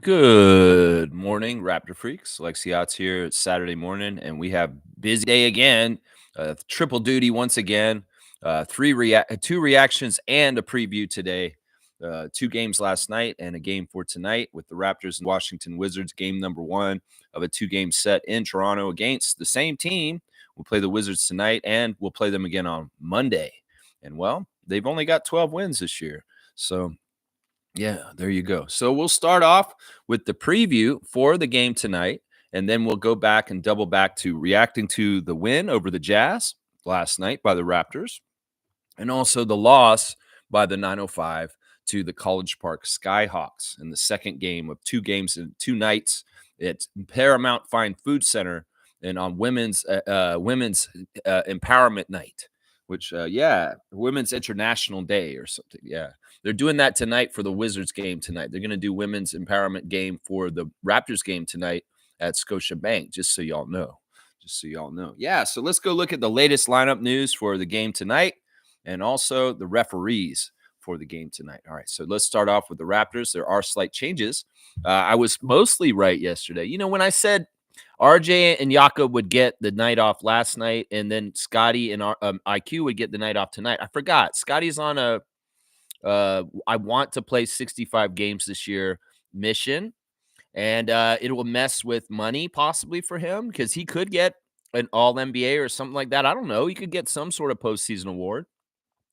Good morning, Raptor freaks. Lexi Yachts here. It's Saturday morning, and we have busy day again. Triple duty once again. Two reactions and a preview today. Two games last night and a game for tonight with the Raptors and Washington Wizards. Game number one of a two-game set in Toronto against the same team. We'll play the Wizards tonight, and we'll play them again on Monday. And well, they've only got 12 wins this year, so. Yeah, there you go. So we'll start off with the preview for the game tonight, and then we'll go back and double back to reacting to the win over the Jazz last night by the Raptors, and also the loss by the 905 to the College Park Skyhawks in the second game of two games in 2 nights at Paramount Fine Food Center and on women's empowerment night, which Women's International Day or something. Yeah. They're doing that tonight for the Wizards game tonight. They're going to do women's empowerment game for the Raptors game tonight at Scotiabank, just so y'all know. Yeah, so let's go look at the latest lineup news for the game tonight and also the referees for the game tonight. All right, so let's start off with the Raptors. There are slight changes. I was mostly right yesterday. You know, when I said RJ and Jakob would get the night off last night, and then Scotty and IQ would get the night off tonight, I forgot. Scotty's on a I want to play 65 games this year mission, and it will mess with money possibly for him because he could get an all NBA or something like that. I don't know. He could get some sort of postseason award.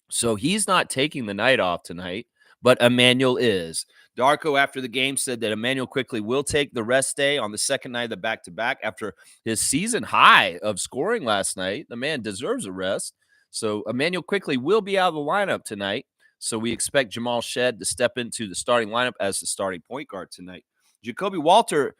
So he's not taking the night off tonight, but Emmanuel is. Darko, after the game, said that Emmanuel quickly will take the rest day on the second night of the back-to-back after his season high of scoring last night. The man deserves a rest. So Emmanuel quickly will be out of the lineup tonight. So we expect Jamal Shed to step into the starting lineup as the starting point guard tonight. Jacoby Walter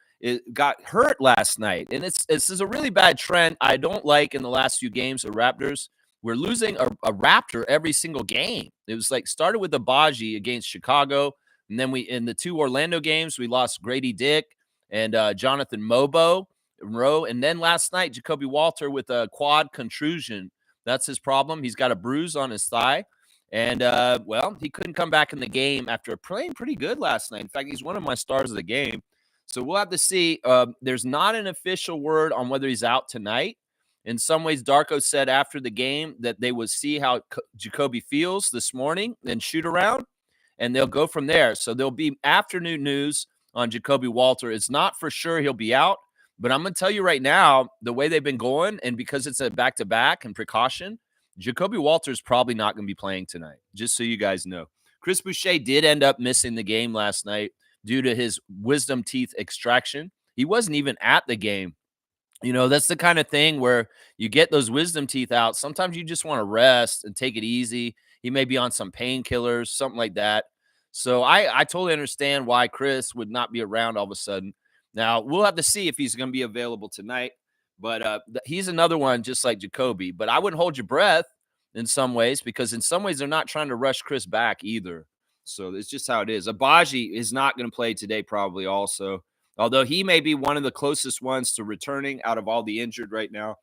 got hurt last night, and this is a really bad trend I don't like in the last few games of Raptors. We're losing a Raptor every single game. It was like started with Abaji against Chicago, and then in the 2 Orlando games, we lost Grady Dick and Jonathan Mobo, and then last night, Jacoby Walter with a quad contusion. That's his problem. He's got a bruise on his thigh. And, he couldn't come back in the game after playing pretty good last night. In fact, he's one of my stars of the game. So we'll have to see. There's not an official word on whether he's out tonight. In some ways, Darko said after the game that they would see how Jacoby feels this morning and shoot around, and they'll go from there. So there'll be afternoon news on Jacoby Walter. It's not for sure he'll be out, but I'm going to tell you right now, the way they've been going, and because it's a back-to-back and precaution, Jacoby Walter is probably not going to be playing tonight, just so you guys know. Chris Boucher did end up missing the game last night due to his wisdom teeth extraction. He wasn't even at the game. You know, that's the kind of thing where you get those wisdom teeth out. Sometimes you just want to rest and take it easy. He may be on some painkillers, something like that. So I totally understand why Chris would not be around all of a sudden. Now, we'll have to see if he's going to be available tonight. But he's another one just like Jacoby. But I wouldn't hold your breath in some ways because in some ways they're not trying to rush Chris back either. So it's just how it is. Abaji is not going to play today probably also, although he may be one of the closest ones to returning out of all the injured right now.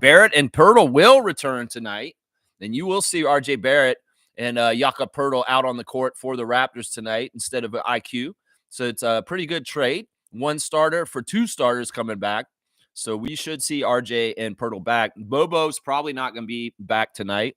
Barrett and Pirtle will return tonight, and you will see RJ Barrett and Jakob Pirtle out on the court for the Raptors tonight instead of IQ. So it's a pretty good trade. One starter for 2 starters coming back. So we should see RJ and Pirtle back. Bobo's probably not going to be back tonight.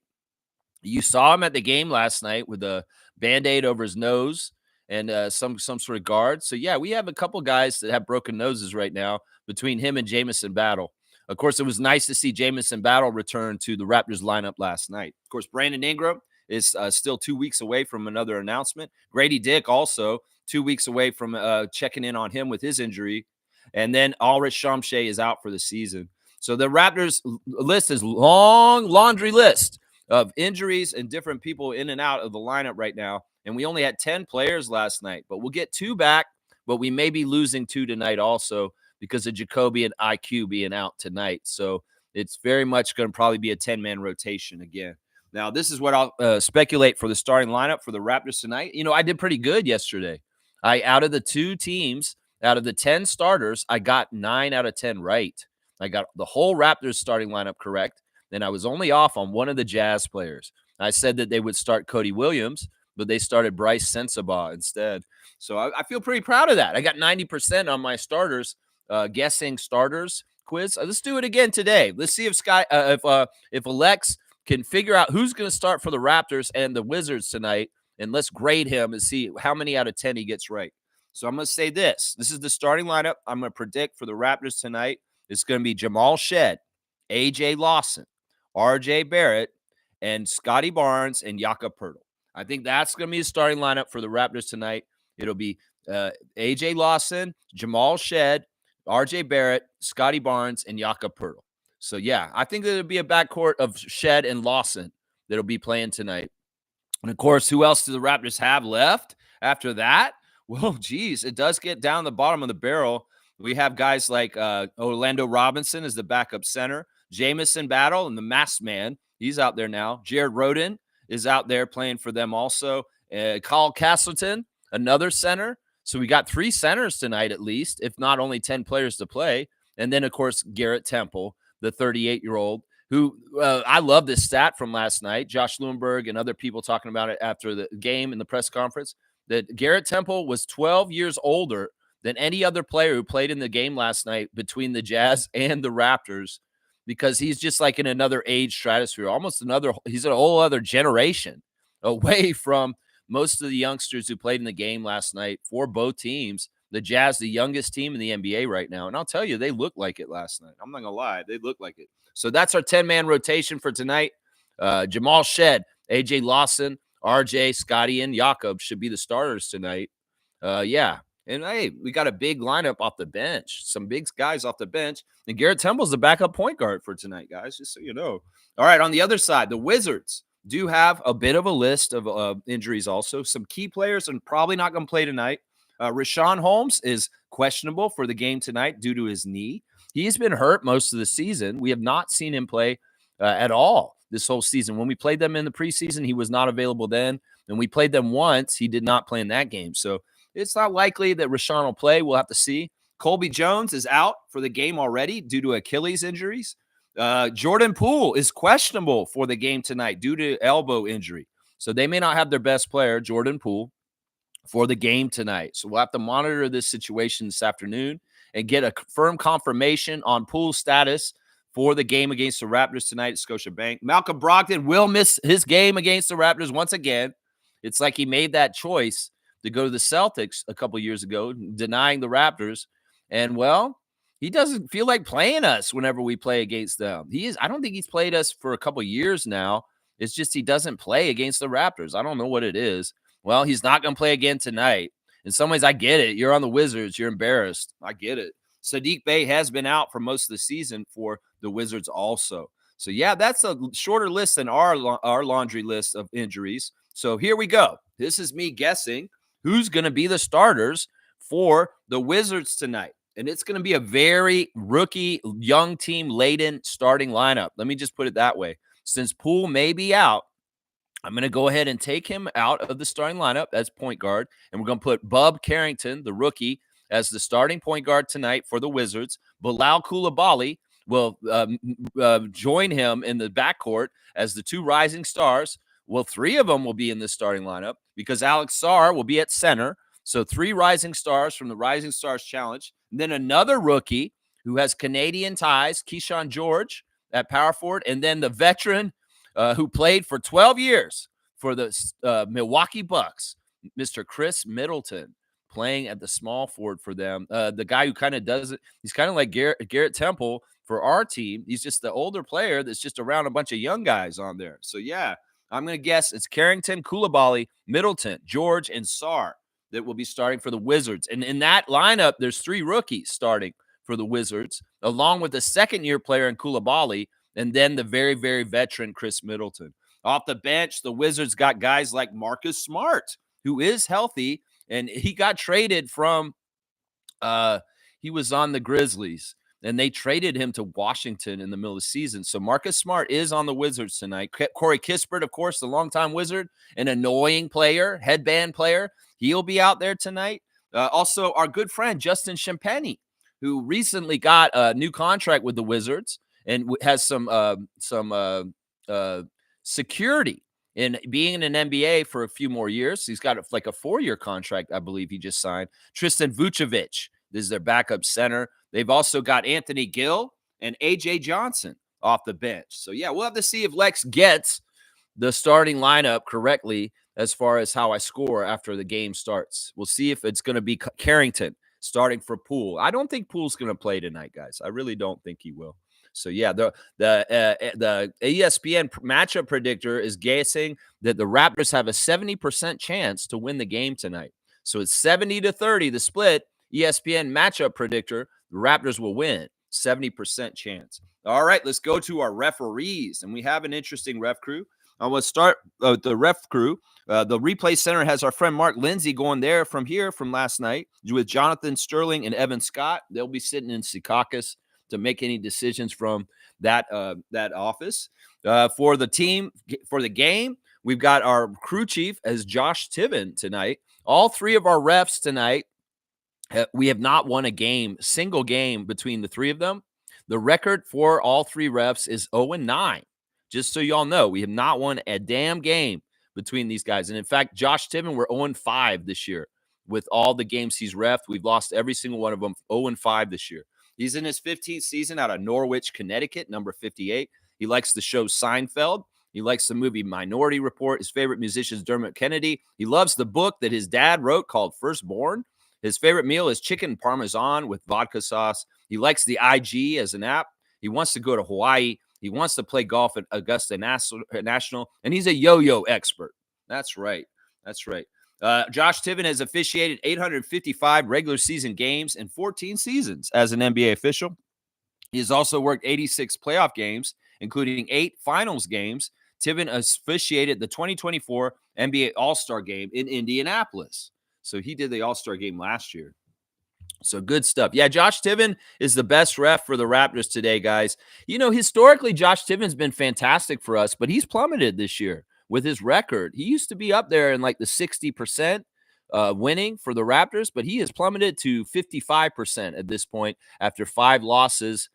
You saw him at the game last night with a Band-Aid over his nose and some sort of guard. So, yeah, we have a couple guys that have broken noses right now between him and Jamison Battle. Of course, it was nice to see Jamison Battle return to the Raptors lineup last night. Of course, Brandon Ingram is still 2 weeks away from another announcement. Grady Dick also 2 weeks away from checking in on him with his injury. And then Ulrich Shamshay is out for the season. So the Raptors list is long laundry list of injuries and different people in and out of the lineup right now. And we only had 10 players last night, but we'll get 2 back, but we may be losing 2 tonight also because of Jacoby and IQ being out tonight. So it's very much going to probably be a 10-man rotation again. Now, this is what I'll speculate for the starting lineup for the Raptors tonight. You know, I did pretty good yesterday. Out of the 2 teams, out of the 10 starters, I got 9 out of 10 right. I got the whole Raptors starting lineup correct. Then I was only off on one of the Jazz players. I said that they would start Cody Williams, but they started Bryce Sensabaugh instead. So I feel pretty proud of that. I got 90% on my starters, guessing starters quiz. Let's do it again today. Let's see if Alex can figure out who's going to start for the Raptors and the Wizards tonight, and let's grade him and see how many out of 10 he gets right. So I'm going to say this. This is the starting lineup I'm going to predict for the Raptors tonight. It's going to be Jamal Shed, A.J. Lawson, R.J. Barrett, and Scotty Barnes and Jakob Poeltl. I think that's going to be the starting lineup for the Raptors tonight. It'll be A.J. Lawson, Jamal Shed, R.J. Barrett, Scotty Barnes, and Jakob Poeltl. So, yeah, I think there'll be a backcourt of Shed and Lawson that'll be playing tonight. And, of course, who else do the Raptors have left after that? Well, geez, it does get down the bottom of the barrel. We have guys like Orlando Robinson as the backup center, Jamison Battle and the masked man. He's out there now. Jared Rhoden is out there playing for them also. Kyle Castleton, another center. So we got 3 centers tonight at least, if not only 10 players to play. And then, of course, Garrett Temple, the 38-year-old, who I love this stat from last night. Josh Lewenberg and other people talking about it after the game in the press conference, that Garrett Temple was 12 years older than any other player who played in the game last night between the Jazz and the Raptors, because he's just like in another age stratosphere, he's a whole other generation away from most of the youngsters who played in the game last night for both teams. The Jazz, the youngest team in the NBA right now. And I'll tell you, they looked like it last night. I'm not going to lie. They looked like it. So that's our 10-man rotation for tonight. Jamal Shed, A.J. Lawson, R.J., Scotty, and Jakob should be the starters tonight. Yeah. And, hey, we got a big lineup off the bench, some big guys off the bench. And Garrett Temple's the backup point guard for tonight, guys, just so you know. All right, on the other side, the Wizards do have a bit of a list of injuries also. Some key players and probably not going to play tonight. Richaun Holmes is questionable for the game tonight due to his knee. He's been hurt most of the season. We have not seen him play at all this whole season. When we played them in the preseason, he was not available then. And we played them once. He did not play in that game. So it's not likely that Richaun will play. We'll have to see. Colby Jones is out for the game already due to Achilles injuries. Jordan Poole is questionable for the game tonight due to elbow injury. So they may not have their best player, Jordan Poole, for the game tonight. So we'll have to monitor this situation this afternoon and get a firm confirmation on Poole's status for the game against the Raptors tonight at Scotiabank. Malcolm Brogdon will miss his game against the Raptors once again. It's like he made that choice to go to the Celtics a couple years ago, denying the Raptors. And, well, he doesn't feel like playing us whenever we play against them. I don't think he's played us for a couple years now. It's just he doesn't play against the Raptors. I don't know what it is. Well, he's not going to play again tonight. In some ways, I get it. You're on the Wizards. You're embarrassed. I get it. Sadiq Bey has been out for most of the season for the Wizards also. So, yeah, that's a shorter list than our laundry list of injuries. So here we go. This is me guessing who's going to be the starters for the Wizards tonight. And it's going to be a very rookie, young team laden starting lineup. Let me just put it that way. Since Poole may be out, I'm going to go ahead and take him out of the starting lineup as point guard. And we're going to put Bub Carrington, the rookie, as the starting point guard tonight for the Wizards. Bilal Coulibaly will join him in the backcourt as the 2 rising stars. Well, 3 of them will be in the starting lineup because Alex Sarr will be at center. So 3 rising stars from the Rising Stars Challenge. And then another rookie who has Canadian ties, Keyshawn George at power forward. And then the veteran who played for 12 years for the Milwaukee Bucks, Mr. Chris Middleton, playing at the small forward for them. The guy who kind of does it, he's kind of like Garrett Temple for our team. He's just the older player that's just around a bunch of young guys on there. So, yeah, I'm going to guess it's Carrington, Coulibaly, Middleton, George, and Sarr that will be starting for the Wizards. And in that lineup, there's 3 rookies starting for the Wizards, along with the second-year player in Coulibaly, and then the very, very veteran Chris Middleton. Off the bench, the Wizards got guys like Marcus Smart, who is healthy, and he got traded from he was on the Grizzlies, and they traded him to Washington in the middle of the season. So Marcus Smart is on the Wizards tonight. Corey Kispert, of course, the longtime Wizard, an annoying player, headband player. He'll be out there tonight. Also, our good friend Justin Champagny, who recently got a new contract with the Wizards and has some security in being in an NBA for a few more years. He's got like a 4-year contract, I believe he just signed. Tristan Vucevic, this is their backup center. They've also got Anthony Gill and AJ Johnson off the bench. So, yeah, we'll have to see if Lex gets the starting lineup correctly as far as how I score after the game starts. We'll see if it's going to be Carrington starting for Poole. I don't think Poole's going to play tonight, guys. I really don't think he will. So, yeah, the ESPN matchup predictor is guessing that the Raptors have a 70% chance to win the game tonight. So it's 70-30, the split. ESPN matchup predictor, the Raptors will win. 70% chance. All right, let's go to our referees. And we have an interesting ref crew. I want to start the ref crew. The replay center has our friend Mark Lindsay going there from last night with Jonathan Sterling and Evan Scott. They'll be sitting in Secaucus to make any decisions from that office. For the team, for the game, we've got our crew chief as Josh Tiven tonight. All three of our refs tonight, we have not won a single game between the three of them. The record for all three refs is 0-9. Just so y'all know, we have not won a damn game between these guys. And in fact, Josh Tiven, we're 0-5 this year. With all the games he's refed, we've lost every single one of them, 0-5 this year. He's in his 15th season out of Norwich, Connecticut, number 58. He likes the show Seinfeld. He likes the movie Minority Report. His favorite musician is Dermot Kennedy. He loves the book that his dad wrote called Firstborn. His favorite meal is chicken parmesan with vodka sauce. He likes the IG as an app. He wants to go to Hawaii. He wants to play golf at Augusta National, and he's a yo-yo expert. That's right. That's right. Josh Tiven has officiated 855 regular season games in 14 seasons as an NBA official. He has also worked 86 playoff games, including 8 finals games. Tiven officiated the 2024 NBA All-Star Game in Indianapolis. So he did the All-Star Game last year. So good stuff. Yeah, Josh Tiven is the best ref for the Raptors today, guys. You know, historically, Josh Tiven's been fantastic for us, but he's plummeted this year with his record. He used to be up there in like the 60% winning for the Raptors, but he has plummeted to 55% at this point after 5 losses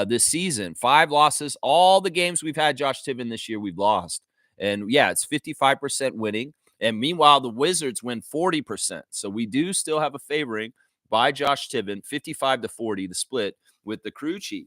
this season. 5 losses. All the games we've had Josh Tiven this year, we've lost. And yeah, it's 55% winning. And meanwhile, the Wizards win 40%. So we do still have a favoring by Josh Tiven, 55-40, the split with the crew chief.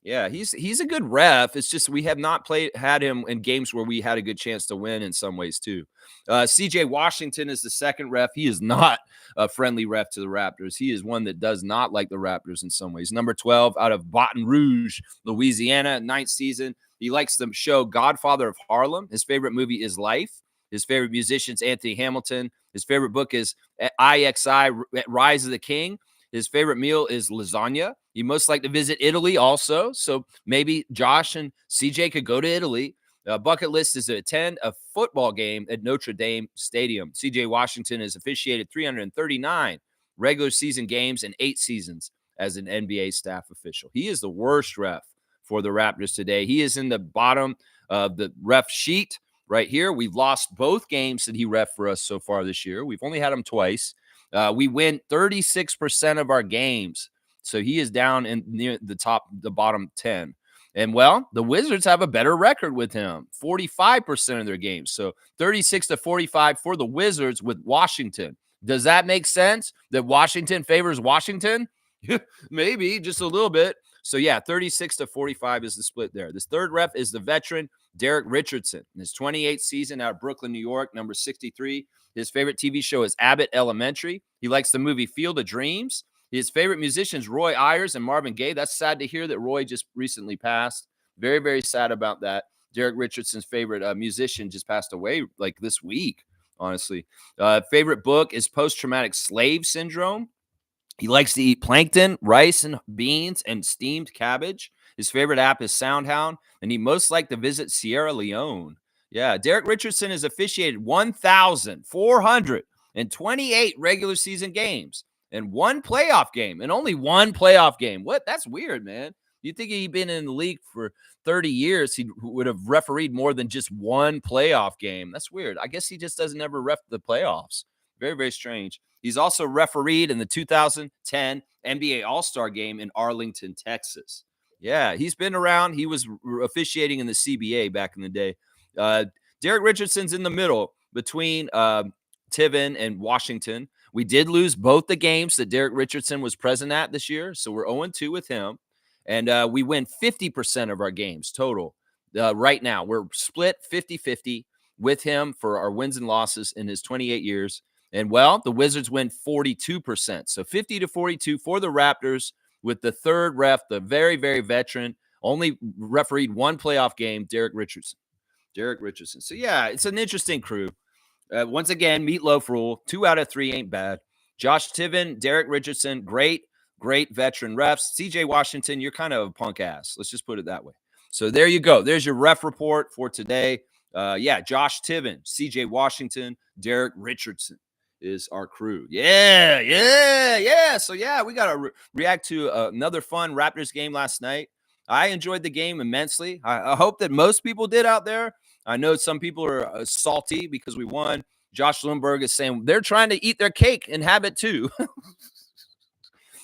Yeah, he's a good ref. It's just we have not had him in games where we had a good chance to win in some ways too. CJ Washington is the second ref. He is not a friendly ref to the Raptors. He is one that does not like the Raptors in some ways. Number 12 out of Baton Rouge, Louisiana, 9th season. He likes the show Godfather of Harlem. His favorite movie is Life. His favorite musician is Anthony Hamilton. His favorite book is IXI, Rise of the King. His favorite meal is lasagna. He most like to visit Italy also. So maybe Josh and CJ could go to Italy. Bucket list is to attend a football game at Notre Dame Stadium. CJ Washington has officiated 339 regular season games in 8 seasons as an NBA staff official. He is the worst ref for the Raptors today. He is in the bottom of the ref sheet. Right here, we've lost both games that he ref for us so far this year. We've only had him twice. We win 36% of our games. So he is down in near the bottom 10. And, well, the Wizards have a better record with him, 45% of their games. So 36-45 for the Wizards with Washington. Does that make sense that Washington favors Washington? Maybe, just a little bit. So, yeah, 36-45 is the split there. This third ref is the veteran Derek Richardson. In his 28th season out of Brooklyn, New York, number 63. His favorite TV show is Abbott Elementary. He likes the movie Field of Dreams. His favorite musicians, Roy Ayers and Marvin Gaye. That's sad to hear that Roy just recently passed. Very, very sad about that. Derek Richardson's favorite musician just passed away like this week, honestly. Favorite book is Post-Traumatic Slave Syndrome. He likes to eat plankton, rice and beans, and steamed cabbage. His favorite app is SoundHound, and he most liked to visit Sierra Leone. Yeah, Derek Richardson has officiated 1,428 regular season games and 1 playoff game, and only 1 playoff game. What? That's weird, man. You think he'd been in the league for 30 years, he would have refereed more than just 1 playoff game. That's weird. I guess he just doesn't ever ref the playoffs. Very, very strange. He's also refereed in the 2010 NBA All-Star Game in Arlington, Texas. Yeah, he's been around. He was officiating in the CBA back in the day. Derek Richardson's in the middle between Tiven and Washington. We did lose both the games that Derek Richardson was present at this year, so we're 0-2 with him. And we win 50% of our games total. Right now, we're split 50-50 with him for our wins and losses in his 28 years. And, well, the Wizards win 42%. So 50-42 for the Raptors with the third ref, the very, very veteran, only refereed one playoff game, Derek Richardson. So, yeah, it's an interesting crew. Once again, Meatloaf rule. 2 out of 3 ain't bad. Josh Tiven, Derek Richardson, great veteran refs. CJ Washington, you're kind of a punk ass. Let's just put it that way. So there you go. There's your ref report for today. Josh Tiven, CJ Washington, Derek Richardson is our crew. Yeah. So, we got to react to another fun Raptors game last night. I enjoyed the game immensely. I hope that most people did out there. I know some people are salty because we won. Josh Lundberg is saying they're trying to eat their cake and have it too.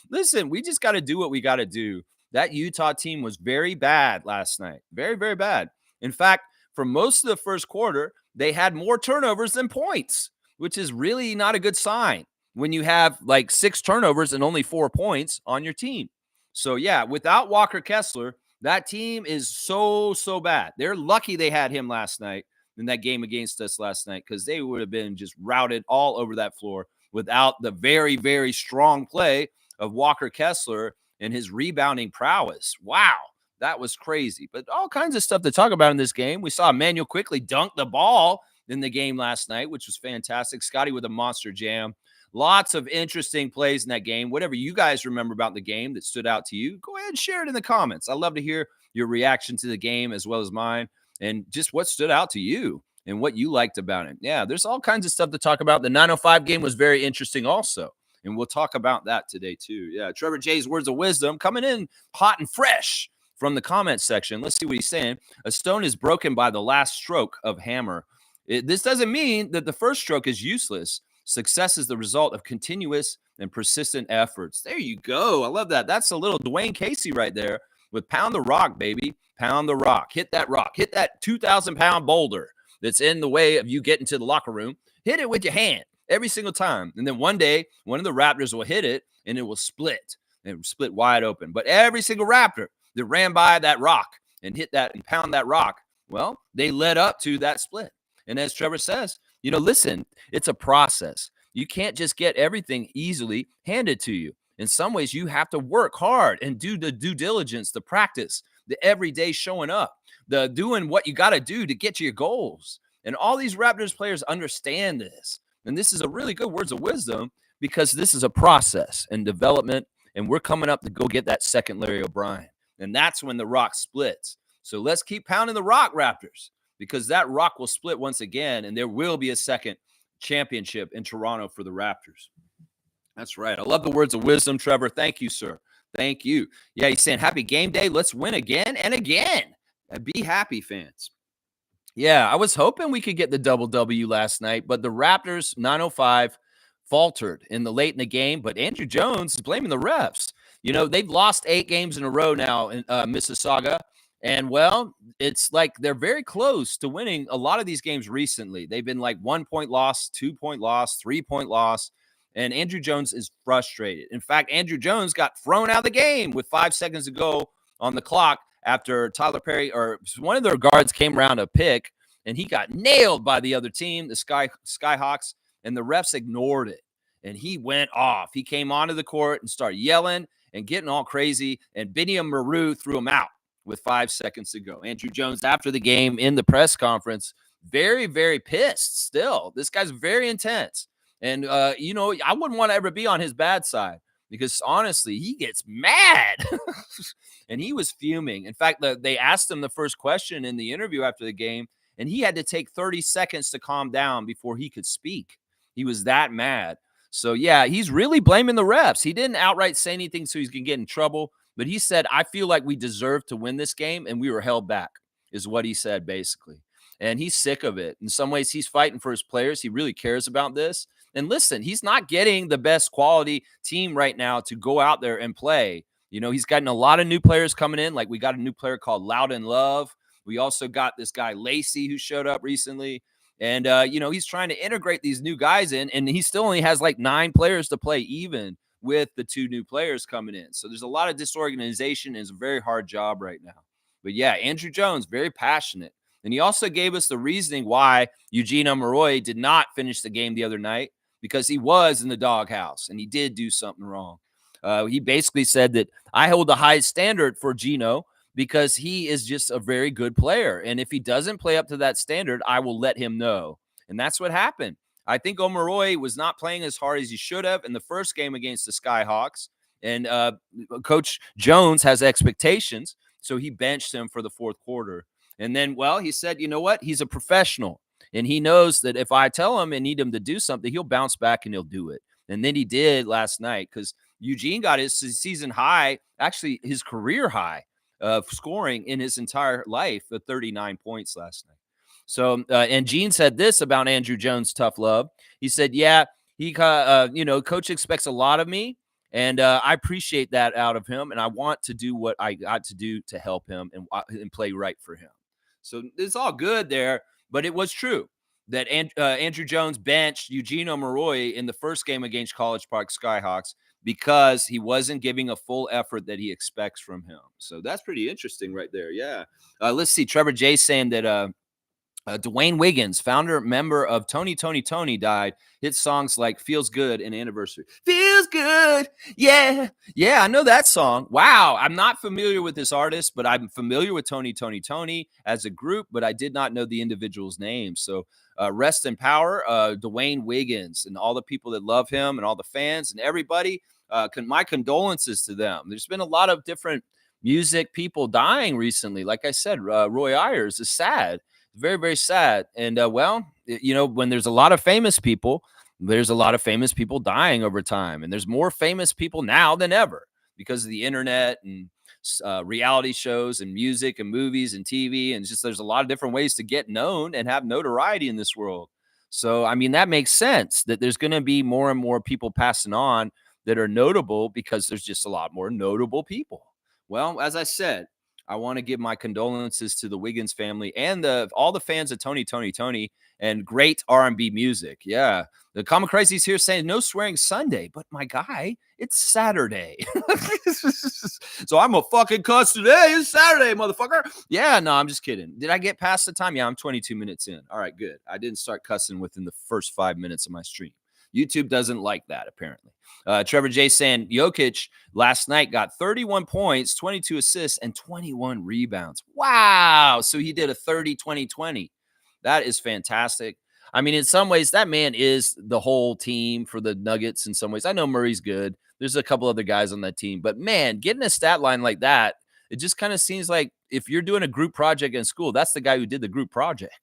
Listen, we just got to do what we got to do. That Utah team was very bad last night. Very, very bad. In fact, for most of the first quarter, they had more turnovers than points, which is really not a good sign when you have like 6 turnovers and only 4 points on your team. So, without Walker Kessler, that team is so bad. They're lucky they had him last night in that game against us last night, because they would have been just routed all over that floor without the very, very strong play of Walker Kessler and his rebounding prowess. Wow, that was crazy. But all kinds of stuff to talk about in this game. We saw Emmanuel quickly dunk the ball in the game last night, which was fantastic. Scotty with a monster jam. Lots of interesting plays in that game. Whatever you guys remember about the game that stood out to you, go ahead and share it in the comments. I love to hear your reaction to the game as well as mine, and just what stood out to you and what you liked about it. Yeah, there's all kinds of stuff to talk about. The 905 game was very interesting also, and we'll talk about that today too. Yeah, Trevor J's words of wisdom coming in hot and fresh from the comments section. Let's see what he's saying. A stone is broken by the last stroke of hammer. This doesn't mean that the first stroke is useless. Success is the result of continuous and persistent efforts. There you go. I love that. That's a little Dwayne Casey right there with pound the rock, baby. Pound the rock. Hit that rock. Hit that 2,000-pound boulder that's in the way of you getting to the locker room. Hit it with your hand every single time. And then one day, one of the Raptors will hit it, and it will split. And it will split wide open. But every single Raptor that ran by that rock and hit that and pound that rock, well, they led up to that split. And as Trevor says, listen, it's a process. You can't just get everything easily handed to you. In some ways, you have to work hard and do the due diligence, the practice, the everyday showing up, the doing what you got to do to get to your goals. And all these Raptors players understand this. And this is a really good words of wisdom, because this is a process and development, and we're coming up to go get that second Larry O'Brien. And that's when the rock splits. So let's keep pounding the rock, Raptors, because that rock will split once again, and there will be a second championship in Toronto for the Raptors. That's right. I love the words of wisdom, Trevor. Thank you, sir. Thank you. Yeah, he's saying happy game day. Let's win again and again. Be happy, fans. Yeah, I was hoping we could get the double W last night, but the Raptors, 905, faltered late in the game. But Andrew Jones is blaming the refs. They've lost 8 games in a row now in Mississauga. And, well, it's like they're very close to winning a lot of these games recently. They've been like 1-point loss, 2-point loss, 3-point loss. And Andrew Jones is frustrated. In fact, Andrew Jones got thrown out of the game with 5 seconds to go on the clock after Tyler Perry or one of their guards came around a pick, and he got nailed by the other team, the Skyhawks, and the refs ignored it. And he went off. He came onto the court and started yelling and getting all crazy, and Biniam Maru threw him out with 5 seconds to go. Andrew Jones, after the game in the press conference, very, very pissed still. This guy's very intense. And, I wouldn't want to ever be on his bad side, because, honestly, he gets mad. And he was fuming. In fact, they asked him the first question in the interview after the game, and he had to take 30 seconds to calm down before he could speak. He was that mad. So, yeah, he's really blaming the refs. He didn't outright say anything so he's going to get in trouble. But he said, I feel like we deserve to win this game, and we were held back, is what he said, basically. And he's sick of it. In some ways, he's fighting for his players. He really cares about this. And listen, he's not getting the best quality team right now to go out there and play. He's gotten a lot of new players coming in. Like, we got a new player called Loudon Love. We also got this guy Lacey who showed up recently. And, he's trying to integrate these new guys in, and he still only has like 9 players to play even with the 2 new players coming in. So there's a lot of disorganization, and it's a very hard job right now. But yeah, Andrew Jones, very passionate. And he also gave us the reasoning why Eugene Omoruyi did not finish the game the other night, because he was in the doghouse and he did do something wrong. He basically said that I hold the highest standard for Gino because he is just a very good player. And if he doesn't play up to that standard, I will let him know. And that's what happened. I think Omoruyi was not playing as hard as he should have in the first game against the Skyhawks. And Coach Jones has expectations, so he benched him for the fourth quarter. And then, well, he said, you know what? He's a professional. And he knows that if I tell him and need him to do something, he'll bounce back and he'll do it. And then he did last night, because Eugene got his season high, actually his career high of scoring in his entire life, of 39 points last night. So, and Gene said this about Andrew Jones' tough love. He said, yeah, coach expects a lot of me, and I appreciate that out of him, and I want to do what I got to do to help him and play right for him. So it's all good there, but it was true that Andrew Jones benched Eugene Omoruyi in the first game against College Park Skyhawks because he wasn't giving a full effort that he expects from him. So that's pretty interesting right there. Yeah. Let's see. Trevor J saying that Dwayne Wiggins, founder member of Tony, died. Hit songs like Feels Good and Anniversary. Feels good. Yeah. Yeah, I know that song. Wow. I'm not familiar with this artist, but I'm familiar with Tony as a group, but I did not know the individual's name. So rest in power, Dwayne Wiggins, and all the people that love him and all the fans and everybody. My condolences to them. There's been a lot of different music people dying recently. Like I said, Roy Ayers is sad. Very, very sad. And, when there's a lot of famous people, there's a lot of famous people dying over time. And there's more famous people now than ever because of the internet and reality shows and music and movies and TV. And just there's a lot of different ways to get known and have notoriety in this world. So, I mean, that makes sense that there's going to be more and more people passing on that are notable because there's just a lot more notable people. Well, as I said, I want to give my condolences to the Wiggins family and all the fans of Tony, and great R&B music. Yeah. The Common Crazy's here saying no swearing Sunday, but my guy, it's Saturday. So I'm a fucking cuss today. It's Saturday, motherfucker. Yeah, no, I'm just kidding. Did I get past the time? Yeah, I'm 22 minutes in. All right, good. I didn't start cussing within the first 5 minutes of my stream. YouTube doesn't like that, apparently. Trevor J saying Jokic last night got 31 points, 22 assists, and 21 rebounds. Wow. So he did a 30-20-20. That is fantastic. I mean, in some ways, that man is the whole team for the Nuggets in some ways. I know Murray's good. There's a couple other guys on that team. But, man, getting a stat line like that, it just kind of seems like if you're doing a group project in school, that's the guy who did the group project.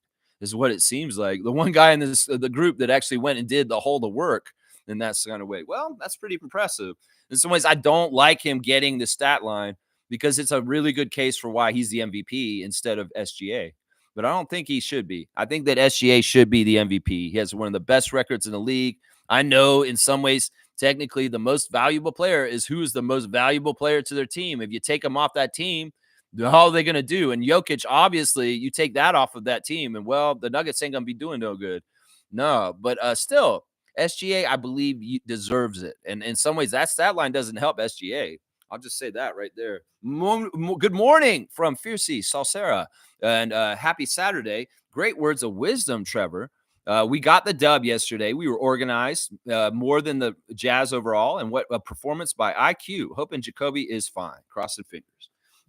Is what it seems like. The one guy in the group that actually went and did the work in that kind of way. Well, that's pretty impressive. In some ways, I don't like him getting the stat line because it's a really good case for why he's the MVP instead of SGA. But I don't think he should be. I think that SGA should be the MVP. He has one of the best records in the league. I know in some ways, technically, the most valuable player is who is the most valuable player to their team. If you take him off that team, how are they going to do? And Jokic, obviously, you take that off of that team, and, well, the Nuggets ain't going to be doing no good. No, but still, SGA, I believe, deserves it. And in some ways, that stat line doesn't help SGA. I'll just say that right there. Good morning from Fiercey Salsera, and happy Saturday. Great words of wisdom, Trevor. We got the dub yesterday. We were organized more than the Jazz overall, and what a performance by IQ. Hoping Jacoby is fine. Crossing fingers.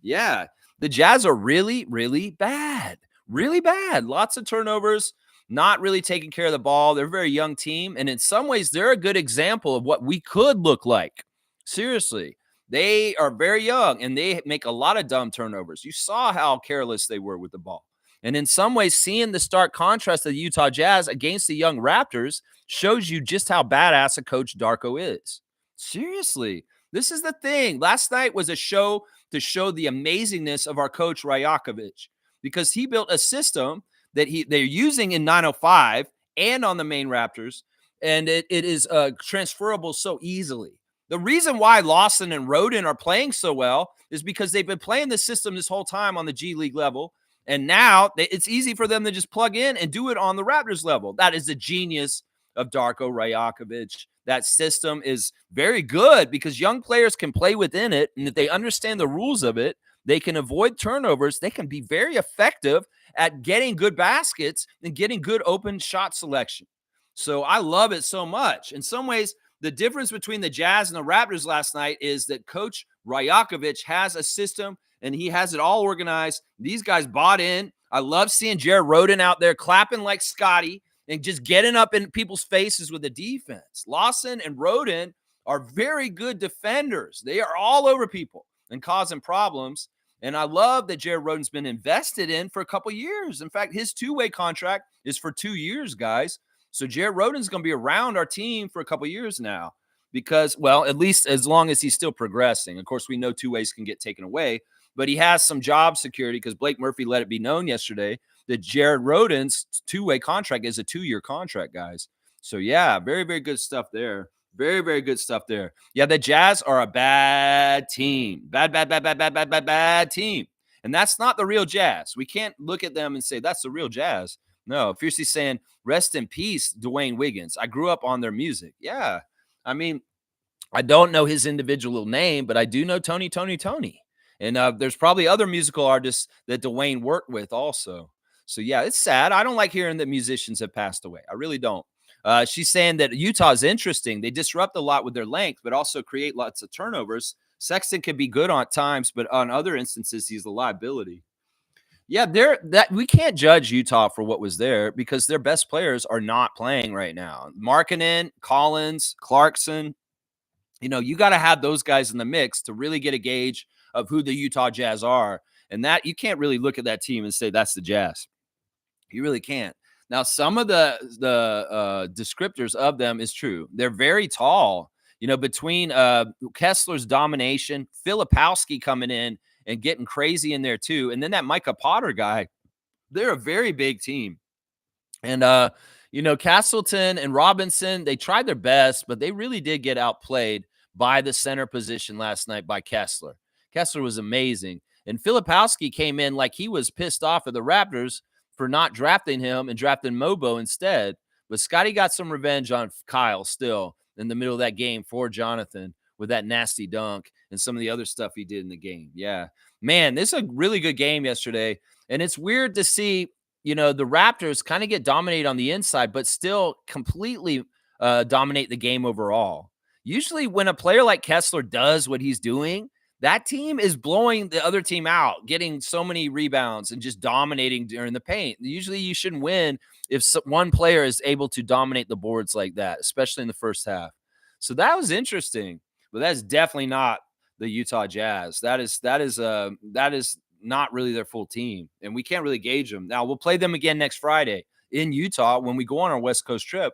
Yeah, the Jazz are really, really bad. Really bad. Lots of turnovers, not really taking care of the ball. They're a very young team, and in some ways, they're a good example of what we could look like. Seriously, they are very young, and they make a lot of dumb turnovers. You saw how careless they were with the ball. And in some ways, seeing the stark contrast of the Utah Jazz against the young Raptors shows you just how badass a coach Darko is. Seriously, this is the thing. Last night was a show to show the amazingness of our coach Rajakovic, because he built a system that they're using in 905 and on the main Raptors, and it is transferable so easily. The reason why Lawson and Roden are playing so well is because they've been playing the system this whole time on the G League level, And now it's easy for them to just plug in and do it on the Raptors level. That is the genius of Darko Rajakovic. That system is very good because young players can play within it. And if they understand the rules of it, they can avoid turnovers. They can be very effective at getting good baskets and getting good open shot selection. So I love it so much. In some ways, the difference between the Jazz and the Raptors last night is that Coach Rajakovic has a system and he has it all organized. These guys bought in. I love seeing Jared Rhoden out there clapping like Scotty and just getting up in people's faces with the defense. Lawson and Rhoden are very good defenders. They are all over people and causing problems. And I love that Jared Rhoden's been invested in for a couple years. In fact, his two-way contract is for 2 years, guys. So Jared Rhoden's going to be around our team for a couple years now because, well, at least as long as he's still progressing. Of course, we know two ways can get taken away, but he has some job security because Blake Murphy let it be known yesterday that Jared Rhoden's two-way contract is a 2-year contract, guys. So, yeah, very, very good stuff there. Very, very good stuff there. Yeah, the Jazz are a bad team. Bad team. And that's not the real Jazz. We can't look at them and say that's the real Jazz. No, Fiercely saying, rest in peace, Dwayne Wiggins. I grew up on their music. Yeah. I mean, I don't know his individual name, but I do know Tony. And there's probably other musical artists that Dwayne worked with also. So, yeah, it's sad. I don't like hearing that musicians have passed away. I really don't. She's saying that Utah is interesting. They disrupt a lot with their length, but also create lots of turnovers. Sexton can be good on times, but on other instances, he's a liability. Yeah, we can't judge Utah for what was there because their best players are not playing right now. Markkanen, Collins, Clarkson. You got to have those guys in the mix to really get a gauge of who the Utah Jazz are. And that you can't really look at that team and say that's the Jazz. You really can't. Now, some of the descriptors of them is true. They're very tall. Between Kessler's domination, Filipowski coming in and getting crazy in there too, and then that Micah Potter guy, they're a very big team. And Castleton and Robinson, they tried their best, but they really did get outplayed by the center position last night by Kessler. Kessler was amazing, and Filipowski came in like he was pissed off at the Raptors for not drafting him and drafting Mobo instead. But Scotty got some revenge on Kyle still in the middle of that game for Jonathan with that nasty dunk and some of the other stuff he did in the game. Yeah, man, this is a really good game yesterday. And it's weird to see, the Raptors kind of get dominated on the inside, but still completely dominate the game overall. Usually when a player like Kessler does what he's doing, that team is blowing the other team out, getting so many rebounds and just dominating during the paint. Usually you shouldn't win if one player is able to dominate the boards like that, especially in the first half. So that was interesting, but that's definitely not the Utah Jazz. That is not really their full team, and we can't really gauge them. Now, we'll play them again next Friday in Utah when we go on our West Coast trip.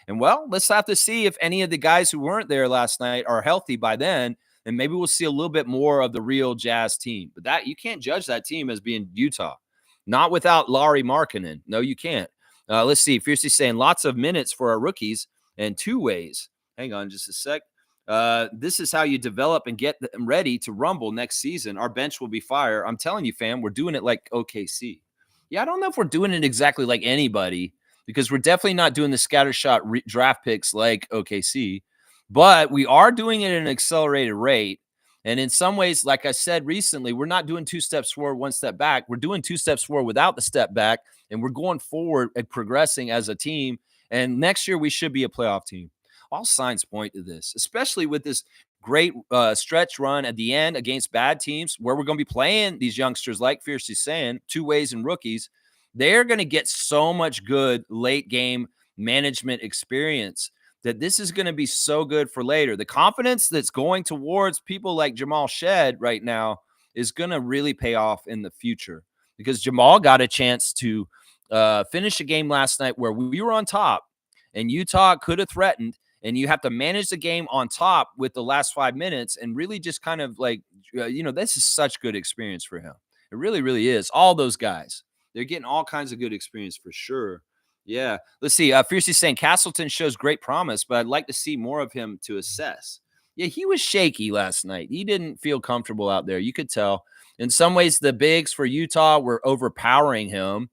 And, well, let's have to see if any of the guys who weren't there last night are healthy by then, and maybe we'll see a little bit more of the real Jazz team. But that you can't judge that team as being Utah. Not without Lauri Markkanen. No, you can't. Let's see. Fiercely saying lots of minutes for our rookies and two ways. Hang on just a sec. This is how you develop and get them ready to rumble next season. Our bench will be fire. I'm telling you, fam, we're doing it like OKC. Yeah, I don't know if we're doing it exactly like anybody because we're definitely not doing the scattershot draft picks like OKC. But we are doing it at an accelerated rate. And in some ways, like I said recently, we're not doing 2 steps forward, 1 step back. We're doing 2 steps forward without the step back. And we're going forward and progressing as a team. And next year, we should be a playoff team. All signs point to this, especially with this great stretch run at the end against bad teams where we're going to be playing these youngsters, like Fiercely saying, two ways and rookies. They're going to get so much good late game management experience that this is going to be so good for later. The confidence that's going towards people like Jamal Shed right now is going to really pay off in the future because Jamal got a chance to finish a game last night where we were on top and Utah could have threatened, and you have to manage the game on top with the last 5 minutes and really just kind of like, this is such good experience for him. It really, really is. All those guys, they're getting all kinds of good experience for sure. Yeah. Let's see. Fiercely saying Castleton shows great promise, but I'd like to see more of him to assess. Yeah, he was shaky last night. He didn't feel comfortable out there. You could tell. In some ways, the bigs for Utah were overpowering him.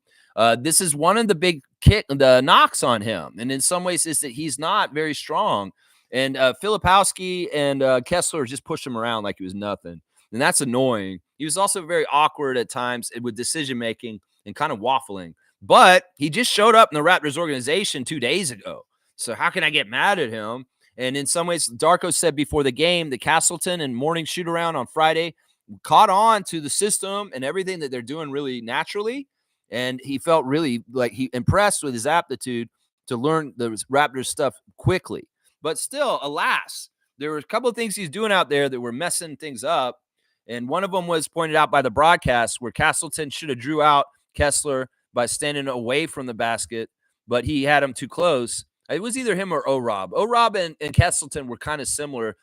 This is one of the big the knocks on him, and in some ways, is that he's not very strong. And Filipowski and Kessler just pushed him around like he was nothing, and that's annoying. He was also very awkward at times with decision making and kind of waffling. But he just showed up in the Raptors organization 2 days ago, so how can I get mad at him? And in some ways, Darko said before the game, the Castleton and morning shoot around on Friday caught on to the system and everything that they're doing really naturally. And he felt really like he impressed with his aptitude to learn the Raptors stuff quickly. But still, alas, there were a couple of things he's doing out there that were messing things up. And one of them was pointed out by the broadcast where Castleton should have drew out Kessler by standing away from the basket, but he had him too close. It was either him or O-Rob. O-Rob and Castleton were kind of similar.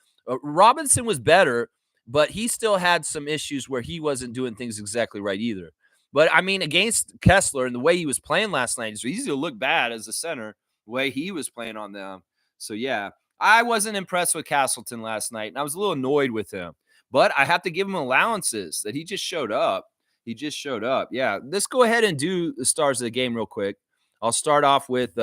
Robinson was better, but he still had some issues where he wasn't doing things exactly right either. But, I mean, against Kessler and the way he was playing last night, it's easy to look bad as a center, the way he was playing on them. So, yeah, I wasn't impressed with Castleton last night, and I was a little annoyed with him. But I have to give him allowances that he just showed up. He just showed up. Yeah, let's go ahead and do the stars of the game real quick. I'll start off with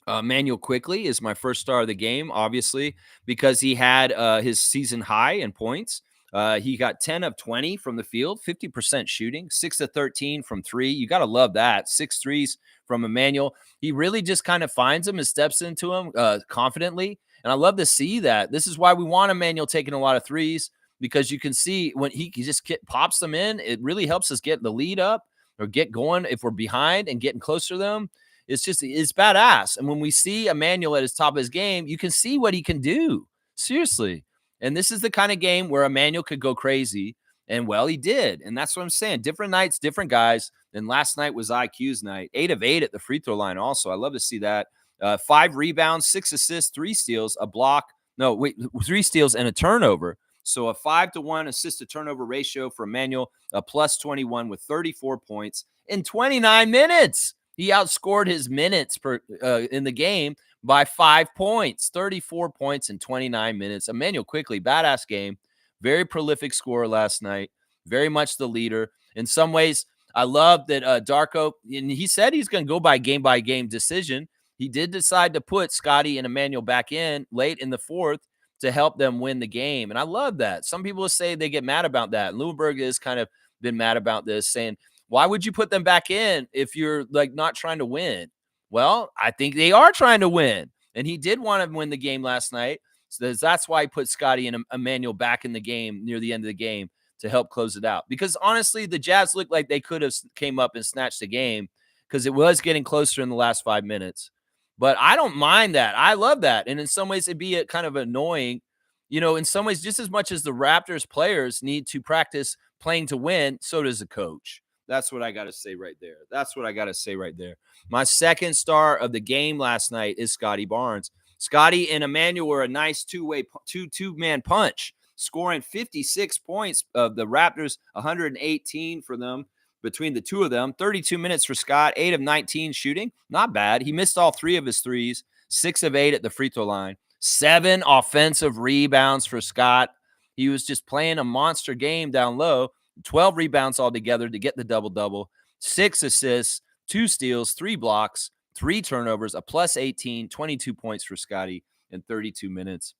Manuel Quickly is my first star of the game, obviously, because he had his season high in points. He got 10 of 20 from the field, 50% shooting, 6 of 13 from three. You got to love that. 6 threes from Emmanuel. He really just kind of finds him and steps into him confidently. And I love to see that. This is why we want Emmanuel taking a lot of threes, because you can see when he just pops them in, it really helps us get the lead up or get going if we're behind and getting closer to them. It's badass. And when we see Emmanuel at his top of his game, you can see what he can do. Seriously. And this is the kind of game where Emmanuel could go crazy. And, well, he did. And that's what I'm saying. Different nights, different guys. And last night was IQ's night. 8 of 8 at the free throw line also. I love to see that. 5 rebounds, 6 assists, 3 steals, a block. No, wait, 3 steals and a turnover. So a 5-to-1 assist to turnover ratio for Emmanuel, a plus 21 with 34 points in 29 minutes. He outscored his minutes in the game by 5 points, 34 points in 29 minutes. Emmanuel Quickly, badass game, very prolific scorer last night, very much the leader. In some ways, I love that Darko, and he said he's going to go by game decision. He did decide to put Scotty and Emmanuel back in late in the fourth to help them win the game. And I love that. Some people say they get mad about that. And Lewinberg has kind of been mad about this, saying, why would you put them back in if you're like not trying to win? Well, I think they are trying to win. And he did want to win the game last night. So that's why he put Scotty and Emmanuel back in the game near the end of the game to help close it out. Because honestly, the Jazz looked like they could have came up and snatched the game because it was getting closer in the last 5 minutes. But I don't mind that. I love that. And in some ways, it'd be kind of annoying. You know, in some ways, just as much as the Raptors players need to practice playing to win, so does the coach. That's what I got to say right there. That's what I got to say right there. My second star of the game last night is Scotty Barnes. Scotty and Emmanuel were a nice two-man punch, scoring 56 points of the Raptors, 118 for them. Between the two of them, 32 minutes for Scott, 8 of 19 shooting. Not bad. He missed all 3 of his threes, 6 of 8 at the free throw line, 7 offensive rebounds for Scott. He was just playing a monster game down low, 12 rebounds altogether to get the double-double, 6 assists, 2 steals, 3 blocks, 3 turnovers, a plus 18, 22 points for Scotty in 32 minutes.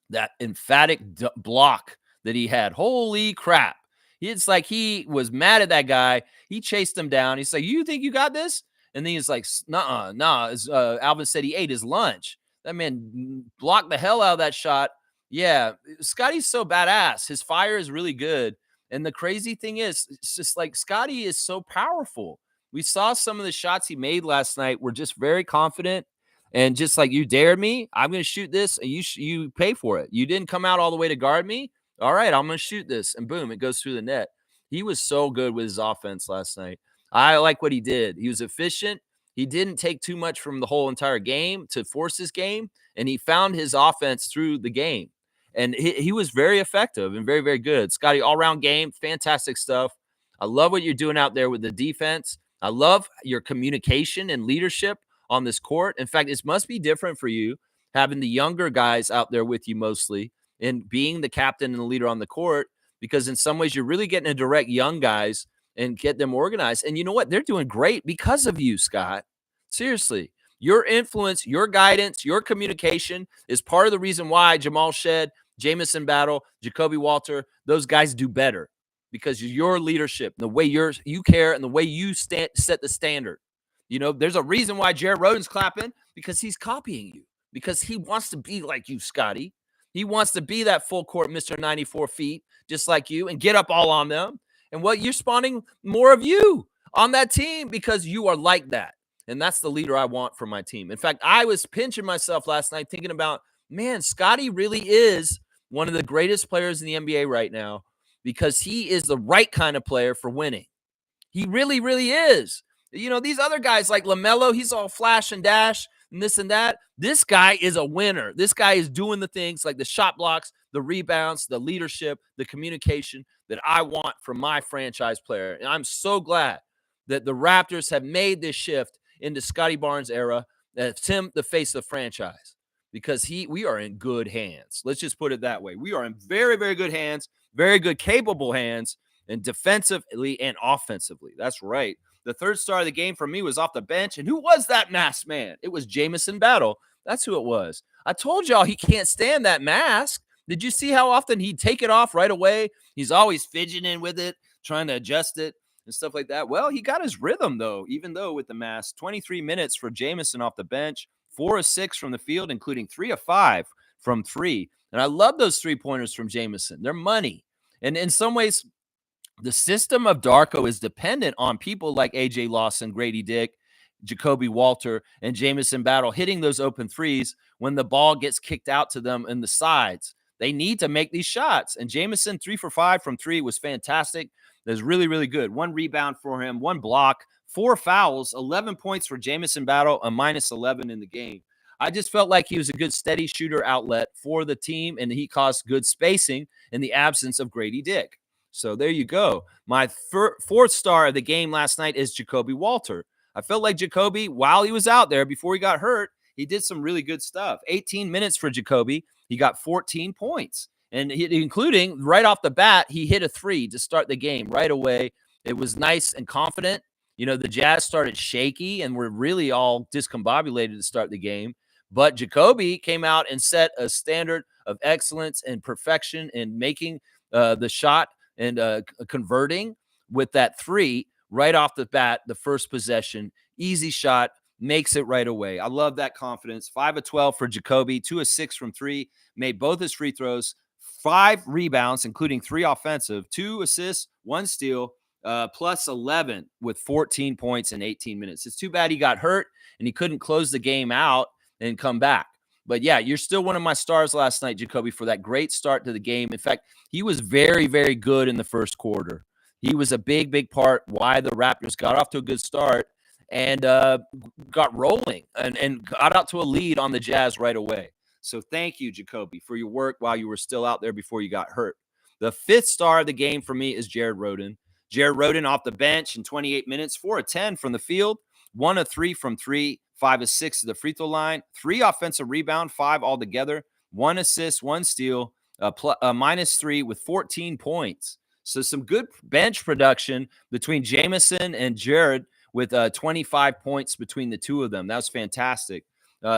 That emphatic block that he had, holy crap. It's like he was mad at that guy. He chased him down. He's like, you think you got this? And then he's like, nah. Alvin said he ate his lunch. That man blocked the hell out of that shot. Yeah, Scotty's so badass. His fire is really good. And the crazy thing is, it's just like Scotty is so powerful. We saw some of the shots he made last night were just very confident. And just like, you dared me, I'm going to shoot this, and you pay for it. You didn't come out all the way to guard me. All right, I'm going to shoot this. And boom, it goes through the net. He was so good with his offense last night. I like what he did. He was efficient. He didn't take too much from the whole entire game to force his game, and he found his offense through the game. And he was very effective and very, very good. Scotty, all-around game, fantastic stuff. I love what you're doing out there with the defense. I love your communication and leadership on this court. In fact, it must be different for you having the younger guys out there with you mostly and being the captain and the leader on the court, because in some ways you're really getting to direct young guys and get them organized. And you know what? They're doing great because of you, Scott. Seriously. Your influence, your guidance, your communication is part of the reason why Jamal Shed, Jamison Battle, Jacoby Walter, those guys do better because your leadership, the way you care and the way you set the standard. You know, there's a reason why Jared Rhoden's clapping because he's copying you, because he wants to be like you, Scotty. He wants to be that full court Mr. 94 feet, just like you, and get up all on them. And what you're spawning more of you on that team because you are like that. And that's the leader I want for my team. In fact, I was pinching myself last night thinking about, man, Scotty really is one of the greatest players in the NBA right now because he is the right kind of player for winning. He really, really is. You know, these other guys like LaMelo, he's all flash and dash and this and that. This guy is a winner. This guy is doing the things like the shot blocks, the rebounds, the leadership, the communication that I want from my franchise player. And I'm so glad that the Raptors have made this shift into Scotty Barnes' era. That's him, the face of the franchise, because we are in good hands. Let's just put it that way. We are in very, very good hands, very good, capable hands, and defensively and offensively. That's right. The third star of the game for me was off the bench. And who was that masked man? It was Jamison Battle. That's who it was. I told y'all he can't stand that mask. Did you see how often he'd take it off right away? He's always fidgeting with it, trying to adjust it and stuff like that. Well, he got his rhythm, though, even though with the mask. 23 minutes for Jamison off the bench, 4 of 6 from the field, including 3 of 5 from 3. And I love those three-pointers from Jamison. They're money. And in some ways, the system of Darko is dependent on people like A.J. Lawson, Grady Dick, Jacoby Walter, and Jamison Battle hitting those open threes when the ball gets kicked out to them in the sides. They need to make these shots. And Jamison, 3 for 5 from 3 was fantastic. That was really, really good. 1 rebound for him, 1 block, 4 fouls, 11 points for Jamison Battle, a minus 11 in the game. I just felt like he was a good steady shooter outlet for the team, and he caused good spacing in the absence of Grady Dick. So there you go. My fourth star of the game last night is Jacoby Walter. I felt like Jacoby, while he was out there before he got hurt, he did some really good stuff. 18 minutes for Jacoby. He got 14 points. And including right off the bat, he hit a 3 to start the game right away. It was nice and confident. You know, the Jazz started shaky and were really all discombobulated to start the game. But Jacoby came out and set a standard of excellence and perfection in making the shot and converting with that 3 right off the bat, the first possession. Easy shot, makes it right away. I love that confidence. 5 of 12 for Jacoby, 2 of 6 from 3, made both his free throws, 5 rebounds, including 3 offensive, 2 assists, 1 steal, plus 11 with 14 points in 18 minutes. It's too bad he got hurt and he couldn't close the game out and come back. But yeah, you're still one of my stars last night, Jacoby, for that great start to the game. In fact, he was very, very good in the first quarter. He was a big, big part why the Raptors got off to a good start and got rolling and got out to a lead on the Jazz right away. So thank you, Jacoby, for your work while you were still out there before you got hurt. The fifth star of the game for me is Jared Rhoden. Jared Rhoden off the bench in 28 minutes, 4 of 10 from the field, 1 of 3 from 3, 5 of 6 to the free throw line, 3 offensive rebound, 5 altogether, 1 assist, 1 steal, minus 3 with 14 points. So some good bench production between Jamison and Jared with 25 points between the two of them. That was fantastic.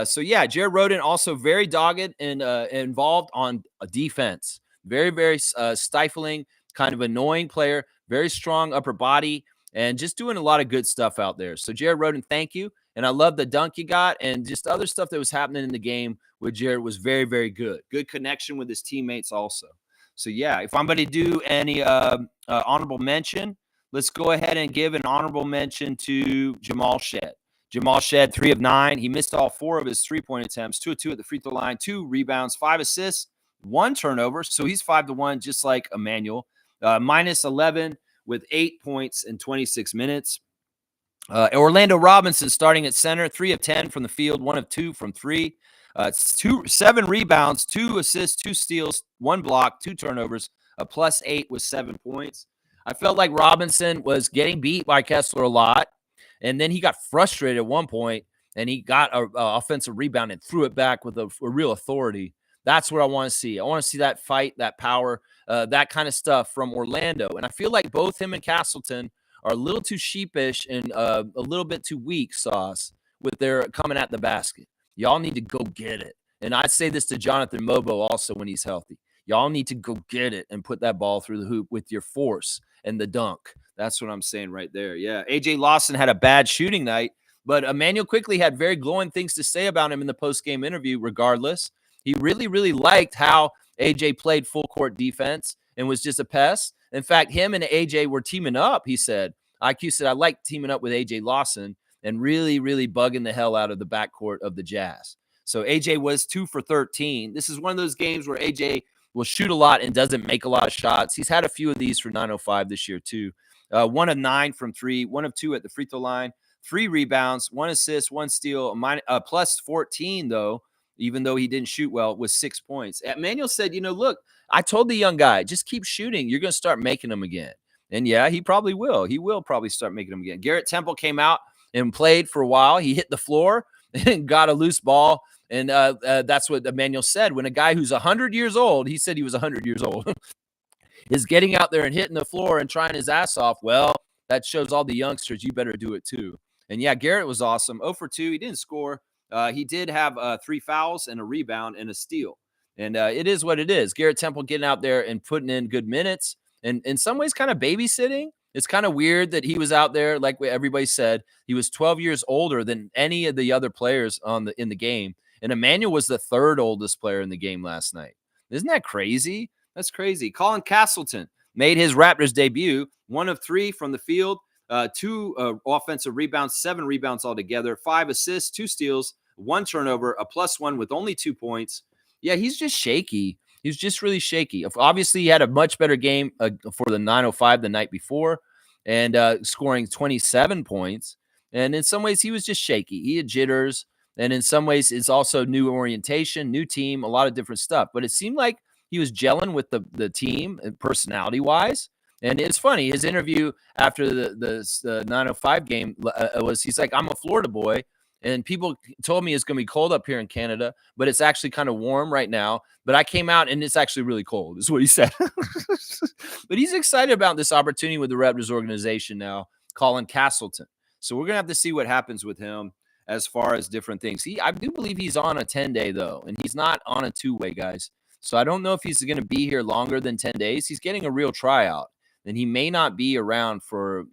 So yeah, Jared Rhoden also very dogged and involved on a defense. Very, very stifling, kind of annoying player, very strong upper body, and just doing a lot of good stuff out there. So Jared Rhoden, thank you. And I love the dunk you got, and just other stuff that was happening in the game with Jared was very, very good. Good connection with his teammates also. So yeah, if I'm going to do any honorable mention, let's go ahead and give an honorable mention to Jamal Shed. Jamal Shed, 3 of 9. He missed all 4 of his three-point attempts, 2 of 2 at the free throw line, 2 rebounds, 5 assists, 1 turnover. So he's 5-1, just like Emmanuel. Minus 11 with 8 points in 26 minutes. Orlando Robinson starting at center, 3 of 10 from the field, 1 of 2 from 3. 7 rebounds, 2 assists, 2 steals, 1 block, 2 turnovers, a plus 8 with 7 points. I felt like Robinson was getting beat by Kessler a lot, and then he got frustrated at one point, and he got an offensive rebound and threw it back with a real authority. That's what I want to see. I want to see that fight, that power, that kind of stuff from Orlando. And I feel like both him and Castleton are a little too sheepish and a little bit too weak sauce with their coming at the basket. Y'all need to go get it. And I say this to Jonathan Mobo also when he's healthy. Y'all need to go get it and put that ball through the hoop with your force and the dunk. That's what I'm saying right there. Yeah. AJ Lawson had a bad shooting night, but Emmanuel Quickly had very glowing things to say about him in the post-game interview, regardless. He really, really liked how AJ played full court defense and was just a pest. In fact, him and AJ were teaming up, he said. IQ said, I like teaming up with AJ Lawson and really, really bugging the hell out of the backcourt of the Jazz. So AJ was 2 for 13. This is one of those games where AJ will shoot a lot and doesn't make a lot of shots. He's had a few of these for 905 this year, too. 1 of 9 from 3, 1 of 2 at the free throw line, 3 rebounds, 1 assist, 1 steal, plus 14, though, even though he didn't shoot well, with 6 points. Emmanuel said, look, I told the young guy, just keep shooting. You're going to start making them again. And, yeah, he probably will. He will probably start making them again. Garrett Temple came out and played for a while. He hit the floor and got a loose ball. And that's what Emmanuel said. When a guy who's 100 years old, he said he was 100 years old, is getting out there and hitting the floor and trying his ass off, well, that shows all the youngsters you better do it too. And, yeah, Garrett was awesome. 0 for 2. He didn't score. He did have 3 fouls and a rebound and a steal. And it is what it is. Garrett Temple getting out there and putting in good minutes and in some ways kind of babysitting. It's kind of weird that he was out there, like everybody said. He was 12 years older than any of the other players in the game. And Emmanuel was the 3rd oldest player in the game last night. Isn't that crazy? That's crazy. Colin Castleton made his Raptors debut, 1 of 3 from the field, 2 offensive rebounds, 7 rebounds altogether, 5 assists, 2 steals, 1 turnover, a +1 with only 2 points. Yeah, he's just shaky. He's just really shaky. Obviously, he had a much better game for the 905 the night before and scoring 27 points. And in some ways, he was just shaky. He had jitters. And in some ways, it's also new orientation, new team, a lot of different stuff. But it seemed like he was gelling with the team personality-wise. And it's funny, his interview after the 905 game was, he's like, I'm a Florida boy. And people told me it's going to be cold up here in Canada, but it's actually kind of warm right now. But I came out and it's actually really cold, is what he said. But he's excited about this opportunity with the Raptors organization now, Colin Castleton. So we're going to have to see what happens with him as far as different things. I do believe he's on a 10-day, though, and he's not on a 2-way, guys. So I don't know if he's going to be here longer than 10 days. He's getting a real tryout, and he may not be around for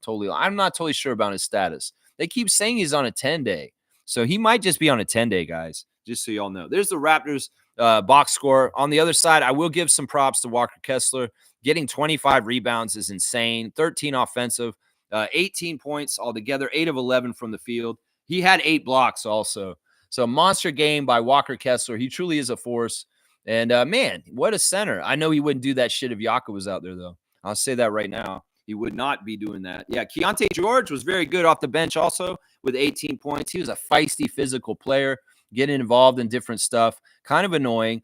totally. I'm not totally sure about his status. They keep saying he's on a 10-day. So he might just be on a 10-day, guys, just so y'all know. There's the Raptors box score. On the other side, I will give some props to Walker Kessler. Getting 25 rebounds is insane. 13 offensive, 18 points altogether, 8 of 11 from the field. He had 8 blocks also. So monster game by Walker Kessler. He truly is a force. And, man, what a center. I know he wouldn't do that shit if Yaka was out there, though. I'll say that right now. He would not be doing that. Yeah, Keontae George was very good off the bench also with 18 points. He was a feisty, physical player, getting involved in different stuff. Kind of annoying.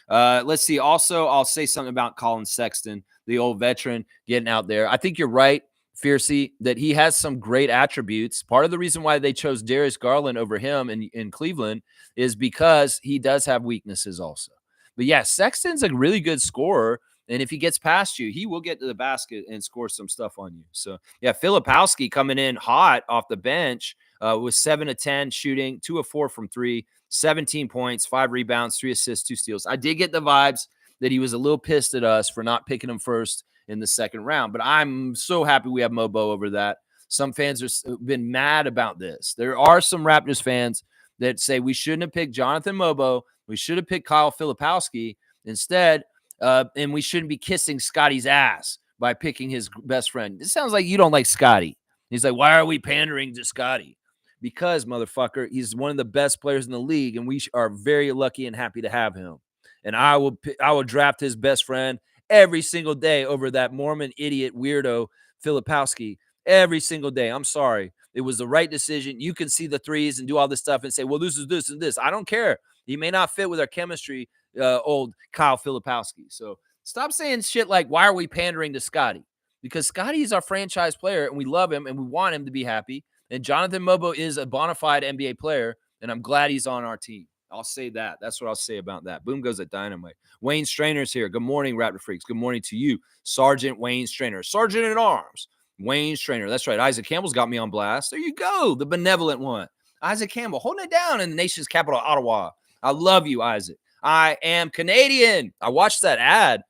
Let's see. Also, I'll say something about Colin Sexton, the old veteran, getting out there. I think you're right, Fiercey, that he has some great attributes. Part of the reason why they chose Darius Garland over him in Cleveland is because he does have weaknesses also. But, yeah, Sexton's a really good scorer. And if he gets past you, he will get to the basket and score some stuff on you. So, yeah, Filipowski coming in hot off the bench with 7 of 10 shooting, 2 of 4 from 3, 17 points, 5 rebounds, 3 assists, 2 steals. I did get the vibes that he was a little pissed at us for not picking him first in the second round. But I'm so happy we have Mobo over that. Some fans have been mad about this. There are some Raptors fans that say we shouldn't have picked Jonathan Mobo. We should have picked Kyle Filipowski instead. And we shouldn't be kissing Scotty's ass by picking his best friend. It sounds like you don't like Scotty. He's like, why are we pandering to Scotty? Because, motherfucker, he's one of the best players in the league, and we are very lucky and happy to have him. And I will draft his best friend every single day over that Mormon idiot weirdo Filipowski every single day. I'm sorry. It was the right decision. You can see the threes and do all this stuff and say, well, this is this and this. I don't care. He may not fit with our chemistry, old Kyle Filipowski. So stop saying shit like, why are we pandering to Scotty? Because Scotty is our franchise player, and we love him, and we want him to be happy. And Jonathan Mobo is a bona fide NBA player, and I'm glad he's on our team. I'll say that. That's what I'll say about that. Boom goes a dynamite. Wayne Strainer's here. Good morning, Raptor Freaks. Good morning to you, Sergeant Wayne Strainer. Sergeant at Arms, Wayne Strainer. That's right. Isaac Campbell's got me on blast. There you go. The benevolent one. Isaac Campbell holding it down in the nation's capital, Ottawa. I love you, Isaac. I am Canadian. I watched that ad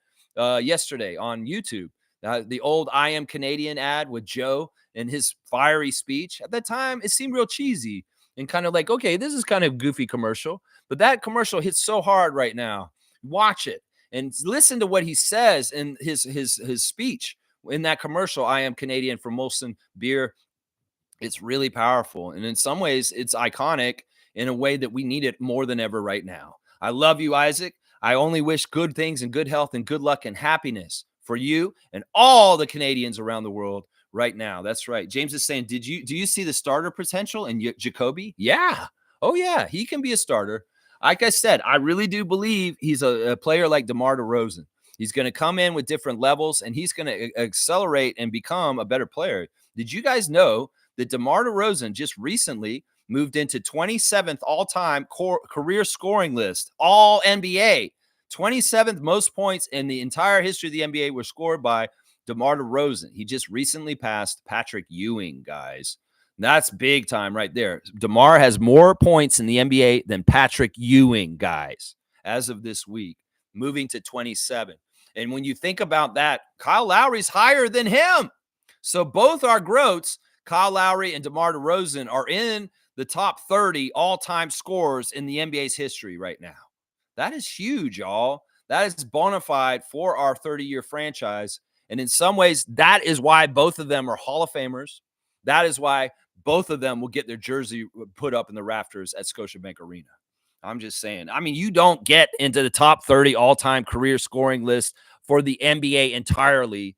yesterday on YouTube. The old I am Canadian ad with Joe and his fiery speech. At that time, it seemed real cheesy and kind of like, okay, this is kind of a goofy commercial. But that commercial hits so hard right now. Watch it and listen to what he says in his speech in that commercial. I am Canadian for Molson Beer. It's really powerful. And in some ways, it's iconic in a way that we need it more than ever right now. I love you, Isaac. I only wish good things and good health and good luck and happiness for you and all the Canadians around the world right now. That's right. James is saying, do you see the starter potential in Jacoby? Yeah. Oh, yeah. He can be a starter. Like I said, I really do believe he's a player like DeMar DeRozan. He's going to come in with different levels, and he's going to accelerate and become a better player. Did you guys know that DeMar DeRozan just recently moved into 27th all-time career scoring list, all NBA? 27th most points in the entire history of the NBA were scored by DeMar DeRozan. He just recently passed Patrick Ewing, guys. That's big time right there. DeMar has more points in the NBA than Patrick Ewing, guys, as of this week, moving to 27. And when you think about that, Kyle Lowry's higher than him. So both our GOATs, Kyle Lowry and DeMar DeRozan, are in the top 30 all-time scorers in the NBA's history right now. That is huge, y'all. That is bona fide for our 30-year franchise. And in some ways, that is why both of them are Hall of Famers. That is why both of them will get their jersey put up in the rafters at Scotiabank Arena. I'm just saying. I mean, you don't get into the top 30 all-time career scoring list for the NBA entirely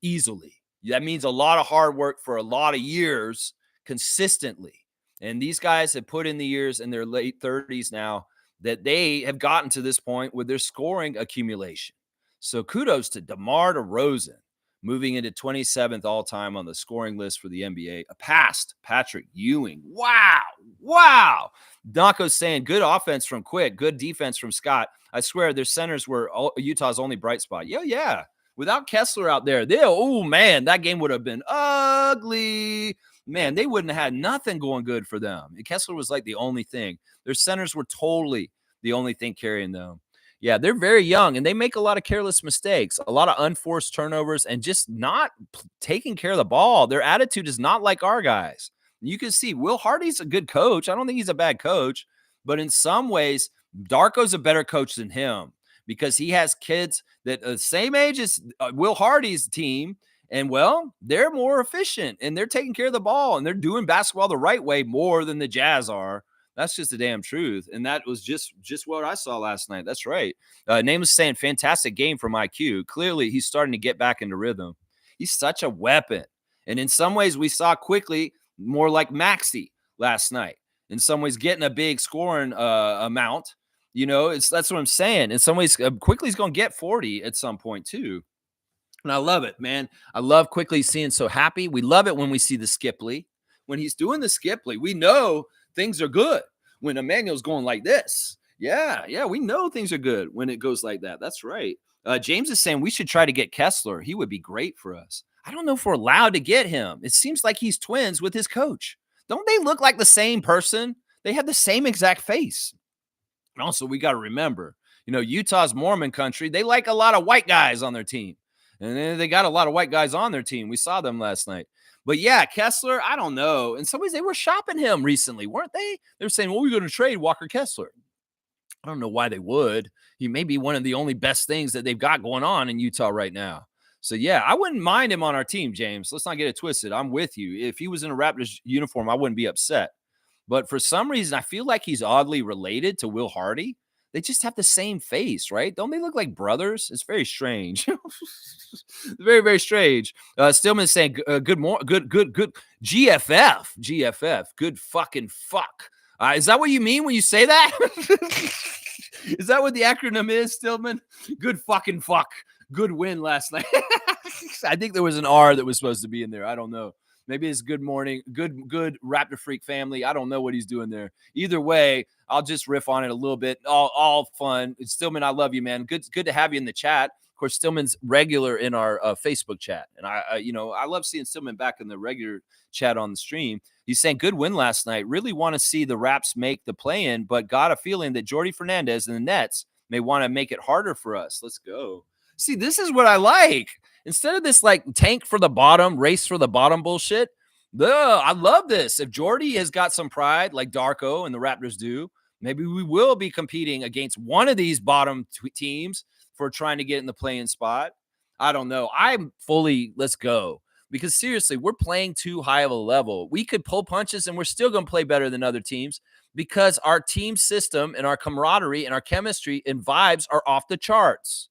easily. That means a lot of hard work for a lot of years consistently. And these guys have put in the years in their late 30s now that they have gotten to this point with their scoring accumulation. So kudos to DeMar DeRozan, moving into 27th all-time on the scoring list for the NBA, past Patrick Ewing. Wow. Nako's saying, good offense from Quick, good defense from Scott. I swear their centers were Utah's only bright spot. Yeah. Without Kessler out there, that game would have been ugly. Man, they wouldn't have had nothing going good for them. And Kessler was like the only thing. Their centers were totally the only thing carrying them. Yeah, they're very young, and they make a lot of careless mistakes, a lot of unforced turnovers, and just not taking care of the ball. Their attitude is not like our guys. You can see Will Hardy's a good coach. I don't think he's a bad coach, but in some ways, Darko's a better coach than him because he has kids that are the same age as Will Hardy's team, and, well, they're more efficient, and they're taking care of the ball, and they're doing basketball the right way more than the Jazz are. That's just the damn truth. And that was just what I saw last night. That's right. Name is saying fantastic game from IQ. Clearly, he's starting to get back into rhythm. He's such a weapon. And in some ways, we saw quickly more like Maxey last night. In some ways, getting a big scoring amount. You know, that's what I'm saying. In some ways, quickly he's going to get 40 at some point, too. And I love it, man. I love quickly seeing so happy. We love it when we see the Skipley. When he's doing the Skipley, we know things are good. When Emmanuel's going like this, yeah, we know things are good when it goes like that. That's right. James is saying we should try to get Kessler. He would be great for us. I don't know if we're allowed to get him. It seems like he's twins with his coach. Don't they look like the same person? They have the same exact face. And also, we got to remember, Utah's Mormon country. They like a lot of white guys on their team. And then they got a lot of white guys on their team. We saw them last night. But yeah, Kessler, I don't know. In some ways, they were shopping him recently, weren't they? They were saying, well, we're going to trade Walker Kessler. I don't know why they would. He may be one of the only best things that they've got going on in Utah right now. So yeah, I wouldn't mind him on our team, James. Let's not get it twisted. I'm with you. If he was in a Raptors uniform, I wouldn't be upset. But for some reason, I feel like he's oddly related to Will Hardy. They just have the same face, right? Don't they look like brothers? It's very strange. Very, very strange. Stillman is saying, good. GFF. Good fucking fuck. Is that what you mean when you say that? Is that what the acronym is, Stillman? Good fucking fuck. Good win last night. I think there was an R that was supposed to be in there. I don't know. Maybe it's good morning, good Raptor Freak family. I don't know what he's doing there. Either way, I'll just riff on it a little bit. All fun. Stillman, I love you, man. Good to have you in the chat. Of course, Stillman's regular in our Facebook chat, and I love seeing Stillman back in the regular chat on the stream. He's saying good win last night. Really want to see the Raps make the play-in, but got a feeling that Jordy Fernandez and the Nets may want to make it harder for us. Let's go. See, this is what I like. Instead of this like tank for the bottom, race for the bottom bullshit, I love this. If Jordy has got some pride like Darko and the Raptors do, maybe we will be competing against one of these bottom teams for trying to get in the play-in spot. I don't know. I'm fully, let's go. Because seriously, we're playing too high of a level. We could pull punches and we're still going to play better than other teams because our team system and our camaraderie and our chemistry and vibes are off the charts.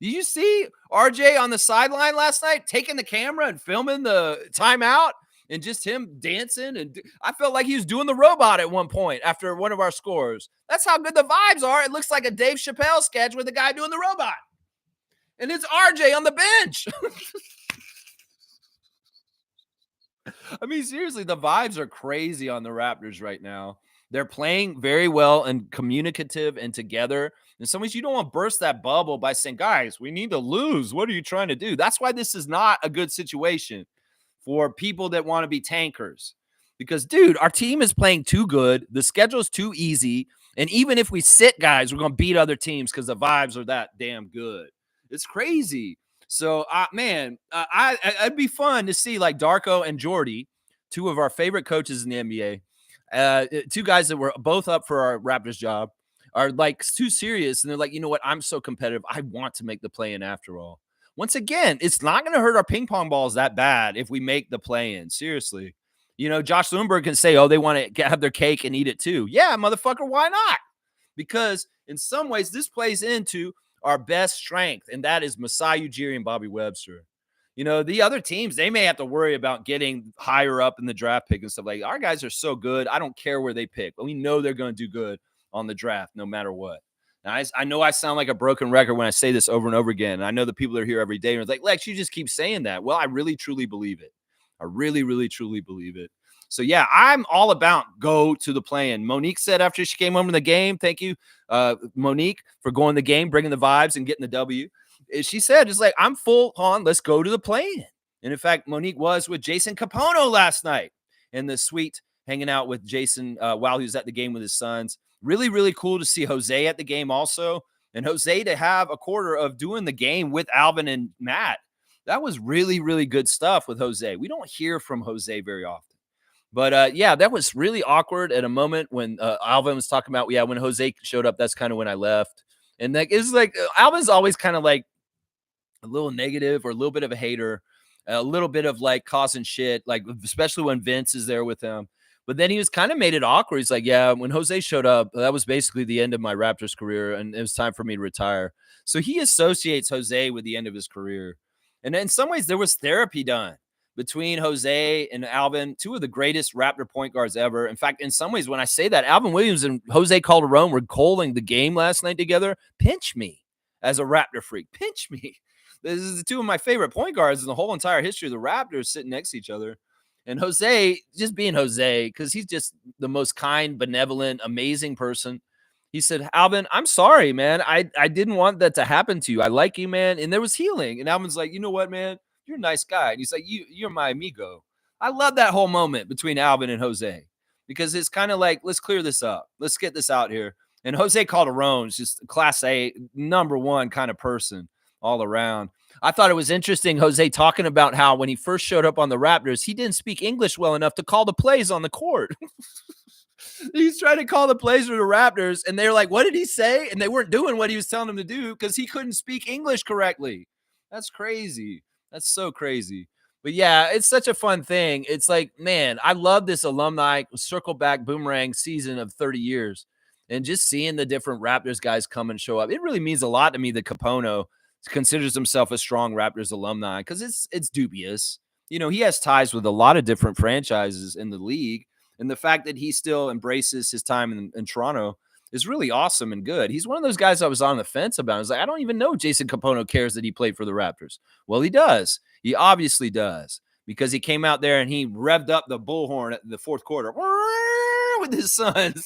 Did you see RJ on the sideline last night taking the camera and filming the timeout and just him dancing? And I felt like he was doing the robot at one point after one of our scores. That's how good the vibes are. It looks like a Dave Chappelle sketch with the guy doing the robot. And it's RJ on the bench. I mean, seriously, the vibes are crazy on the Raptors right now. They're playing very well and communicative and together. In some ways, you don't want to burst that bubble by saying, guys, we need to lose. What are you trying to do? That's why this is not a good situation for people that want to be tankers. Because, dude, our team is playing too good. The schedule is too easy. And even if we sit guys, we're going to beat other teams because the vibes are that damn good. It's crazy. So, man, it'd be fun to see like Darko and Jordy, two of our favorite coaches in the NBA, two guys that were both up for our Raptors job, are like too serious. And they're like, you know what? I'm so competitive. I want to make the play-in after all. Once again, it's not going to hurt our ping pong balls that bad if we make the play-in. Seriously. You know, Josh Lundberg can say, oh, they want to have their cake and eat it too. Yeah, motherfucker, why not? Because in some ways, this plays into our best strength, and that is Masai Ujiri and Bobby Webster. You know, the other teams, they may have to worry about getting higher up in the draft pick and stuff like that. Our guys are so good. I don't care where they pick, but we know they're going to do good on the draft no matter what. Now, I know I sound like a broken record when I say this over and over again. And I know the people are here every day and it's like, Lex, you just keep saying that. Well, I really, truly believe it. I really, really, truly believe it. So, yeah, I'm all about go to the play-in. Monique said after she came home from the game, thank you, Monique, for going the game, bringing the vibes and getting the W. She said, it's like, I'm full on, let's go to the play-in. And, in fact, Monique was with Jason Capono last night in the suite hanging out with Jason while he was at the game with his sons. Really, really cool to see Jose at the game also. And Jose to have a quarter of doing the game with Alvin and Matt. That was really, really good stuff with Jose. We don't hear from Jose very often. But, yeah, that was really awkward at a moment when Alvin was talking about, yeah, when Jose showed up, that's kind of when I left. And that is like Alvin's always kind of like a little negative or a little bit of a hater, a little bit of like causing shit, like especially when Vince is there with him. But then he was kind of made it awkward. He's like, yeah, when Jose showed up, that was basically the end of my Raptors career, and it was time for me to retire. So he associates Jose with the end of his career. And in some ways, there was therapy done between Jose and Alvin, two of the greatest Raptor point guards ever. In fact, in some ways, when I say that, Alvin Williams and Jose Calderon were calling the game last night together. Pinch me as a Raptor freak. Pinch me. This is the two of my favorite point guards in the whole entire history of the Raptors sitting next to each other. And Jose, just being Jose, because he's just the most kind, benevolent, amazing person. He said, Alvin, I'm sorry, man. I didn't want that to happen to you. I like you, man. And there was healing. And Alvin's like, you know what, man? You're a nice guy. And he's like, you're my amigo. I love that whole moment between Alvin and Jose because it's kind of like, let's clear this up. Let's get this out here. And Jose Calderon is just class A, number one kind of person all around. I thought it was interesting, Jose talking about how when he first showed up on the Raptors, he didn't speak English well enough to call the plays on the court. He's trying to call the plays for the Raptors, and they're like, what did he say? And they weren't doing what he was telling them to do because he couldn't speak English correctly. That's crazy. That's so crazy. But, yeah, it's such a fun thing. It's like, man, I love this alumni circle back boomerang season of 30 years. And just seeing the different Raptors guys come and show up, it really means a lot to me that Capono considers himself a strong Raptors alumni because it's dubious. You know, he has ties with a lot of different franchises in the league. And the fact that he still embraces his time in Toronto is really awesome and good. He's one of those guys I was on the fence about. I was like, I don't even know Jason Capono cares that he played for the Raptors. Well, he does. He obviously does because he came out there and he revved up the bullhorn at the fourth quarter with his sons.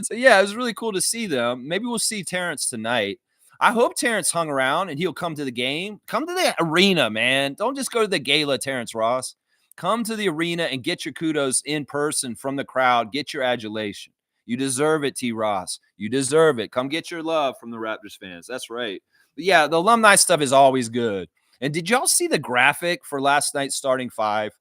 So, yeah, it was really cool to see them. Maybe we'll see Terrence tonight. I hope Terrence hung around and he'll come to the game. Come to the arena, man. Don't just go to the gala, Terrence Ross. Come to the arena and get your kudos in person from the crowd. Get your adulation. You deserve it, T. Ross. You deserve it. Come get your love from the Raptors fans. That's right. But yeah, the alumni stuff is always good. And did y'all see the graphic for last night's starting five?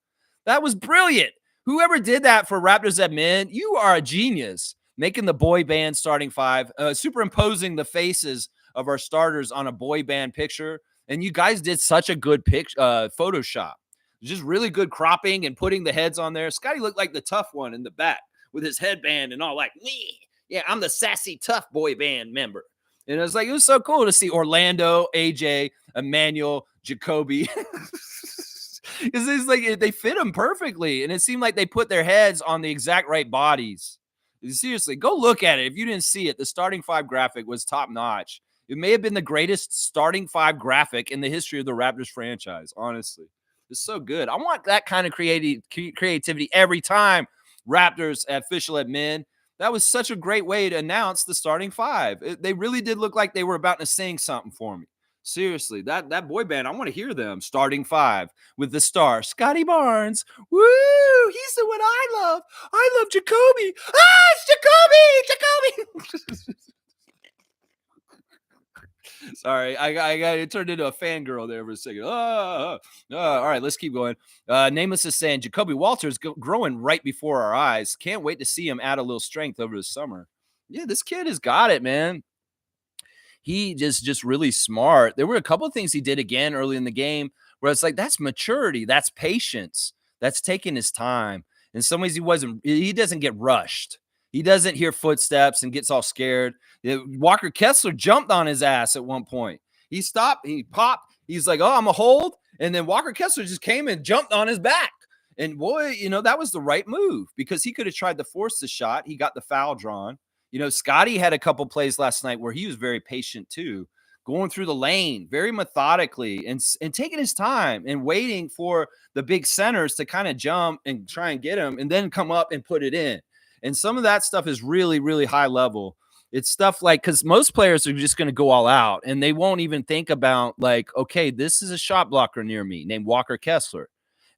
That was brilliant. Whoever did that for Raptors at Men, you are a genius. Making the boy band starting five, superimposing the faces of our starters on a boy band picture. And you guys did such a good Photoshop. Just really good cropping and putting the heads on there. Scotty looked like the tough one in the back with his headband and all like, me. Yeah, I'm the sassy tough boy band member. And it was so cool to see Orlando, AJ, Emmanuel, Jacoby. It's like they fit them perfectly. And it seemed like they put their heads on the exact right bodies. Seriously, go look at it. If you didn't see it, the starting five graphic was top notch. It may have been the greatest starting five graphic in the history of the Raptors franchise, honestly. It's so good. I want that kind of creativity every time Raptors official at Men. That was such a great way to announce the starting five. They really did look like they were about to sing something for me. Seriously, that boy band, I want to hear them. Starting five with the star, Scotty Barnes. Woo! He's the one I love. I love Jacoby. It's Jacoby! Sorry, I got it turned into a fangirl there for a second. All right, let's keep going. Nameless is saying Jacoby Walter is growing right before our eyes. Can't wait to see him add a little strength over the summer. Yeah, this kid has got it, man. He just really smart. There were a couple of things he did again early in the game where it's like, that's maturity, that's patience, that's taking his time. In some ways, he doesn't get rushed. He doesn't hear footsteps and gets all scared. Walker Kessler jumped on his ass at one point. He stopped, he popped. He's like, oh, I'm a hold. And then Walker Kessler just came and jumped on his back. And boy, that was the right move because he could have tried to force the shot. He got the foul drawn. Scotty had a couple plays last night where he was very patient too, going through the lane very methodically and taking his time and waiting for the big centers to kind of jump and try and get him and then come up and put it in. And some of that stuff is really, really high level. It's stuff like, because most players are just going to go all out and they won't even think about like, okay, this is a shot blocker near me named Walker Kessler.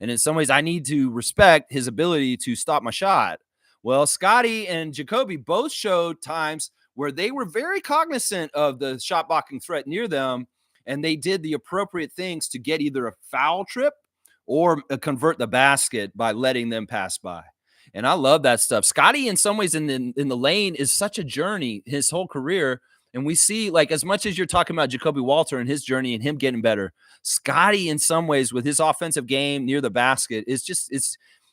And in some ways, I need to respect his ability to stop my shot. Well, Scotty and Jacoby both showed times where they were very cognizant of the shot blocking threat near them, and they did the appropriate things to get either a foul trip or convert the basket by letting them pass by. And I love that stuff. Scotty, in some ways, in the lane is such a journey his whole career. And we see, like, as much as you're talking about Jacoby Walter and his journey and him getting better, Scotty, in some ways, with his offensive game near the basket,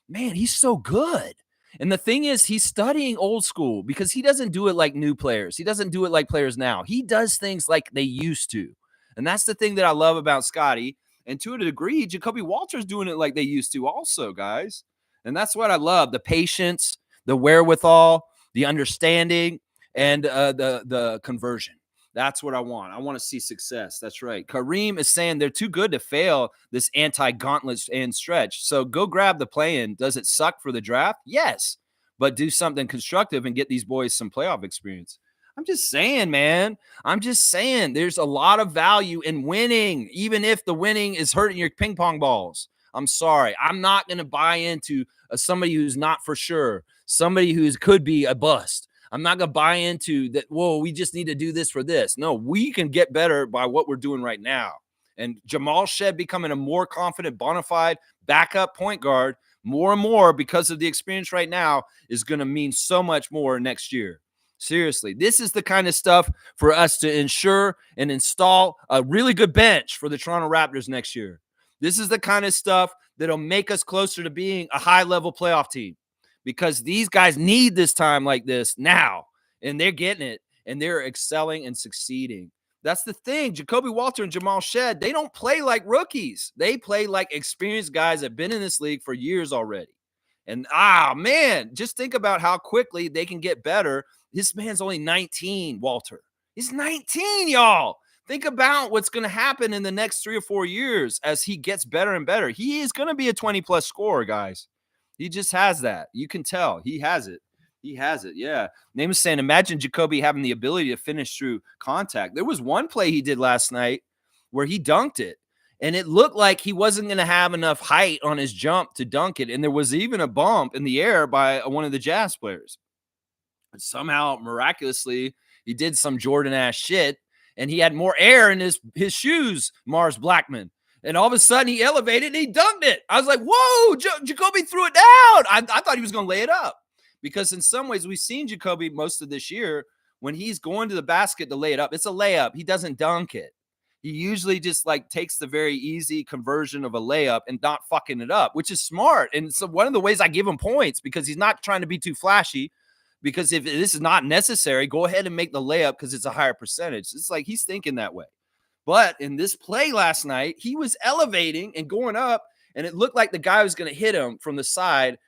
man, he's so good. And the thing is, he's studying old school because he doesn't do it like new players. He doesn't do it like players now. He does things like they used to. And that's the thing that I love about Scotty. And to a degree, Jacoby Walter's doing it like they used to also, guys. And that's what I love, the patience, the wherewithal, the understanding, and the conversion. That's what I want. I want to see success. That's right. Kareem is saying they're too good to fail this anti-gauntlet and stretch. So go grab the play-in. Does it suck for the draft? Yes. But do something constructive and get these boys some playoff experience. I'm just saying, man. I'm just saying there's a lot of value in winning, even if the winning is hurting your ping pong balls. I'm sorry. I'm not going to buy into somebody who's not for sure, somebody who could be a bust. I'm not going to buy into that, whoa, we just need to do this for this. No, we can get better by what we're doing right now. And Jamal Shed becoming a more confident, bona fide backup point guard more and more because of the experience right now is going to mean so much more next year. Seriously, this is the kind of stuff for us to ensure and install a really good bench for the Toronto Raptors next year. This is the kind of stuff that'll make us closer to being a high-level playoff team because these guys need this time like this now, and they're getting it, and they're excelling and succeeding. That's the thing. Jacoby Walter and Jamal Shed, they don't play like rookies. They play like experienced guys that have been in this league for years already. And, man, just think about how quickly they can get better. This man's only 19, Walter. He's 19, y'all. Think about what's going to happen in the next 3 or 4 years as he gets better and better. He is going to be a 20-plus scorer, guys. He just has that. You can tell. He has it. He has it. Yeah. Name is saying, imagine Jacoby having the ability to finish through contact. There was one play he did last night where he dunked it, and it looked like he wasn't going to have enough height on his jump to dunk it. And there was even a bump in the air by one of the Jazz players. And somehow, miraculously, he did some Jordan-ass shit, and he had more air in his shoes, Mars Blackman. And all of a sudden, he elevated and he dunked it. I was like, whoa, Jacoby threw it down. I thought he was going to lay it up. Because in some ways, we've seen Jacoby most of this year, when he's going to the basket to lay it up, it's a layup. He doesn't dunk it. He usually just like takes the very easy conversion of a layup and not fucking it up, which is smart. And so one of the ways I give him points, because he's not trying to be too flashy, because if this is not necessary, go ahead and make the layup because it's a higher percentage. It's like he's thinking that way. But in this play last night, he was elevating and going up, and it looked like the guy was going to hit him from the side,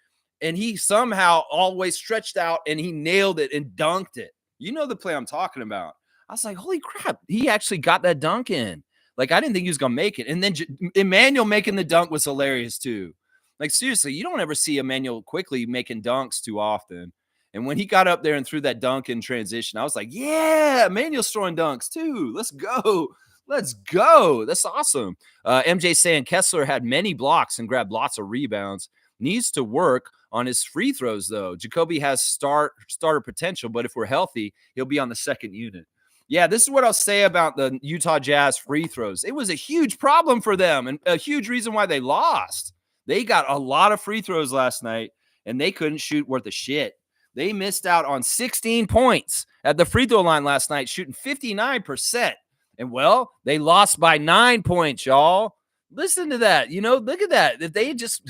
and he somehow always stretched out, and he nailed it and dunked it. You know the play I'm talking about. I was like, holy crap, he actually got that dunk in. Like, I didn't think he was going to make it. And then Emmanuel making the dunk was hilarious too. Like, seriously, you don't ever see Emmanuel quickly making dunks too often. And when he got up there and threw that dunk in transition, I was like, yeah, Emmanuel's throwing dunks too. Let's go. Let's go. That's awesome. MJ saying Kessler had many blocks and grabbed lots of rebounds. Needs to work on his free throws, though. Jacoby has starter potential, but if we're healthy, he'll be on the second unit. Yeah, this is what I'll say about the Utah Jazz free throws. It was a huge problem for them and a huge reason why they lost. They got a lot of free throws last night, and they couldn't shoot worth a shit. They missed out on 16 points at the free throw line last night, shooting 59%. And, well, they lost by 9 points, y'all. Listen to that. You know, look at that. If they just,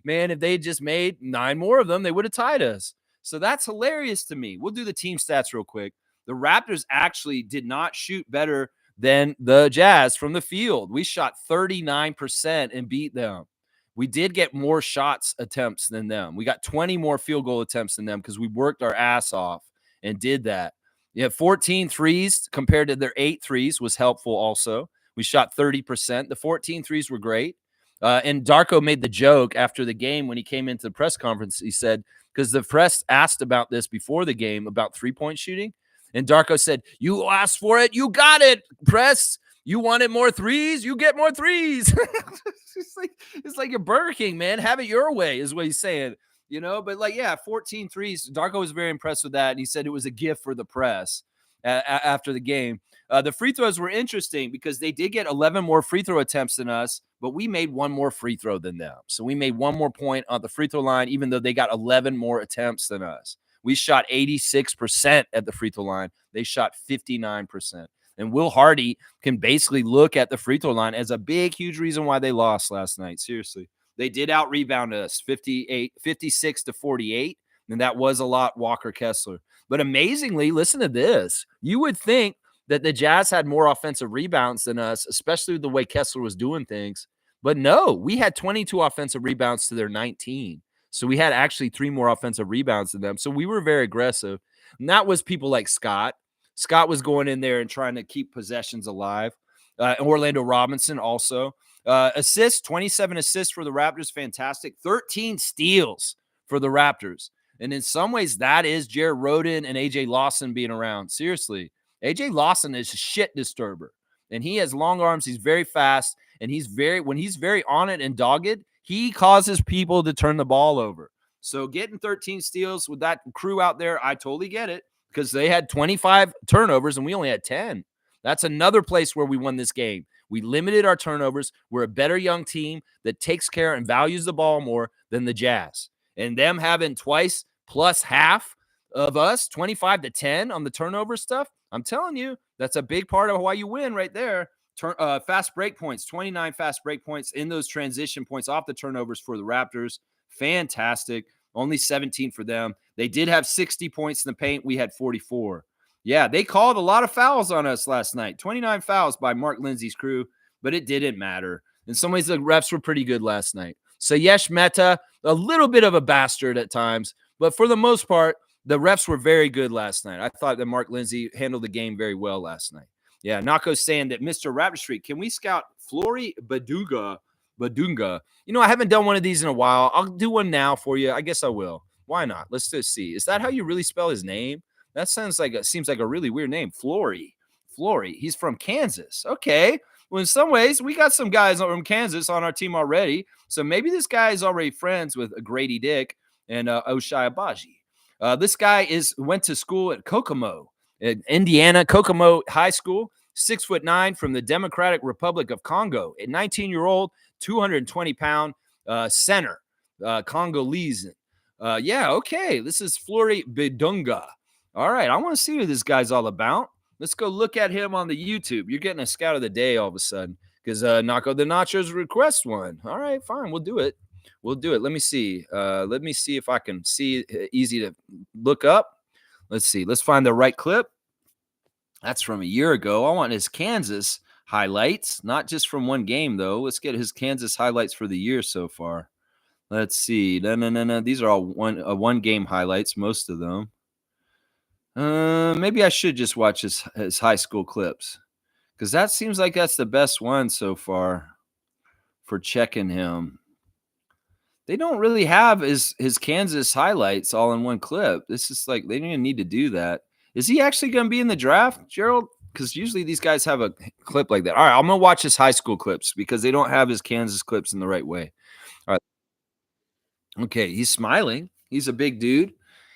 man, if they just made 9 more of them, they would have tied us. So that's hilarious to me. We'll do the team stats real quick. The Raptors actually did not shoot better than the Jazz from the field. We shot 39% and beat them. We did get more shots attempts than them. We got 20 more field goal attempts than them because we worked our ass off and did that. You have 14 threes compared to their 8 threes was helpful also. We shot 30%. The 14 threes were great. And Darko made the joke after the game when he came into the press conference. He said, because the press asked about this before the game, about three-point shooting. And Darko said, you asked for it. You got it, press. You wanted more threes. You get more threes. it's like your Burger King, man. Have it your way is what he's saying, you know. But like, yeah, 14 threes. Darko was very impressed with that. And he said it was a gift for the press after the game. The free throws were interesting because they did get 11 more free throw attempts than us, but we made 1 more free throw than them. So we made 1 more point on the free throw line, even though they got 11 more attempts than us. We shot 86% at the free throw line. They shot 59%. And Will Hardy can basically look at the free throw line as a big, huge reason why they lost last night. Seriously. They did out-rebound us 56-48, and that was a lot Walker Kessler. But amazingly, listen to this. You would think that the Jazz had more offensive rebounds than us, especially the way Kessler was doing things. But no, we had 22 offensive rebounds to their 19. So we had actually 3 more offensive rebounds than them. So we were very aggressive. And that was people like Scott. Scott was going in there and trying to keep possessions alive. Orlando Robinson also. Assists, 27 assists for the Raptors. Fantastic. 13 steals for the Raptors. And in some ways, that is Jared Rhoden and A.J. Lawson being around. Seriously. A.J. Lawson is a shit disturber. And he has long arms. He's very fast. And when he's very on it and dogged, he causes people to turn the ball over. So getting 13 steals with that crew out there, I totally get it because they had 25 turnovers and we only had 10. That's another place where we won this game. We limited our turnovers. We're a better young team that takes care and values the ball more than the Jazz. And them having twice plus half of us, 25-10 on the turnover stuff, I'm telling you, that's a big part of why you win right there. Fast break points, 29 fast break points in those transition points off the turnovers for the Raptors. Fantastic. Only 17 for them. They did have 60 points in the paint. We had 44. Yeah, they called a lot of fouls on us last night. 29 fouls by Mark Lindsay's crew, but it didn't matter. In some ways, the refs were pretty good last night. Sayesh Mehta, a little bit of a bastard at times, but for the most part, the refs were very good last night. I thought that Mark Lindsay handled the game very well last night. Yeah, Nako's saying that Mr. Raptor Street, can we scout Flory Badunga? Badunga. You know, I haven't done one of these in a while. I'll do one now for you. I guess I will. Why not? Let's just see. Is that how you really spell his name? That seems like a really weird name. Flory. Flory. He's from Kansas. Okay. Well, in some ways, we got some guys from Kansas on our team already. So maybe this guy is already friends with Grady Dick and Oshai Abaji. This guy went to school at Kokomo, in Indiana, Kokomo High School. 6'9" from the Democratic Republic of Congo. A 19-year-old, 220-pound center, Congolese. Yeah, okay. This is Flory Bidunga. All right, I want to see what this guy's all about. Let's go look at him on the YouTube. You're getting a scout of the day all of a sudden because Naco the Nachos request one. All right, fine. We'll do it. We'll do it. Let me see. Let me see if I can see easy to look up. Let's see. Let's find the right clip. That's from a year ago. I want his Kansas highlights, not just from one game, though. Let's get his Kansas highlights for the year so far. Let's see. No. These are all one game highlights, most of them. Maybe I should just watch his high school clips because that seems like that's the best one so far for checking him. They don't really have his Kansas highlights all in one clip. This is like they don't even need to do that. Is he actually going to be in the draft, Gerald? Because usually these guys have a clip like that. All right, I'm going to watch his high school clips because they don't have his Kansas clips in the right way. All right. Okay, he's smiling. He's a big dude.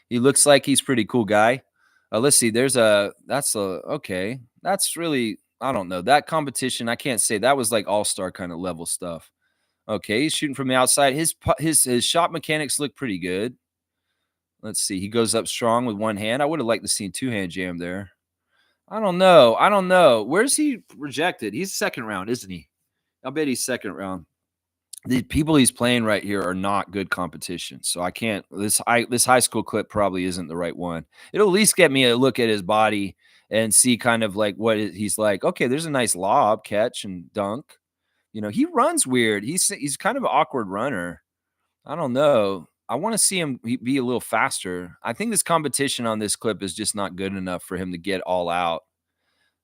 He looks like he's a pretty cool guy. Let's see. Okay. That's really, I don't know. That competition, I can't say. That was like all-star kind of level stuff. Okay, he's shooting from the outside. His shot mechanics look pretty good. Let's see. He goes up strong with one hand. I would have liked to see two-hand jam there. I don't know. Where's he rejected? He's second round, isn't he? I'll bet he's second round. The people he's playing right here are not good competition. So I can't. This high school clip probably isn't the right one. It'll at least get me a look at his body and see kind of like what he's like. Okay, there's a nice lob, catch, and dunk. You know, he runs weird. He's kind of an awkward runner. I don't know. I want to see him be a little faster. I think this competition on this clip is just not good enough for him to get all out.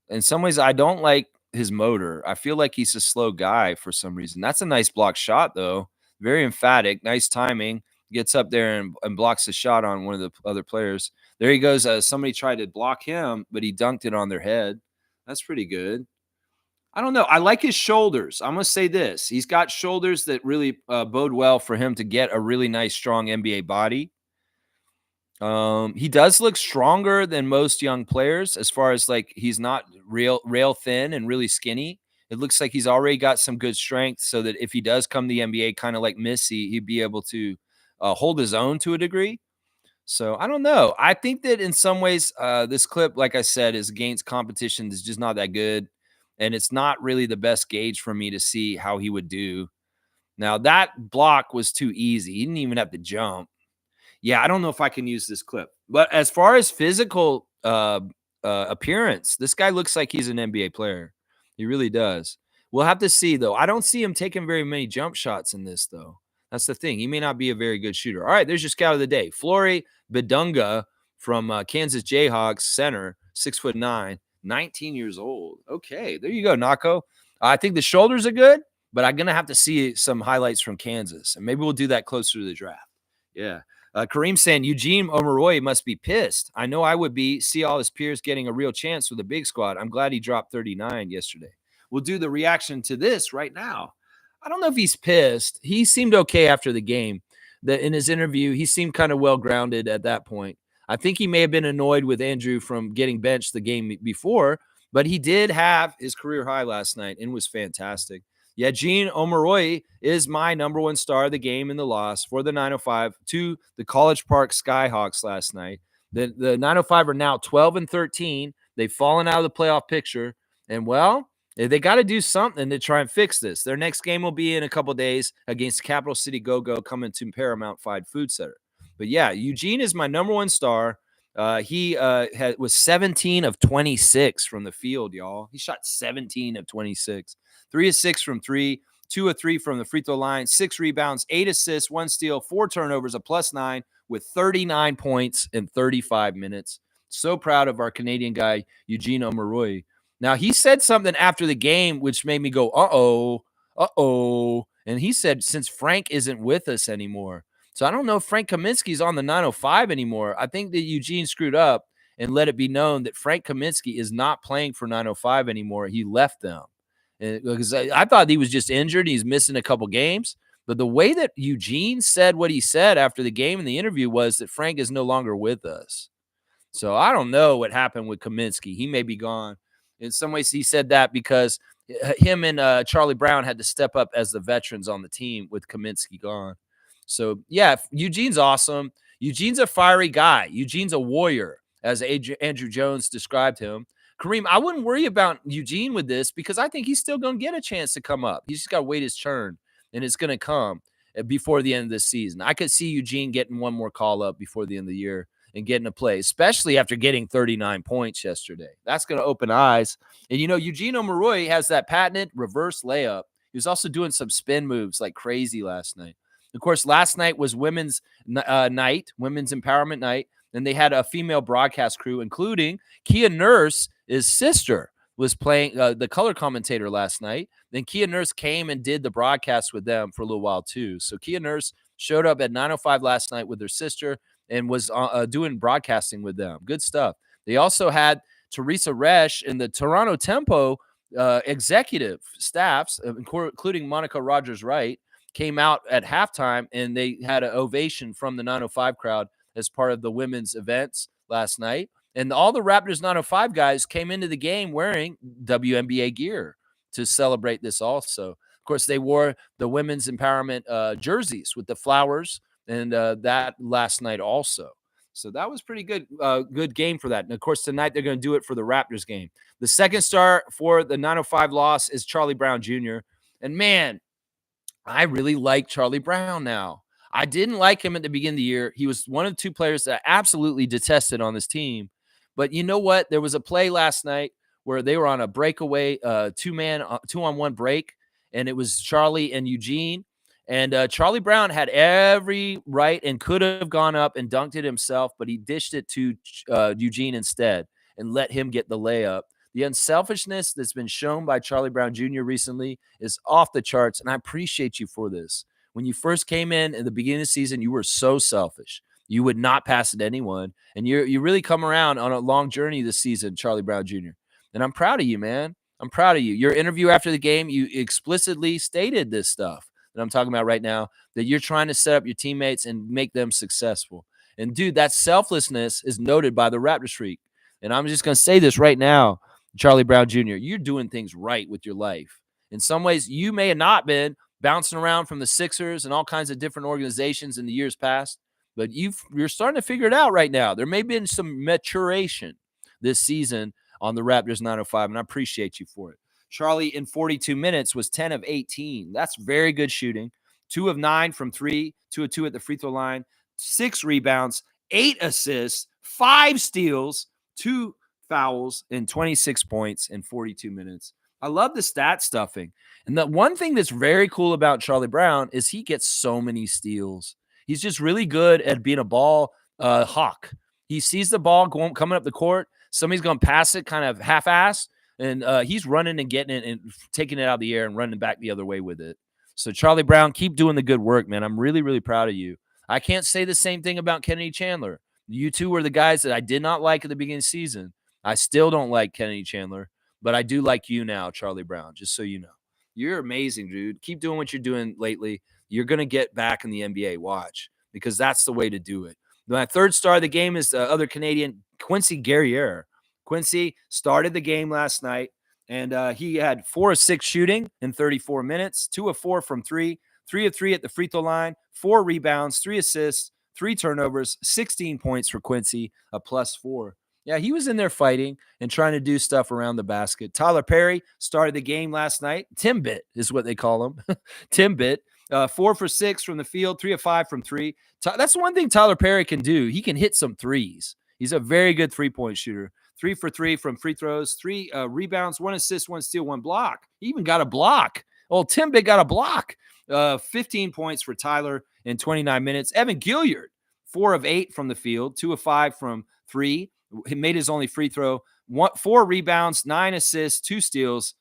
In some ways, I don't like his motor. I feel like he's a slow guy for some reason. That's a nice block shot, though. Very emphatic. Nice timing. Gets up there and blocks the shot on one of the other players. There he goes. Somebody tried to block him, but he dunked it on their head. That's pretty good. I don't know. I like his shoulders. I'm going to say this. He's got shoulders that really bode well for him to get a really nice, strong NBA body. He does look stronger than most young players as far as like he's not rail thin and really skinny. It looks like he's already got some good strength so that if he does come to the NBA kind of like Missy, he'd be able to hold his own to a degree. So I don't know. I think that in some ways, this clip, like I said, is against competition that's just not that good. And it's not really the best gauge for me to see how he would do. Now, that block was too easy. He didn't even have to jump. Yeah, I don't know if I can use this clip. But as far as physical appearance, this guy looks like he's an NBA player. He really does. We'll have to see, though. I don't see him taking very many jump shots in this, though. That's the thing. He may not be a very good shooter. All right, there's your scout of the day. Flory Bidunga from Kansas Jayhawks center, 6'9", 19 years old. Okay, there you go, Nako. I think the shoulders are good, but I'm going to have to see some highlights from Kansas, and maybe we'll do that closer to the draft. Yeah. Kareem saying, Eugene Omoruyi must be pissed. I know I would be. See all his peers getting a real chance with a big squad. I'm glad he dropped 39 yesterday. We'll do the reaction to this right now. I don't know if he's pissed. He seemed okay after the game. In his interview, he seemed kind of well-grounded at that point. I think he may have been annoyed with Andrew from getting benched the game before, but he did have his career high last night and was fantastic. Yeah, Gene Omoruyi is my number one star of the game in the loss for the 905 to the College Park Skyhawks last night. The 905 are now 12-13. They've fallen out of the playoff picture. And, well, they got to do something to try and fix this. Their next game will be in a couple days against Capital City Go-Go coming to Paramount Fied Food Center. But, yeah, Eugene is my number one star. He was 17 of 26 from the field, y'all. He shot 17 of 26. 3 of 6 from 3, 2 of 3 from the free throw line, 6 rebounds, 8 assists, 1 steal, 4 turnovers, a +9 with 39 points in 35 minutes. So proud of our Canadian guy, Eugene Omoruyi. Now, he said something after the game which made me go, uh-oh, uh-oh. And he said, since Frank isn't with us anymore. So I don't know if Frank Kaminsky's on the 905 anymore. I think that Eugene screwed up and let it be known that Frank Kaminsky is not playing for 905 anymore. He left them. Because I thought he was just injured. He's missing a couple games. But the way that Eugene said what he said after the game in the interview was that Frank is no longer with us. So I don't know what happened with Kaminsky. He may be gone. In some ways, he said that because him and Charlie Brown had to step up as the veterans on the team with Kaminsky gone. So, yeah, Eugene's awesome. Eugene's a fiery guy. Eugene's a warrior, as Andrew Jones described him. Kareem, I wouldn't worry about Eugene with this because I think he's still going to get a chance to come up. He's just got to wait his turn, and it's going to come before the end of this season. I could see Eugene getting one more call up before the end of the year and getting a play, especially after getting 39 points yesterday. That's going to open eyes. And, Eugene Omoruyi has that patented reverse layup. He was also doing some spin moves like crazy last night. Of course, last night was women's night, women's empowerment night, and they had a female broadcast crew, including Kia Nurse, his sister, was playing the color commentator last night. Then Kia Nurse came and did the broadcast with them for a little while, too. So Kia Nurse showed up at 9:05 last night with her sister and was doing broadcasting with them. Good stuff. They also had Teresa Resch and the Toronto Tempo executive staffs, including Monica Rogers-Wright, came out at halftime, and they had an ovation from the 905 crowd as part of the women's events last night. And all the Raptors 905 guys came into the game wearing WNBA gear to celebrate this also. Of course, they wore the women's empowerment jerseys with the flowers and that last night also. So that was pretty good, good game for that. And, of course, tonight they're going to do it for the Raptors game. The second star for the 905 loss is Charlie Brown Jr. And, man, I really like Charlie Brown now. I didn't like him at the beginning of the year. He was one of the two players that I absolutely detested on this team. But you know what? There was a play last night where they were on a breakaway, two-on-one break, and it was Charlie and Eugene. And Charlie Brown had every right and could have gone up and dunked it himself, but he dished it to Eugene instead and let him get the layup. The unselfishness that's been shown by Charlie Brown Jr. recently is off the charts, and I appreciate you for this. When you first came in at the beginning of the season, you were so selfish. You would not pass it to anyone, and you really come around on a long journey this season, Charlie Brown Jr., and I'm proud of you, man. I'm proud of you. Your interview after the game, you explicitly stated this stuff that I'm talking about right now, that you're trying to set up your teammates and make them successful. And, dude, that selflessness is noted by the Raptors Freak. And I'm just going to say this right now, Charlie Brown Jr., you're doing things right with your life. In some ways, you may have not been bouncing around from the Sixers and all kinds of different organizations in the years past, but you're starting to figure it out right now. There may have been some maturation this season on the Raptors 905, and I appreciate you for it. Charlie, in 42 minutes, was 10 of 18. That's very good shooting. 2 of 9 from 3, 2 of 2 at the free throw line, 6 rebounds, 8 assists, 5 steals, 2 fouls, and 26 points in 42 minutes. I love the stat stuffing. And the one thing that's very cool about Charlie Brown is he gets so many steals. He's just really good at being a ball hawk. He sees the ball coming up the court. Somebody's going to pass it kind of half-assed, and he's running and getting it and taking it out of the air and running back the other way with it. So, Charlie Brown, keep doing the good work, man. I'm really, really proud of you. I can't say the same thing about Kennedy Chandler. You two were the guys that I did not like at the beginning of the season. I still don't like Kennedy Chandler, but I do like you now, Charlie Brown, just so you know. You're amazing, dude. Keep doing what you're doing lately. You're going to get back in the NBA. Watch, because that's the way to do it. My third star of the game is the other Canadian, Quincy Guerriere. Quincy started the game last night, and he had 4 of 6 shooting in 34 minutes, 2 of 4 from 3, 3 of 3 at the free throw line, 4 rebounds, 3 assists, 3 turnovers, 16 points for Quincy, a +4. Yeah, he was in there fighting and trying to do stuff around the basket. Tyler Perry started the game last night. Timbit is what they call him. Timbit. 4 for 6 from the field, 3 of 5 from 3. That's one thing Tyler Perry can do. He can hit some threes. He's a very good three-point shooter. 3 for 3 from free throws, 3 rebounds, 1 assist, 1 steal, 1 block. He even got a block. Oh, Timbit got a block. 15 points for Tyler in 29 minutes. Evan Gilliard, 4 of 8 from the field, 2 of 5 from 3. He made his only free throw. 4 rebounds, 9 assists, 2 steals,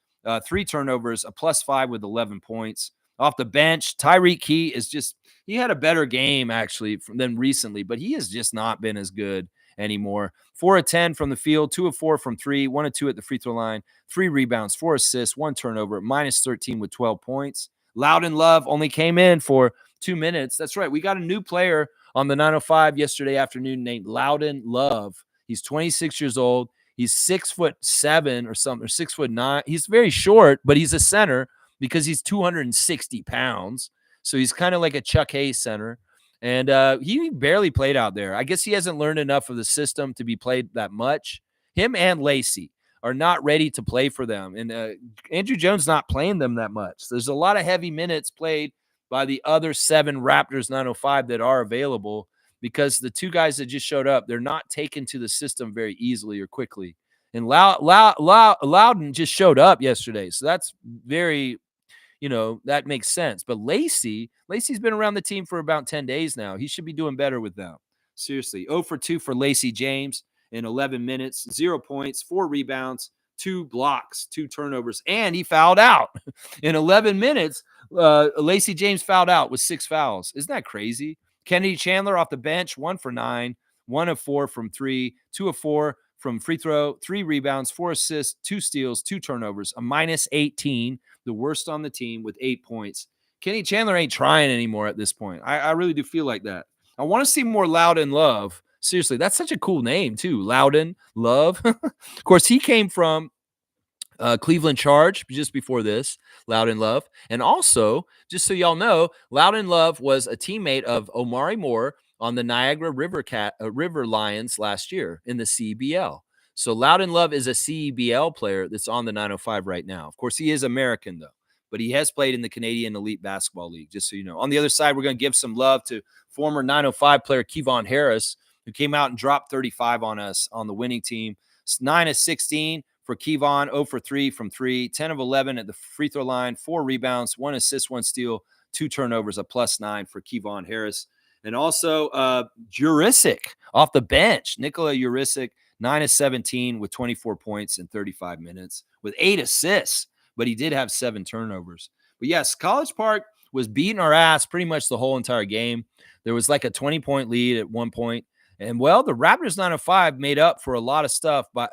3 turnovers, a +5 with 11 points. Off the bench, Tyreek Key is just – he had a better game, actually, than recently, but he has just not been as good anymore. 4 of 10 from the field, 2 of 4 from 3, 1 of 2 at the free throw line, 3 rebounds, 4 assists, 1 turnover, -13 with 12 points. Loudon Love only came in for 2 minutes. That's right. We got a new player on the 905 yesterday afternoon named Loudon Love. He's 26 years old. He's 6'7" or something, or 6'9". He's very short, but he's a center because he's 260 pounds. So he's kind of like a Chuck Hayes center. And he barely played out there. I guess he hasn't learned enough of the system to be played that much. Him and Lacey are not ready to play for them. And Andrew Jones not playing them that much. There's a lot of heavy minutes played by the other 7 Raptors 905 that are available, because the 2 guys that just showed up, they're not taken to the system very easily or quickly. And Loudon just showed up yesterday. So that's very, that makes sense. But Lacey's been around the team for about 10 days now. He should be doing better with them. Seriously. 0 for 2 for Lacey James in 11 minutes, 0 points, 4 rebounds, 2 blocks, 2 turnovers, and he fouled out. In 11 minutes, Lacey James fouled out with 6 fouls. Isn't that crazy? Kennedy Chandler off the bench, 1 for 9, 1 of 4 from 3, 2 of 4 from free throw, 3 rebounds, 4 assists, 2 steals, 2 turnovers, a -18, the worst on the team with 8 points. Kenny Chandler ain't trying anymore at this point. I really do feel like that. I want to see more Loudon Love. Seriously, that's such a cool name too. Loudon Love. Of course, he came from Cleveland Charge just before this, Loudon Love. And also, just so y'all know, Loudon Love was a teammate of Omari Moore on the Niagara River Lions last year in the CBL. So Loudon Love is a CBL player that's on the 905 right now. Of course, he is American, though, but he has played in the Canadian Elite Basketball League, just so you know. On the other side, we're going to give some love to former 905 player Kevon Harris, who came out and dropped 35 on us on the winning team. It's 9 of 16 for Kevon, 0 for 3 from 3, 10 of 11 at the free throw line, 4 rebounds, 1 assist, 1 steal, 2 turnovers, a +9 for Kevon Harris. And also Jurisic off the bench, Nikola Jurisic, 9 of 17 with 24 points in 35 minutes with 8 assists, but he did have 7 turnovers. But yes, College Park was beating our ass pretty much the whole entire game. There was like a 20-point lead at one point. And, well, the Raptors 905 made up for a lot of stuff by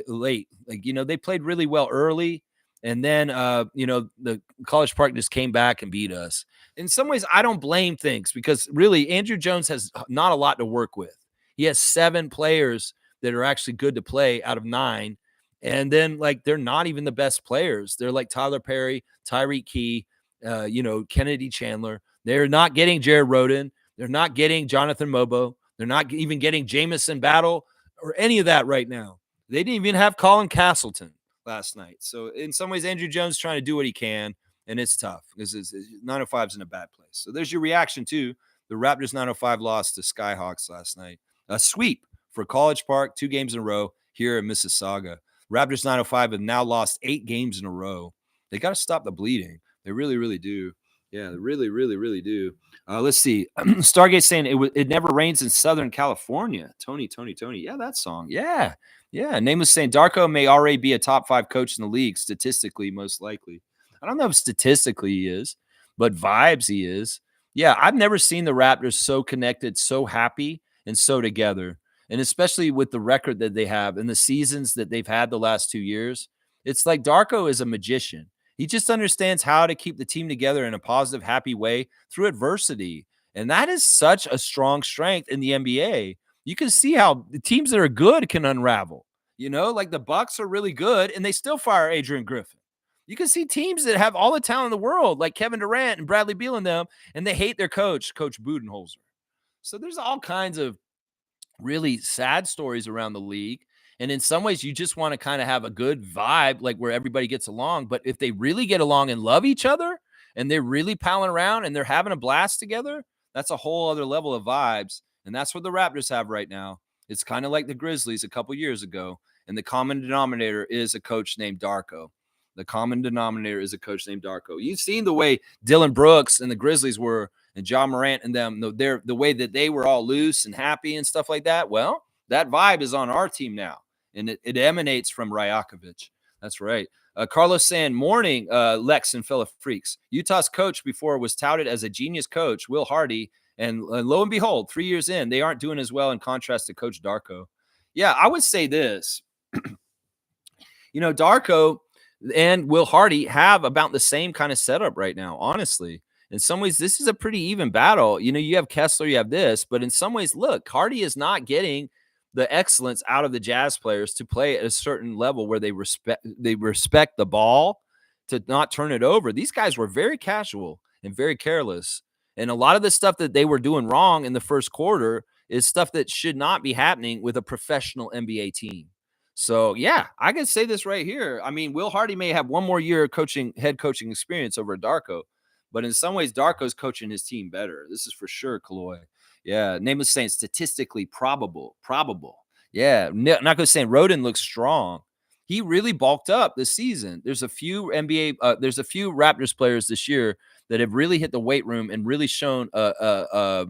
late. Like, they played really well early. And then, the College Park just came back and beat us. In some ways, I don't blame things, because really Andrew Jones has not a lot to work with. He has 7 players that are actually good to play out of 9. And then, they're not even the best players. They're like Tyler Perry, Tyreek Key, Kennedy Chandler. They're not getting Jared Rhoden. They're not getting Jonathan Mobo. They're not even getting Jamison Battle or any of that right now. They didn't even have Colin Castleton last night. So in some ways, Andrew Jones trying to do what he can, and it's tough because 905's in a bad place. So there's your reaction to the Raptors 905 loss to Skyhawks last night. A sweep for College Park, 2 games in a row here in Mississauga. Raptors 905 have now lost 8 games in a row. They got to stop the bleeding. They really, really do. Yeah, they really, really, really do. Let's see. Stargate saying it never rains in Southern California. Tony. Yeah, that song. Yeah. Name was saying Darko may already be a top 5 coach in the league, statistically, most likely. I don't know if statistically he is, but vibes he is. Yeah, I've never seen the Raptors so connected, so happy, and so together. And especially with the record that they have and the seasons that they've had the last 2 years. It's like Darko is a magician. He just understands how to keep the team together in a positive, happy way through adversity. And that is such a strong strength in the NBA. You can see how the teams that are good can unravel. Like the Bucks are really good, and they still fire Adrian Griffin. You can see teams that have all the talent in the world, like Kevin Durant and Bradley Beal and them, and they hate their coach, Coach Budenholzer. So there's all kinds of really sad stories around the league. And in some ways, you just want to kind of have a good vibe, like where everybody gets along. But if they really get along and love each other, and they're really palling around and they're having a blast together, that's a whole other level of vibes. And that's what the Raptors have right now. It's kind of like the Grizzlies a couple years ago. And the common denominator is a coach named Darko. You've seen the way Dylan Brooks and the Grizzlies were, and John Morant and them, the way that they were all loose and happy and stuff like that. Well, That vibe is on our team now, and it emanates from Rajakovic. That's right. Carlos saying, morning, Lex and Fella Freaks. Utah's coach before was touted as a genius coach, Will Hardy, and lo and behold, 3 years in, they aren't doing as well in contrast to Coach Darko. Yeah, I would say this. Darko and Will Hardy have about the same kind of setup right now, honestly. In some ways, this is a pretty even battle. You have Kessler, you have this, but in some ways, look, Hardy is not getting the excellence out of the Jazz players to play at a certain level where they respect the ball, to not turn it over. These guys were very casual and very careless. And a lot of the stuff that they were doing wrong in the first quarter is stuff that should not be happening with a professional NBA team. So, yeah, I can say this right here. I mean, Will Hardy may have one more year of head coaching experience over Darko, but in some ways, Darko's coaching his team better. This is for sure, Kaloy. Yeah, name is saying statistically probable. Yeah, not going to say Roden looks strong. He really bulked up this season. There's a few Raptors players this year that have really hit the weight room and really shown a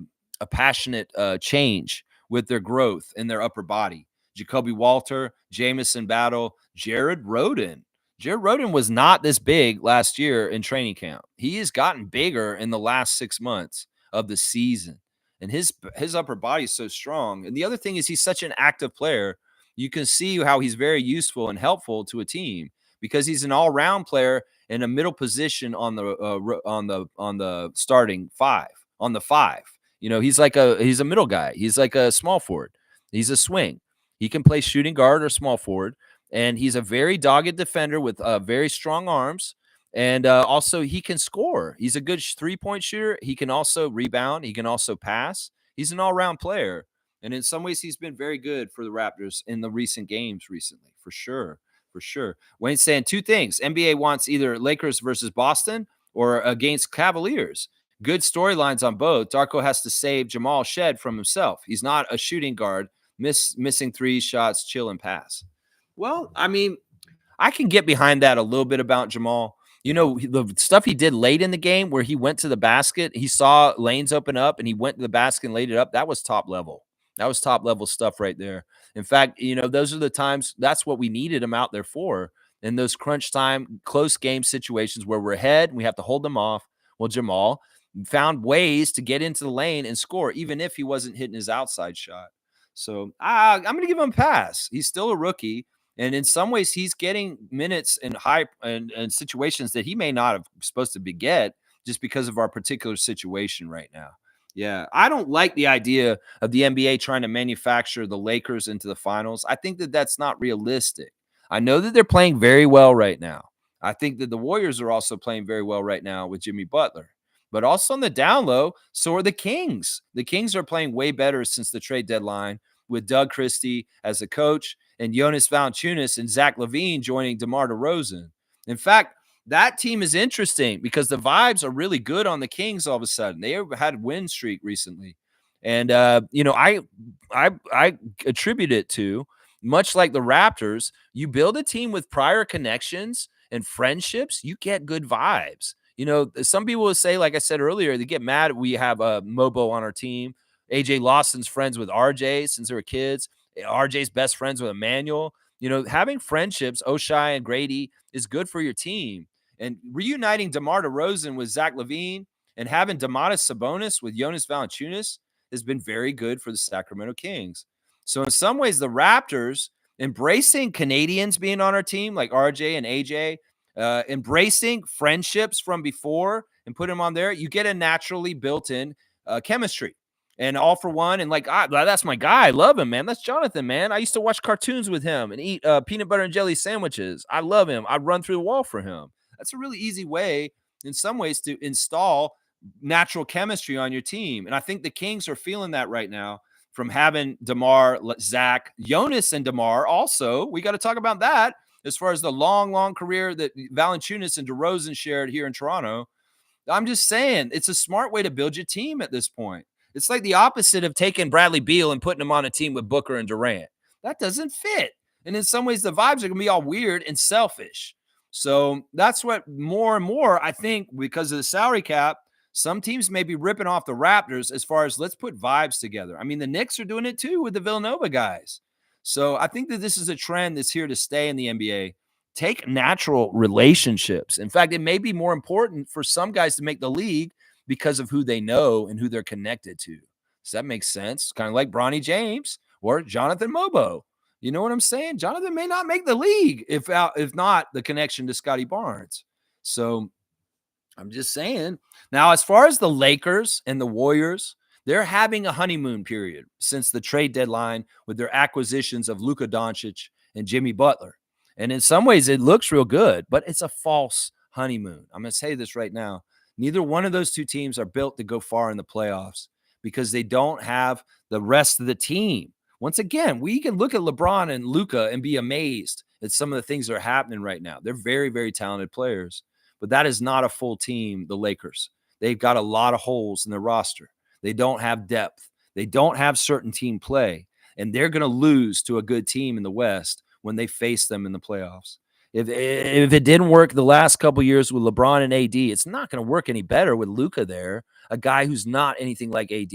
passionate change with their growth in their upper body. Jacoby Walter, Jamison Battle, Jared Roden. Jared Roden was not this big last year in training camp. He has gotten bigger in the last 6 months of the season. And his upper body is so strong. And the other thing is he's such an active player. You can see how he's very useful and helpful to a team because he's an all-round player in a middle position on the starting five, on the five. He's a middle guy. He's like a small forward. He's a swing. He can play shooting guard or small forward, and he's a very dogged defender with very strong arms. And also, he can score. He's a good three-point shooter. He can also rebound. He can also pass. He's an all-round player. And in some ways, he's been very good for the Raptors in the recent games recently, for sure. For sure. Wayne's saying two things. NBA wants either Lakers versus Boston or against Cavaliers. Good storylines on both. Darko has to save Jamal Shed from himself. He's not a shooting guard. Missing 3 shots, chill and pass. Well, I mean, I can get behind that a little bit about Jamal. The stuff he did late in the game where he went to the basket, he saw lanes open up and he went to the basket and laid it up. That was top level. That was top level stuff right there. In fact, those are the times that's what we needed him out there for, in those crunch time, close game situations where we're ahead and we have to hold them off. Well, Jamal found ways to get into the lane and score, even if he wasn't hitting his outside shot. So I'm going to give him a pass. He's still a rookie. And in some ways, he's getting minutes in and situations that he may not have supposed to get just because of our particular situation right now. Yeah, I don't like the idea of the NBA trying to manufacture the Lakers into the finals. I think that that's not realistic. I know that they're playing very well right now. I think that the Warriors are also playing very well right now with Jimmy Butler. But also on the down low, so are the Kings. The Kings are playing way better since the trade deadline with Doug Christie as a coach and Jonas Valanciunas and Zach LaVine joining DeMar DeRozan. In fact, that team is interesting because the vibes are really good on the Kings all of a sudden. They had a win streak recently. And, I attribute it to, much like the Raptors, you build a team with prior connections and friendships, you get good vibes. Some people will say, like I said earlier, they get mad we have a Mobo on our team. AJ Lawson's friends with RJ since they were kids. RJ's best friends with Emmanuel. Having friendships, Oshai and Grady, is good for your team. And reuniting DeMar DeRozan with Zach LaVine and having Domantas Sabonis with Jonas Valanciunas has been very good for the Sacramento Kings. So in some ways, the Raptors embracing Canadians being on our team, like RJ and AJ, embracing friendships from before and put them on there, you get a naturally built-in chemistry. And all for one, and that's my guy. I love him, man. That's Jonathan, man. I used to watch cartoons with him and eat peanut butter and jelly sandwiches. I love him. I'd run through the wall for him. That's a really easy way, in some ways, to install natural chemistry on your team. And I think the Kings are feeling that right now from having DeMar, Zach, Jonas, and DeMar. Also, we got to talk about that as far as the long career that Valanciunas and DeRozan shared here in Toronto. I'm just saying, it's a smart way to build your team at this point. It's like the opposite of taking Bradley Beal and putting him on a team with Booker and Durant. That doesn't fit. And in some ways, the vibes are going to be all weird and selfish. So that's what more and more, I think, because of the salary cap, Some teams may be ripping off the Raptors as far as let's put vibes together. I mean, the Knicks are doing it too with the Villanova guys. So I think that this is a trend that's here to stay in the NBA. Take natural relationships. In fact, it may be more important for some guys to make the league because of who they know and who they're connected to. Does that make sense? Kind of like Bronny James or Jonathan Mobo. You know what I'm saying? Jonathan may not make the league if not the connection to Scotty Barnes. So I'm just saying. Now, as far as the Lakers and the Warriors, they're having a honeymoon period since the trade deadline with their acquisitions of Luka Doncic and Jimmy Butler. And in some ways, it looks real good, but it's a false honeymoon. I'm going to say this right now. Neither one of those two teams are built to go far in the playoffs because they don't have the rest of the team. Once again, we can look at LeBron and Luka and be amazed at some of the things that are happening right now. They're very, very talented players, but that is not a full team, the Lakers. They've got a lot of holes in their roster. They don't have depth. They don't have certain team play, and they're going to lose to a good team in the West when they face them in the playoffs. If it didn't work the last couple of years with LeBron and AD, it's not going to work any better with Luka there, a guy who's not anything like AD.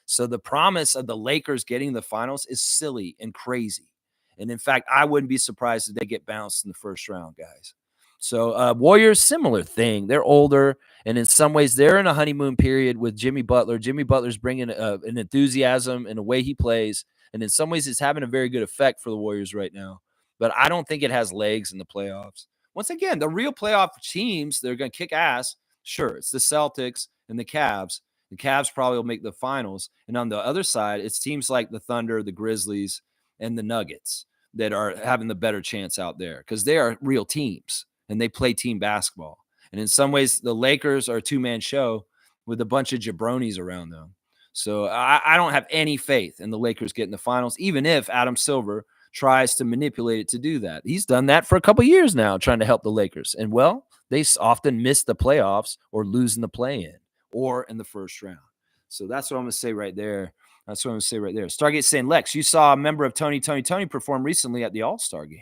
So the promise of the Lakers getting the finals is silly and crazy. And in fact, I wouldn't be surprised if they get bounced in the first round, guys. So Warriors, similar thing. They're older, and in some ways, they're in a honeymoon period with Jimmy Butler. Jimmy Butler's bringing an enthusiasm in the way he plays, and in some ways, it's having a very good effect for the Warriors right now. But I don't think it has legs in the playoffs. Once again, the real playoff teams, they're going to kick ass. Sure, it's the Celtics and the Cavs. The Cavs probably will make the finals. And on the other side, it's teams like the Thunder, the Grizzlies, and the Nuggets that are having the better chance out there because they are real teams and they play team basketball. And in some ways, the Lakers are a two-man show with a bunch of jabronis around them. So I don't have any faith in the Lakers getting the finals, even if Adam Silver tries to manipulate it to do that. He's done that for a couple of years now, trying to help the Lakers. And, well, they often miss the playoffs or lose in the play-in or in the first round. So that's what I'm going to say right there. Stargate saying, Lex, you saw a member of Tony perform recently at the All-Star game.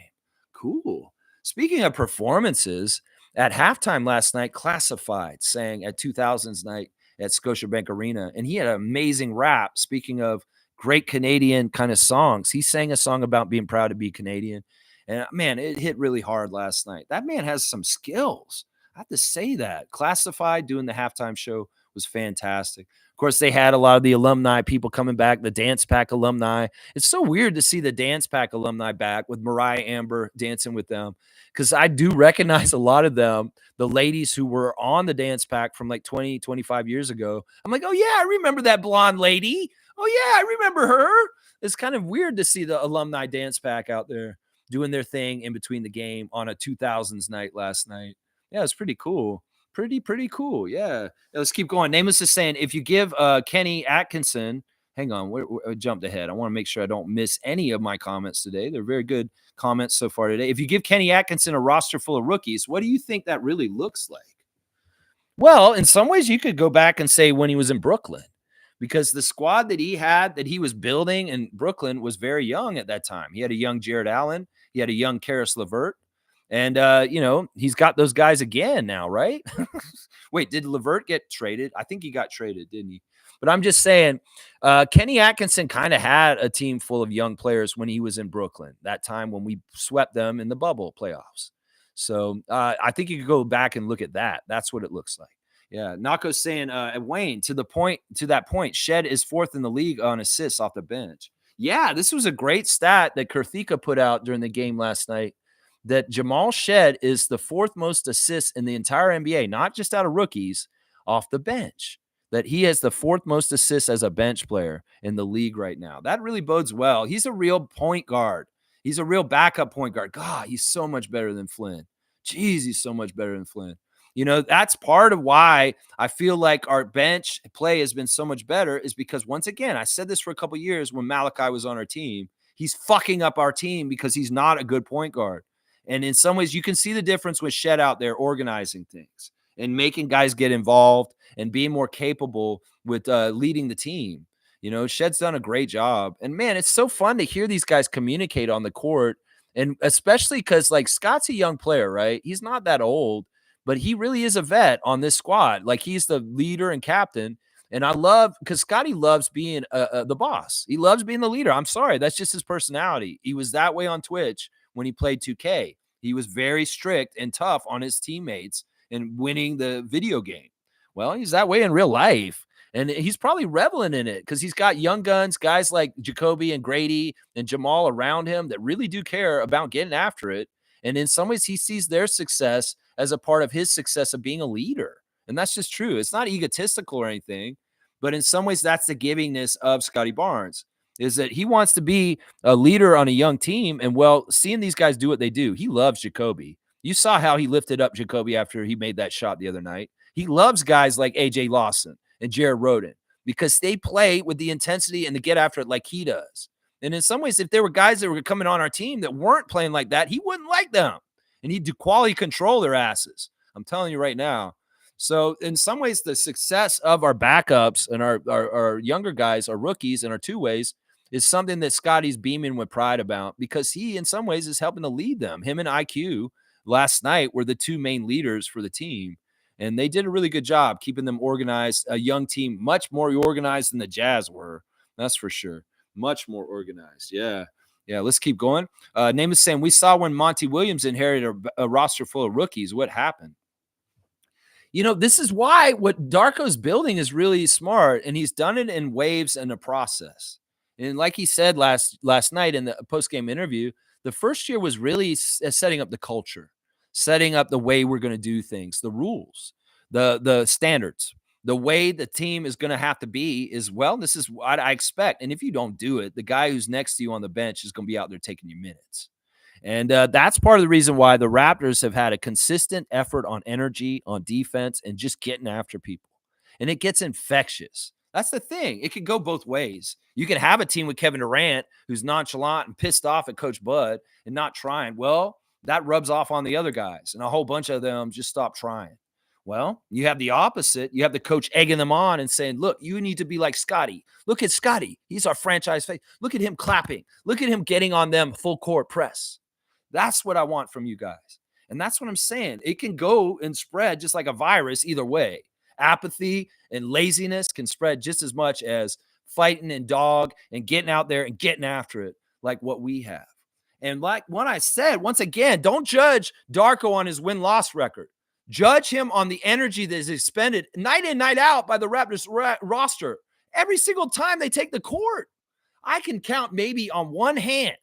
Cool. Speaking of performances, at halftime last night, Classified sang at 2000s night at Scotiabank Arena, and he had an amazing rap. Speaking of great Canadian kind of songs, he sang a song about being proud to be Canadian. And, man, it hit really hard last night. That man has some skills. I have to say that. Classified doing the halftime show was fantastic. Of course, they had a lot of the alumni people coming back, the Dance Pack alumni. It's so weird to see the Dance Pack alumni back with Mariah Amber dancing with them because I do recognize a lot of them, the ladies who were on the Dance Pack from like 20, 25 years ago. I'm like, oh, yeah, I remember that blonde lady. Oh, yeah, I remember her. It's kind of weird to see the alumni Dance Pack out there doing their thing in between the game on a 2000s night last night. Yeah, it's pretty cool. Pretty cool. Yeah. Let's keep going. Nameless is saying, if you give Kenny Atkinson, hang on, I jumped ahead. I want to make sure I don't miss any of my comments today. They're very good comments so far today. If you give Kenny Atkinson a roster full of rookies, what do you think that really looks like? Well, in some ways, you could go back and say when he was in Brooklyn, because the squad that he was building in Brooklyn was very young at that time. He had a young Jared Allen. He had a young Karis LeVert. And, he's got those guys again now, right? Wait, did LeVert get traded? I think he got traded, didn't he? But I'm just saying, Kenny Atkinson kind of had a team full of young players when he was in Brooklyn, that time when we swept them in the bubble playoffs. So I think you could go back and look at that. That's what it looks like. Yeah, Nako's saying, Wayne, to that point, Shed is fourth in the league on assists off the bench. Yeah, this was a great stat that Kurthika put out during the game last night, that Jamal Shed is the fourth most assists in the entire NBA, not just out of rookies, off the bench. That he has the fourth most assists as a bench player in the league right now. That really bodes well. He's a real point guard. He's a real backup point guard. God, he's so much better than Flynn. Jeez, he's so much better than Flynn. That's part of why I feel like our bench play has been so much better, is because, once again, I said this for a couple of years when Malachi was on our team. He's fucking up our team because he's not a good point guard. And in some ways, you can see the difference with Shed out there organizing things and making guys get involved and being more capable with leading the team. Shed's done a great job. And, man, it's so fun to hear these guys communicate on the court. And especially because, like, Scott's a young player, right? He's not that old. but he really is a vet on this squad. Like, he's the leader and captain. And I love, because Scotty loves being the boss. He loves being the leader. I'm sorry. That's just his personality. He was that way on Twitch when he played 2K. He was very strict and tough on his teammates and winning the video game. Well, he's that way in real life. And he's probably reveling in it because he's got young guns, guys like Jacoby and Grady and Jamal around him that really do care about getting after it. And in some ways, he sees their success as a part of his success of being a leader. And that's just true. It's not egotistical or anything, but in some ways, that's the givingness of Scotty Barnes, is that he wants to be a leader on a young team. And well, seeing these guys do what they do, he loves Jacoby. You saw how he lifted up Jacoby after he made that shot the other night. He loves guys like AJ Lawson and Jared Rhoden because they play with the intensity and to get after it like he does. And in some ways, if there were guys that were coming on our team that weren't playing like that, he wouldn't like them. And he'd do quality control their asses. I'm telling you right now. So in some ways, the success of our backups and our younger guys, our rookies and our two ways is something that Scotty's beaming with pride about because he, in some ways, is helping to lead them. Him and IQ last night were the two main leaders for the team. And they did a really good job keeping them organized, a young team, much more organized than the Jazz were. That's for sure. Much more organized. Yeah. Yeah, let's keep going. Name is saying, we saw when Monty Williams inherited a roster full of rookies. What happened? You know, this is why what Darko's building is really smart, and he's done it in waves and a process. And like he said last night in the post-game interview, the first year was really setting up the culture, setting up the way we're going to do things, the rules, the standards, the way the team is going to have to be is, well, this is what I expect. And if you don't do it, the guy who's next to you on the bench is going to be out there taking you minutes. And that's part of the reason why the Raptors have had a consistent effort on energy, on defense, and just getting after people. And it gets infectious. That's the thing. It can go both ways. You can have a team with Kevin Durant who's nonchalant and pissed off at Coach Bud and not trying. Well, that rubs off on the other guys, and a whole bunch of them just stop trying. Well, you have the opposite. You have the coach egging them on and saying, look, you need to be like Scotty. Look at Scotty. He's our franchise face. Look at him clapping. Look at him getting on them full court press. That's what I want from you guys. And that's what I'm saying. It can go and spread just like a virus either way. Apathy and laziness can spread just as much as fighting and dog and getting out there and getting after it like what we have. And like what I said, once again, don't judge Darko on his win-loss record. Judge him on the energy that is expended night in, night out by the Raptors roster. Every single time they take the court, I can count maybe on one hand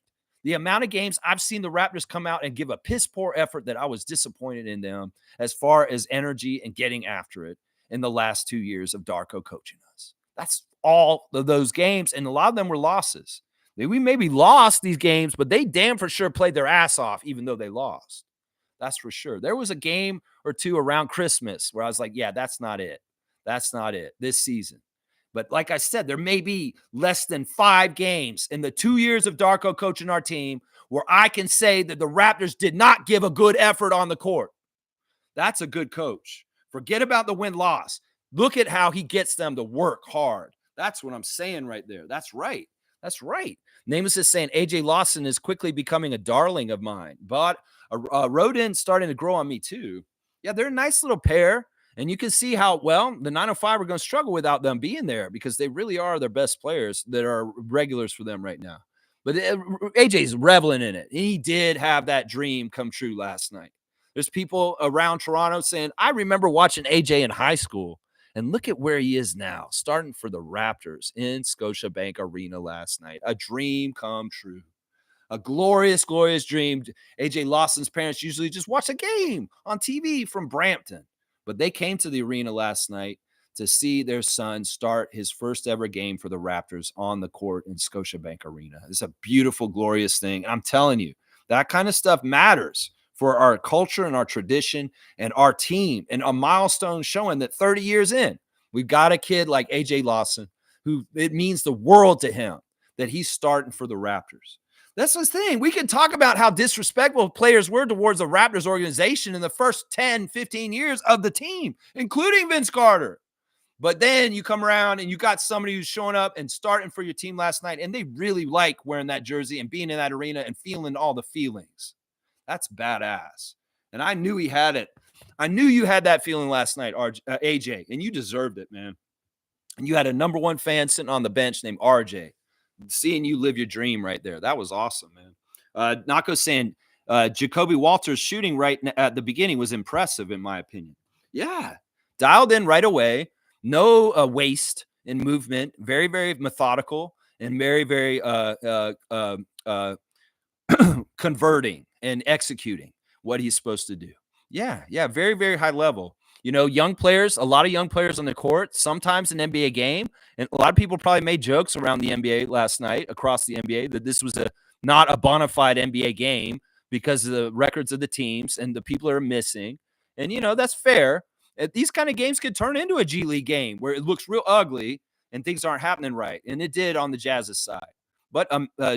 the amount of games I've seen the Raptors come out and give a piss poor effort that I was disappointed in them as far as energy and getting after it in the last 2 years of Darko coaching us. That's all of those games, and a lot of them were losses. We maybe lost these games, but they damn for sure played their ass off even though they lost. That's for sure. There was a game or two around Christmas where I was like, yeah, that's not it. That's not it this season. But like I said, there may be less than 5 games in the 2 years of Darko coaching our team where I can say that the Raptors did not give a good effort on the court. That's a good coach. Forget about the win-loss. Look at how he gets them to work hard. That's what I'm saying right there. That's right. That's right. Namus is saying AJ Lawson is quickly becoming a darling of mine, but Rodin starting to grow on me too. Yeah, they're a nice little pair. And you can see how, well, the 905 are going to struggle without them being there because they really are their best players that are regulars for them right now. But AJ's reveling in it. He did have that dream come true last night. There's people around Toronto saying, I remember watching AJ in high school. And look at where he is now, starting for the Raptors in Scotiabank Arena last night. A dream come true. A glorious, glorious dream. AJ Lawson's parents usually just watch a game on TV from Brampton. But they came to the arena last night to see their son start his first ever game for the Raptors on the court in Scotiabank Arena. It's a beautiful, glorious thing. I'm telling you, that kind of stuff matters for our culture and our tradition and our team, and a milestone showing that 30 years in, we've got a kid like AJ Lawson who it means the world to him that he's starting for the Raptors. That's the thing. We can talk about how disrespectful players were towards the Raptors organization in the first 10, 15 years of the team, including Vince Carter. But then you come around and you got somebody who's showing up and starting for your team last night, and they really like wearing that jersey and being in that arena and feeling all the feelings. That's badass. And I knew he had it. I knew you had that feeling last night, AJ, and you deserved it, man. And you had a number one fan sitting on the bench named RJ. Seeing you live your dream right there. That was awesome, man. Nako saying Jacoby Walters shooting right at the beginning was impressive, in my opinion. Yeah. Dialed in right away. No waste in movement. Very, very methodical and very, very converting and executing what he's supposed to do. Yeah. Very, very high level. Young players, a lot of young players on the court, sometimes an NBA game. And a lot of people probably made jokes around the NBA last night, across the NBA, that this was not a bona fide NBA game because of the records of the teams and the people are missing. And, that's fair. These kind of games could turn into a G League game where it looks real ugly and things aren't happening right. And it did on the Jazz's side. But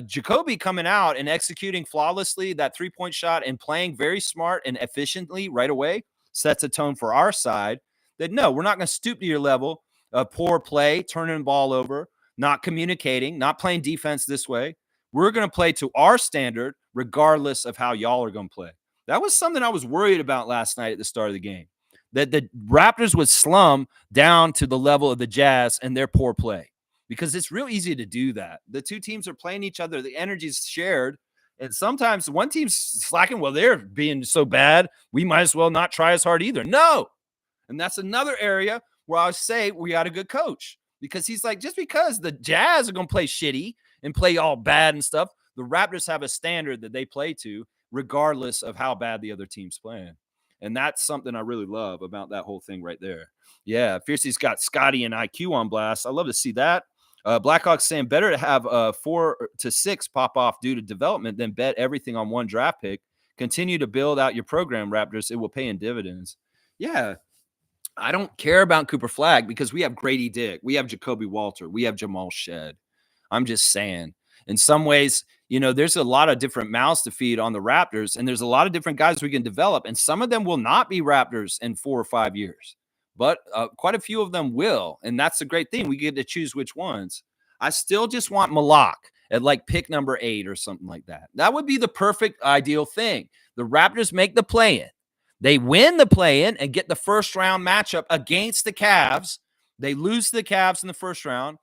Jacoby coming out and executing flawlessly that three-point shot and playing very smart and efficiently right away sets a tone for our side that, no, we're not going to stoop to your level. Poor play, turning the ball over, not communicating, not playing defense this way. We're going to play to our standard regardless of how y'all are going to play. That was something I was worried about last night at the start of the game, that the Raptors would slum down to the level of the Jazz and their poor play, because it's real easy to do that. The two teams are playing each other. The energy is shared. And sometimes one team's slacking. Well, they're being so bad, we might as well not try as hard either. No. And that's another area where I say we got a good coach, because he's like, just because the Jazz are going to play shitty and play all bad and stuff, the Raptors have a standard that they play to regardless of how bad the other team's playing. And that's something I really love about that whole thing right there. Yeah, Fiercey's got Scotty and IQ on blast. I love to see that. Blackhawks saying better to have 4 to 6 pop off due to development than bet everything on one draft pick. Continue to build out your program, Raptors. It will pay in dividends. Yeah, I don't care about Cooper Flagg because we have Grady Dick. We have Jacoby Walter. We have Jamal Shed. I'm just saying. In some ways, there's a lot of different mouths to feed on the Raptors, and there's a lot of different guys we can develop, and some of them will not be Raptors in 4 or 5 years. But quite a few of them will, and that's the great thing. We get to choose which ones. I still just want Malak at like pick number 8 or something like that. That would be the perfect ideal thing. The Raptors make the play-in. They win the play-in and get the first-round matchup against the Cavs. They lose to the Cavs in the first round.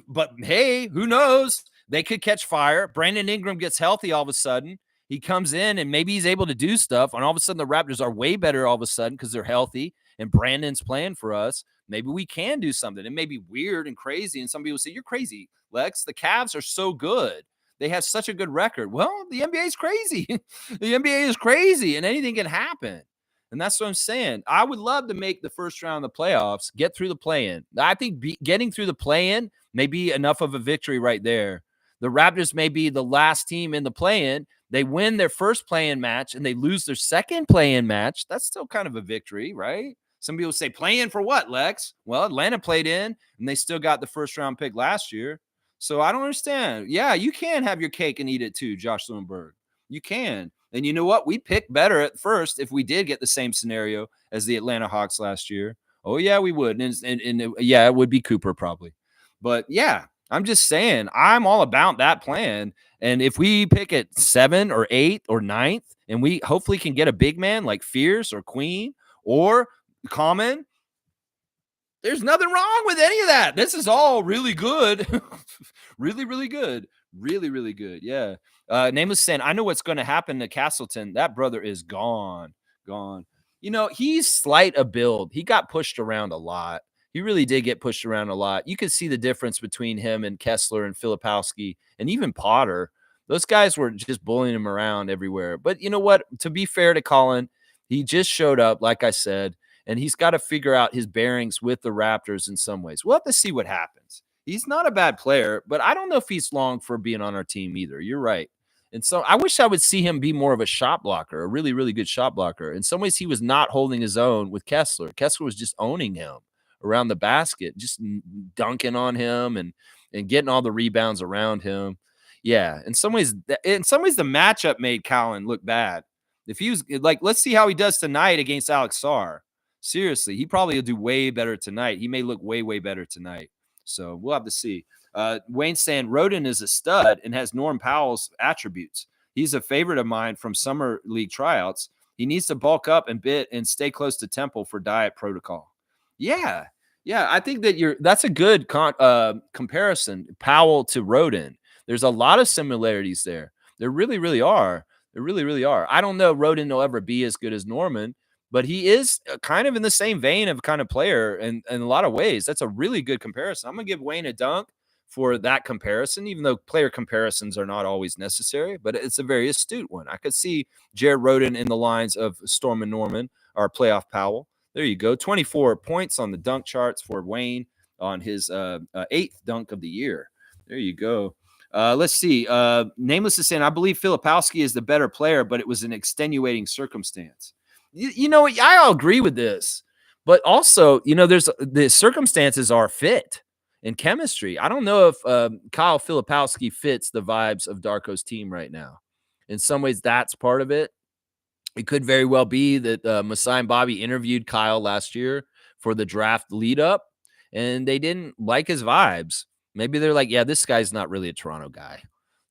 But, hey, who knows? They could catch fire. Brandon Ingram gets healthy all of a sudden. He comes in and maybe he's able to do stuff. And all of a sudden the Raptors are way better all of a sudden because they're healthy and Brandon's playing for us. Maybe we can do something. It may be weird and crazy. And some people say, you're crazy, Lex. The Cavs are so good. They have such a good record. Well, the NBA is crazy. The NBA is crazy and anything can happen. And that's what I'm saying. I would love to make the first round of the playoffs, get through the play-in. I think getting through the play-in may be enough of a victory right there. The Raptors may be the last team in the play-in. They win their first play-in match and they lose their second play-in match. That's still kind of a victory, right? Some people say, play-in for what, Lex? Well, Atlanta played in and they still got the first-round pick last year. So I don't understand. Yeah, you can have your cake and eat it too, Josh Lundberg. You can. And you know what? We picked better at first if we did get the same scenario as the Atlanta Hawks last year. Oh, yeah, we would. And yeah, it would be Cooper probably. But, yeah, I'm just saying I'm all about that plan. And if we pick at 7 or 8 or 9th and we hopefully can get a big man like Fierce or Queen or Common, there's nothing wrong with any of that. This is all really good. Really, really good. Really, really good. Yeah. Nameless saying, I know what's going to happen to Castleton. That brother is gone. He's slight of build. He got pushed around a lot. He really did get pushed around a lot. You could see the difference between him and Kessler and Filipowski and even Potter. Those guys were just bullying him around everywhere. But you know what? To be fair to Colin, he just showed up, like I said, and he's got to figure out his bearings with the Raptors in some ways. We'll have to see what happens. He's not a bad player, but I don't know if he's long for being on our team either. You're right. And so I wish I would see him be more of a shot blocker, a really, really good shot blocker. In some ways, he was not holding his own with Kessler. Kessler was just owning him around the basket, just dunking on him and getting all the rebounds around him. Yeah, in some ways, the matchup made Colin look bad. If he was like, let's see how he does tonight against Alex Sarr. Seriously, he probably will do way better tonight. He may look way, way better tonight. So we'll have to see. Wayne saying Roden is a stud and has Norm Powell's attributes. He's a favorite of mine from summer league tryouts. He needs to bulk up and bit and stay close to Temple for diet protocol. Yeah. Yeah, I think that that's a good comparison, Powell to Roden. There's a lot of similarities there. There really, really are. There really, really are. I don't know Roden will ever be as good as Norman, but he is kind of in the same vein of kind of player in a lot of ways. That's a really good comparison. I'm going to give Wayne a dunk for that comparison, even though player comparisons are not always necessary, but it's a very astute one. I could see Jared Roden in the lines of Storm and Norman, our playoff Powell. There you go. 24 points on the dunk charts for Wayne on his 8th dunk of the year. There you go. Let's see. Nameless is saying, I believe Filipowski is the better player, but it was an extenuating circumstance. You know, I'll agree with this. But also, there's the circumstances are fit in chemistry. I don't know if Kyle Filipowski fits the vibes of Darko's team right now. In some ways, that's part of it. It could very well be that Masai and Bobby interviewed Kyle last year for the draft lead up, and they didn't like his vibes. Maybe they're like, yeah, this guy's not really a Toronto guy.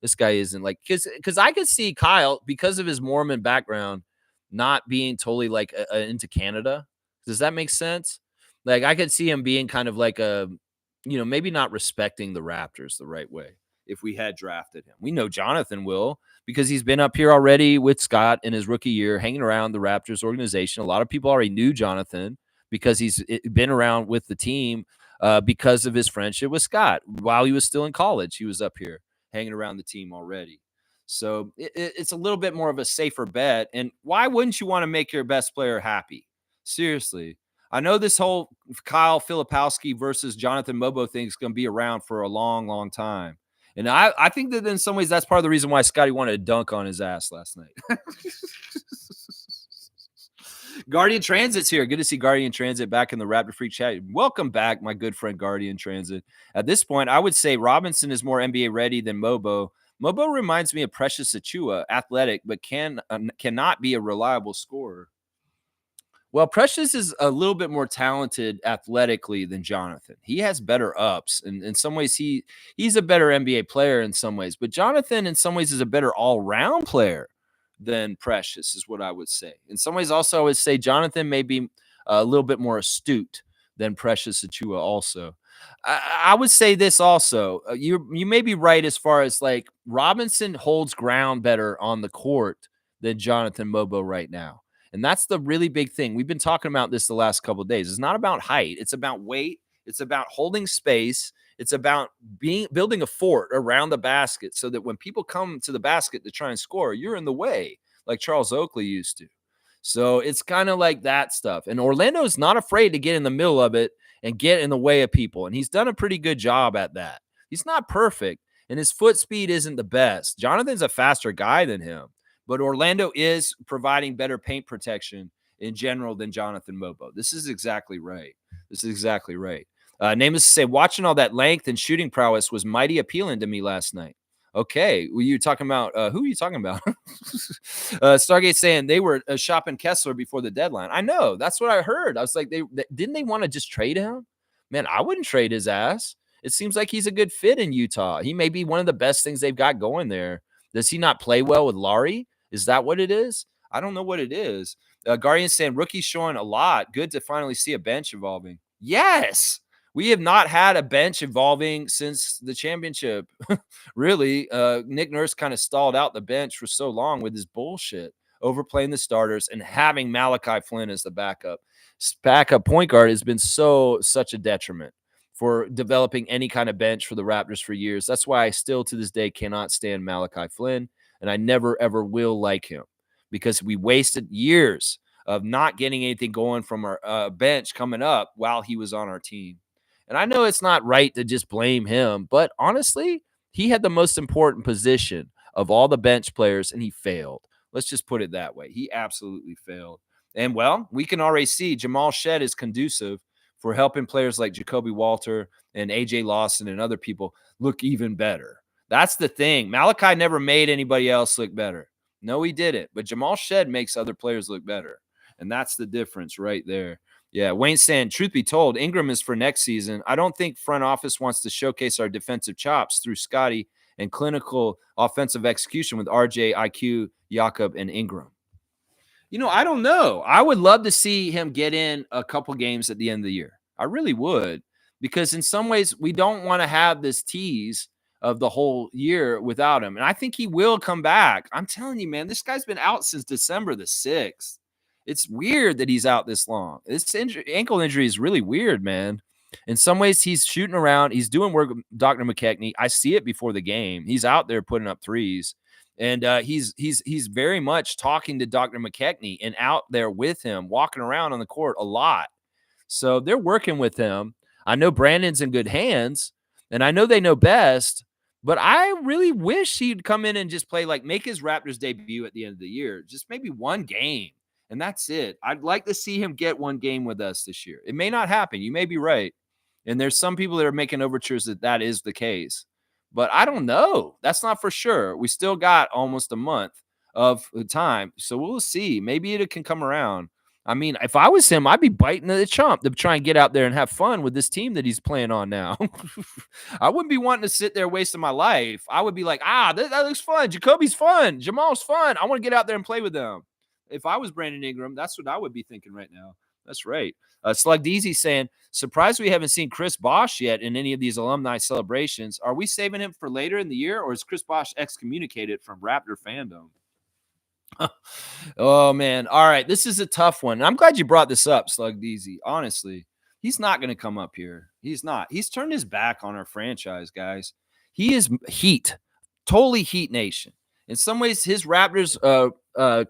This guy isn't like, because I could see Kyle, because of his Mormon background, not being totally like into Canada. Does that make sense? Like, I could see him being kind of like maybe not respecting the Raptors the right way if we had drafted him. We know Jonathan will, because he's been up here already with Scott in his rookie year, hanging around the Raptors organization. A lot of people already knew Jonathan because he's been around with the team because of his friendship with Scott. While he was still in college, he was up here hanging around the team already. So it's a little bit more of a safer bet. And why wouldn't you want to make your best player happy? Seriously. I know this whole Kyle Filipowski versus Jonathan Mobo thing is going to be around for a long, long time. And I think that in some ways that's part of the reason why Scotty wanted to dunk on his ass last night. Guardian Transit's here. Good to see Guardian Transit back in the Raptor Freak chat. Welcome back, my good friend Guardian Transit. At this point, I would say Robinson is more NBA ready than Mobo. Mobo reminds me of Precious Achua, athletic, but cannot be a reliable scorer. Well, Precious is a little bit more talented athletically than Jonathan. He has better ups, and in some ways, he's a better NBA player in some ways. But Jonathan, in some ways, is a better all-round player than Precious, is what I would say. In some ways, also, I would say Jonathan may be a little bit more astute than Precious Achua also. I would say this also. You may be right as far as, like, Robinson holds ground better on the court than Jonathan Mobo right now. And that's the really big thing. We've been talking about this the last couple of days. It's not about height. It's about weight. It's about holding space. It's about building a fort around the basket so that when people come to the basket to try and score, you're in the way, like Charles Oakley used to. So it's kind of like that stuff. And Orlando's not afraid to get in the middle of it and get in the way of people. And he's done a pretty good job at that. He's not perfect, and his foot speed isn't the best. Jonathan's a faster guy than him. But Orlando is providing better paint protection in general than Jonathan Mobo. This is exactly right. Nameless to say, watching all that length and shooting prowess was mighty appealing to me last night. Okay. Were you talking about who are you talking about? Stargate saying they were shopping Kessler before the deadline. I know. That's what I heard. I was like, didn't they want to just trade him? Man, I wouldn't trade his ass. It seems like he's a good fit in Utah. He may be one of the best things they've got going there. Does he not play well with Laurie? Is that what it is? I don't know what it is. Guardian saying rookie's showing a lot. Good to finally see a bench evolving. Yes. We have not had a bench evolving since the championship. Really, Nick Nurse kind of stalled out the bench for so long with his bullshit, overplaying the starters and having Malachi Flynn as the backup. Backup point guard has been such a detriment for developing any kind of bench for the Raptors for years. That's why I still to this day cannot stand Malachi Flynn, and I never, ever will like him because we wasted years of not getting anything going from our bench coming up while he was on our team. And I know it's not right to just blame him, but honestly, he had the most important position of all the bench players, and he failed. Let's just put it that way. He absolutely failed. And, well, we can already see Jamal Shed is conducive for helping players like Jacoby Walter and A.J. Lawson and other people look even better. That's the thing. Malachi never made anybody else look better. No, he didn't. But Jamal Shed makes other players look better. And that's the difference right there. Yeah, Wayne saying, truth be told, Ingram is for next season. I don't think front office wants to showcase our defensive chops through Scotty and clinical offensive execution with RJ, IQ, Jakob, and Ingram. I don't know. I would love to see him get in a couple games at the end of the year. I really would, because in some ways we don't want to have this tease of the whole year without him. And I think he will come back. I'm telling you, man, this guy's been out since December the 6th. It's weird that he's out this long. This ankle injury is really weird, man. In some ways, he's shooting around. He's doing work with Dr. McKechnie. I see it before the game. He's out there putting up threes. And he's very much talking to Dr. McKechnie and out there with him, walking around on the court a lot. So they're working with him. I know Brandon's in good hands, and I know they know best. But I really wish he'd come in and just play, like, make his Raptors debut at the end of the year. Just maybe one game, and that's it. I'd like to see him get one game with us this year. It may not happen. You may be right. And there's some people that are making overtures that is the case. But I don't know. That's not for sure. We still got almost a month of time. So we'll see. Maybe it can come around. I mean, if I was him, I'd be biting the chump to try and get out there and have fun with this team that he's playing on now. I wouldn't be wanting to sit there wasting my life. I would be like, that looks fun. Jacoby's fun. Jamal's fun. I want to get out there and play with them. If I was Brandon Ingram, that's what I would be thinking right now. That's right. Slug Deezy saying, surprised we haven't seen Chris Bosh yet in any of these alumni celebrations. Are we saving him for later in the year, or is Chris Bosh excommunicated from Raptor fandom? Oh, man. All right. This is a tough one. I'm glad you brought this up, Slug Deezy. Honestly, he's not going to come up here. He's not. He's turned his back on our franchise, guys. He is Heat, totally Heat Nation. In some ways, his Raptors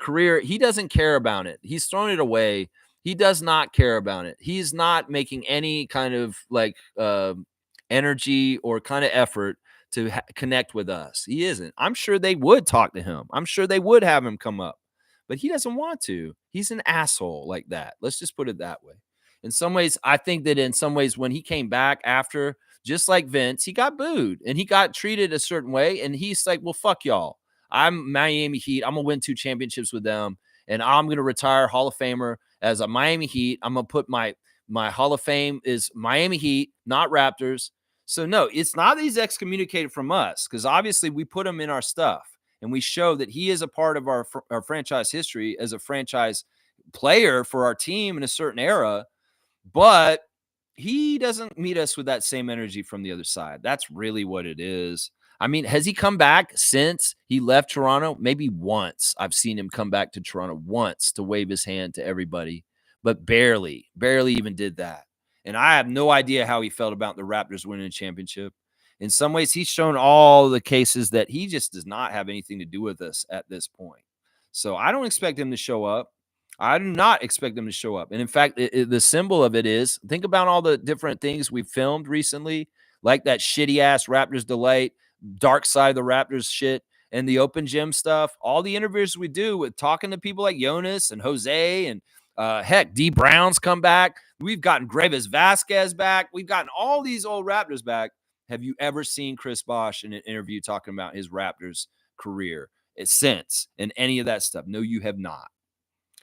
career, he doesn't care about it. He's thrown it away. He does not care about it. He's not making any kind of energy or kind of effort to connect with us. He isn't. I'm sure they would talk to him. I'm sure they would have him come up, but he doesn't want to. He's an asshole like that. Let's just put it that way. In some ways, I think that in some ways when he came back after, just like Vince, he got booed and he got treated a certain way. And he's like, well, fuck y'all. I'm Miami Heat. I'm going to win 2 championships with them. And I'm going to retire Hall of Famer as a Miami Heat. I'm going to put my Hall of Fame is Miami Heat, not Raptors. So, no, it's not that he's excommunicated from us, because obviously we put him in our stuff and we show that he is a part of our franchise history as a franchise player for our team in a certain era. But he doesn't meet us with that same energy from the other side. That's really what it is. I mean, has he come back since he left Toronto? Maybe once. I've seen him come back to Toronto once to wave his hand to everybody, but barely even did that. And I have no idea how he felt about the Raptors winning a championship. In some ways, he's shown all the cases that he just does not have anything to do with us at this point. So I don't expect him to show up. I do not expect him to show up. And in fact, the symbol of it is, think about all the different things we've filmed recently, like that shitty ass Raptors Delight, Dark Side of the Raptors shit, and the open gym stuff. All the interviews we do with talking to people like Jonas and Jose and heck, D Brown's come back. We've gotten Gravis Vasquez back. We've gotten all these old Raptors back. Have you ever seen Chris Bosh in an interview talking about his Raptors career since and any of that stuff? No, you have not.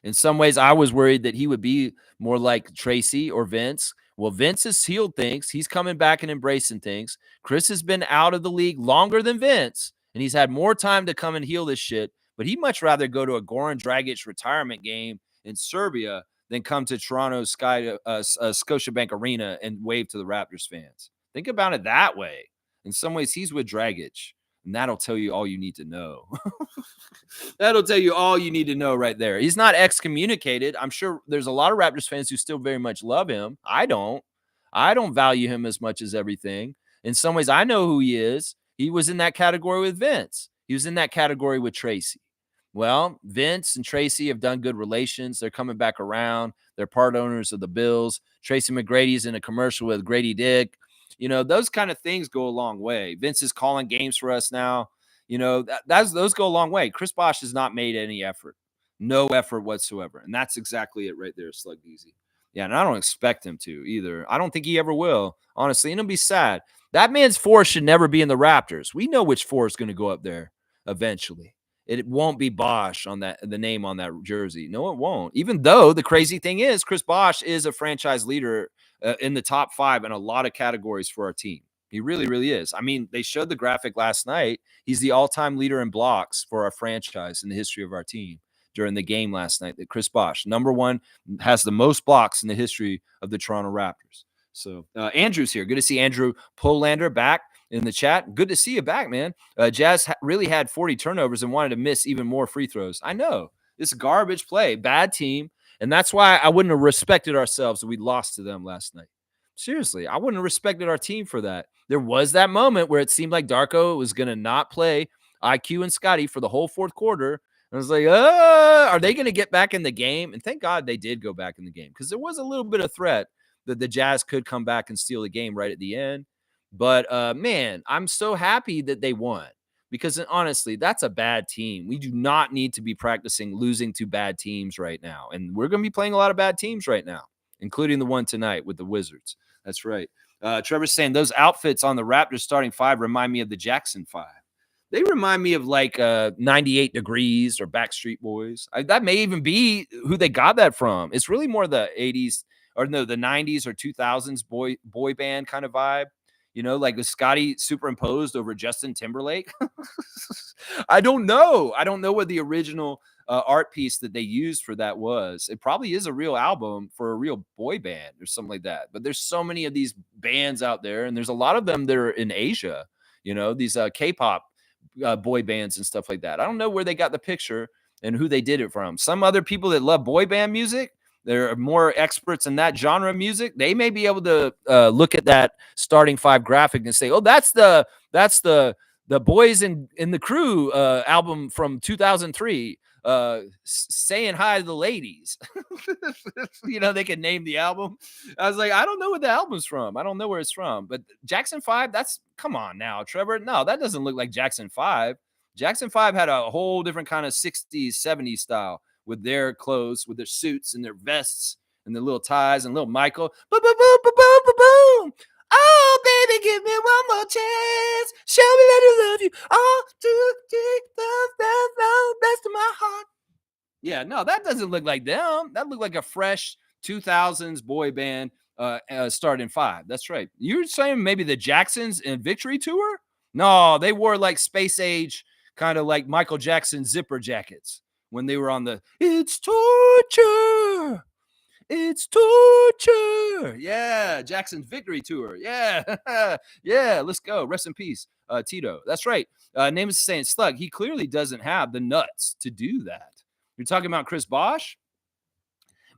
In some ways, I was worried that he would be more like Tracy or Vince. Well, Vince has healed things. He's coming back and embracing things. Chris has been out of the league longer than Vince, and he's had more time to come and heal this shit. But he'd much rather go to a Goran Dragic retirement game in Serbia than come to Toronto's Scotiabank Arena and wave to the Raptors fans. Think about it that way. In some ways, he's with Dragic, and that'll tell you all you need to know. That'll tell you all you need to know right there. He's not excommunicated. I'm sure there's a lot of Raptors fans who still very much love him. I don't value him as much as everything. In some ways, I know who he is. He was in that category with Vince. He was in that category with Tracy. Well, Vince and Tracy have done good relations. They're coming back around. They're part owners of the Bills. Tracy McGrady's in a commercial with Grady Dick. You know, those kind of things go a long way. Vince is calling games for us now. You know, those go a long way. Chris Bosh has not made any effort. No effort whatsoever. And that's exactly it right there, Slug Easy. Yeah, and I don't expect him to either. I don't think he ever will, honestly. And it'll be sad. That man's 4 should never be in the Raptors. We know which 4 is going to go up there eventually. It won't be Bosh on that, the name on that jersey. No, it won't. Even though the crazy thing is, Chris Bosh is a franchise leader in the top 5 in a lot of categories for our team. He really, really is. I mean, they showed the graphic last night. He's the all-time leader in blocks for our franchise in the history of our team. during the game last night that Chris Bosh, number one, has the most blocks in the history of the Toronto Raptors. So Andrew's here. Good to see Andrew Polander back in the chat. Good to see you back, man. Jazz really had 40 turnovers and wanted to miss even more free throws. I know. This garbage play, bad team. And that's why I wouldn't have respected ourselves if we lost to them last night. Seriously, I wouldn't have respected our team for that. There was that moment where it seemed like Darko was going to not play IQ and Scotty for the whole fourth quarter. And I was like, are they going to get back in the game? And thank God they did go back in the game because there was a little bit of threat that the Jazz could come back and steal the game right at the end. But, man, I'm so happy that they won because, honestly, that's a bad team. We do not need to be practicing losing to bad teams right now. And we're going to be playing a lot of bad teams right now, including the one tonight with the Wizards. That's right. Trevor's saying those outfits on the Raptors starting five remind me of the Jackson 5. They remind me of like 98 Degrees or Backstreet Boys. That may even be who they got that from. It's really more the 80s or no, the 90s or 2000s boy band kind of vibe. You know, like was Scotty superimposed over Justin Timberlake? I don't know. I don't know what the original art piece that they used for that was. It probably is a real album for a real boy band or something like that. But there's so many of these bands out there, and there's a lot of them that are in Asia. You know, these K-pop boy bands and stuff like that. I don't know where they got the picture and who they did it from. Some other people that love boy band music, they're more experts in that genre of music. They may be able to look at that starting five graphic and say, "Oh, that's the Boys in the Crew album from 2003, saying hi to the ladies." You know, they can name the album. I was like, I don't know what the album's from. I don't know where it's from. But Jackson 5, come on now, Trevor. No, that doesn't look like Jackson 5. Jackson 5 had a whole different kind of 60s, 70s style with their clothes, with their suits and their vests and their little ties and little Michael. Boom, boom, boom, boom, boom, boom, boom. Oh, baby, give me one more chance. Show me that I love you. Oh, to take the best of my heart. Yeah, no, that doesn't look like them. That looked like a fresh 2000s boy band starting five. That's right. You're saying maybe the Jacksons in Victory Tour? No, they wore like space age, kind of like Michael Jackson zipper jackets when they were on the It's Torture. It's torture. Yeah, Jackson's Victory Tour. Yeah. Yeah, let's go. Rest in peace, Tito. That's right. Name is saying Slug. He clearly doesn't have the nuts to do that. You're talking about Chris Bosh?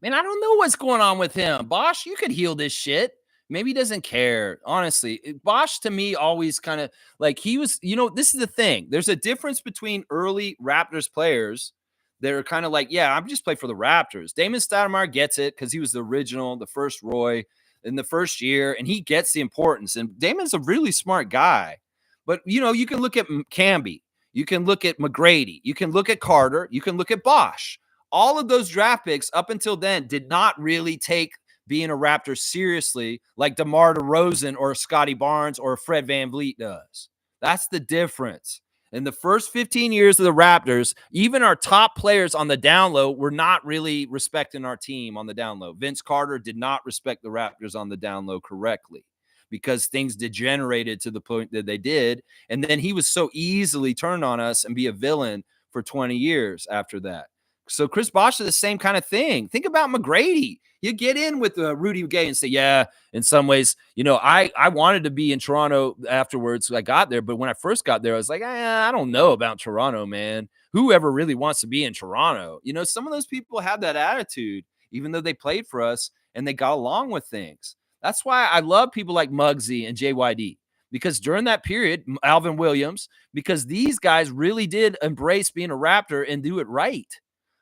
Man, I don't know what's going on with him. Bosh, you could heal this shit. Maybe he doesn't care. Honestly, Bosh to me always kind of like he was, this is the thing. There's a difference between early Raptors players. They're kind of like, yeah, I'm just playing for the Raptors. Damon Stoudemire gets it because he was the original, the first Roy in the first year, and he gets the importance. And Damon's a really smart guy. But, you can look at Camby. You can look at McGrady. You can look at Carter. You can look at Bosh. All of those draft picks up until then did not really take being a Raptor seriously like DeMar DeRozan or Scotty Barnes or Fred VanVleet does. That's the difference. In the first 15 years of the Raptors, even our top players on the down low were not really respecting our team on the down low. Vince Carter did not respect the Raptors on the down low correctly because things degenerated to the point that they did. And then he was so easily turned on us and be a villain for 20 years after that. So Chris Bosh is the same kind of thing. Think about McGrady. You get in with Rudy Gay and say, yeah, in some ways, I wanted to be in Toronto afterwards. I got there. But when I first got there, I was like, I don't know about Toronto, man. Whoever really wants to be in Toronto? Some of those people have that attitude, even though they played for us and they got along with things. That's why I love people like Muggsy and JYD. Because during that period, Alvin Williams, because these guys really did embrace being a Raptor and do it right.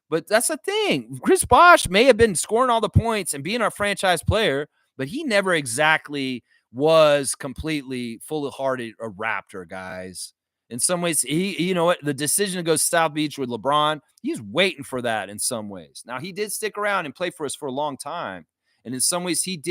But that's the thing. Chris Bosh may have been scoring all the points and being our franchise player, but he never exactly was completely full-hearted a Raptor, guys. In some ways, the decision to go South Beach with LeBron, he's waiting for that in some ways. Now, he did stick around and play for us for a long time. And in some ways, he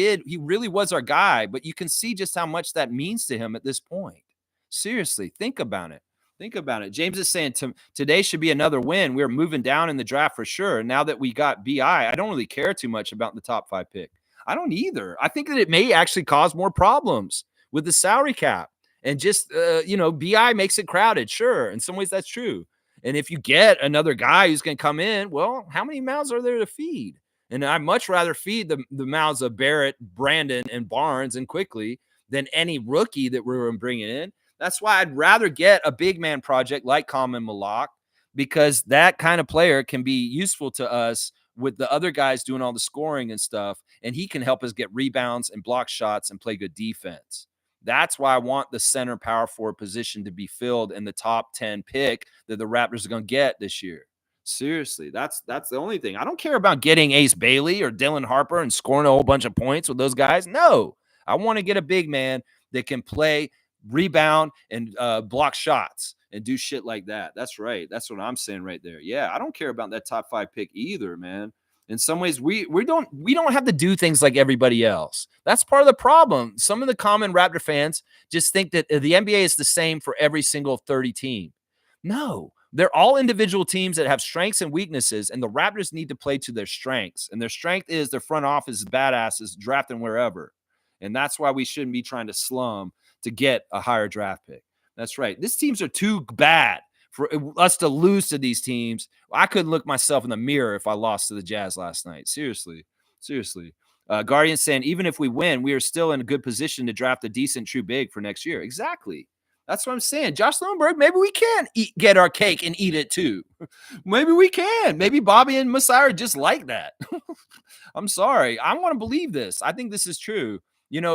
really was our guy, but you can see just how much that means to him at this point. Seriously, think about it. Think about it. James is saying today should be another win. We're moving down in the draft for sure. Now that we got BI, I don't really care too much about the top 5 pick. I don't either. I think that it may actually cause more problems with the salary cap. And just, BI makes it crowded. Sure. In some ways, that's true. And if you get another guy who's going to come in, well, how many mouths are there to feed? And I'd much rather feed the mouths of Barrett, Brandon, and Barnes and Quickly than any rookie that we're bringing in. That's why I'd rather get a big man project like Common Malak, because that kind of player can be useful to us with the other guys doing all the scoring and stuff. And he can help us get rebounds and block shots and play good defense. That's why I want the center power forward position to be filled in the top 10 pick that the Raptors are going to get this year. Seriously, that's the only thing. I don't care about getting Ace Bailey or Dylan Harper and scoring a whole bunch of points with those guys. No, I want to get a big man that can play, rebound, and block shots and do shit like that. That's right. That's what I'm saying right there. Yeah, I don't care about that top 5 pick either, man. In some ways, we don't have to do things like everybody else. That's part of the problem. Some of the common Raptor fans just think that the NBA is the same for every single 30 team. No, they're all individual teams that have strengths and weaknesses, and the Raptors need to play to their strengths. And their strength is their front office is badasses drafting wherever. And that's why we shouldn't be trying to slum to get a higher draft pick. That's right. These teams are too bad for us to lose to these teams. I couldn't look myself in the mirror if I lost to the Jazz last night. Seriously. Guardian saying, even if we win, we are still in a good position to draft a decent true big for next year. Exactly. That's what I'm saying. Josh Lowenberg, maybe we can get our cake and eat it too. Maybe we can. Maybe Bobby and Masai are just like that. I'm sorry. I want to believe this. I think this is true.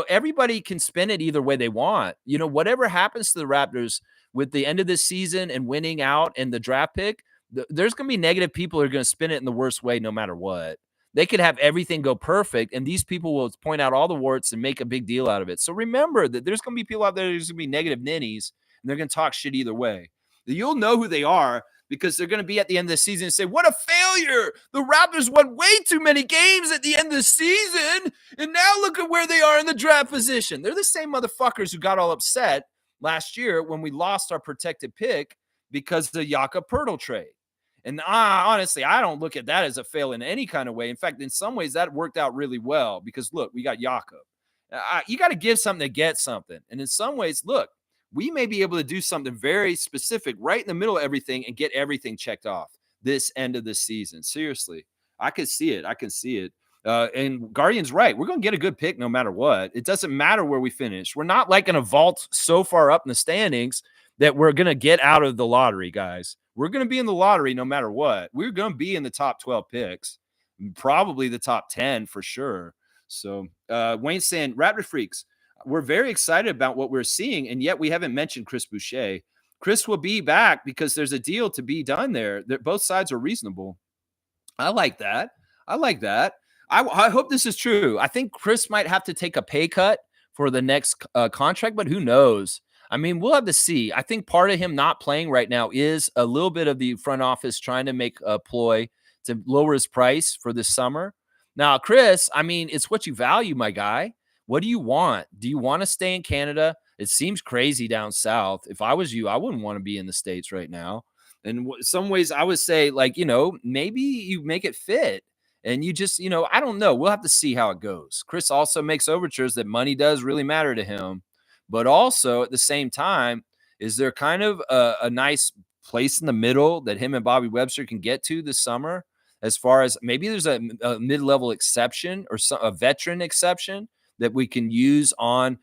Everybody can spin it either way they want. Whatever happens to the Raptors with the end of this season and winning out and the draft pick, there's going to be negative people who are going to spin it in the worst way no matter what. They could have everything go perfect, and these people will point out all the warts and make a big deal out of it. So remember that there's going to be people out there who's going to be negative ninnies, and they're going to talk shit either way. You'll know who they are because they're going to be at the end of the season and say, what a failure. The Raptors won way too many games at the end of the season, and now look at where they are in the draft position. They're the same motherfuckers who got all upset last year when we lost our protected pick because of the Jakob Poeltl trade. And honestly, I don't look at that as a fail in any kind of way. In fact, in some ways, that worked out really well because, look, we got Jakob. You got to give something to get something. And in some ways, look, we may be able to do something very specific right in the middle of everything and get everything checked off this end of the season. Seriously, I can see it. And Guardian's right. We're going to get a good pick no matter what. It doesn't matter where we finish. We're not like in a vault so far up in the standings that we're going to get out of the lottery, guys. We're going to be in the lottery no matter what. We're going to be in the top 12 picks, probably the top 10 for sure. So Wayne's saying, Raptor Freaks, we're very excited about what we're seeing, and yet we haven't mentioned Chris Boucher. Chris will be back because there's a deal to be done there. Both sides are reasonable. I like that. I hope this is true. I think Chris might have to take a pay cut for the next contract, but who knows? I mean, we'll have to see. I think part of him not playing right now is a little bit of the front office trying to make a ploy to lower his price for this summer. Now, Chris, I mean, it's what you value, my guy. What do you want? Do you want to stay in Canada? It seems crazy down south. If I was you, I wouldn't want to be in the States right now. In some ways, I would say, like, maybe you make it fit. And you just, I don't know. We'll have to see how it goes. Chris also makes overtures that money does really matter to him. But also at the same time, is there kind of a nice place in the middle that him and Bobby Webster can get to this summer? As far as maybe there's a mid-level exception or a veteran exception that we can use on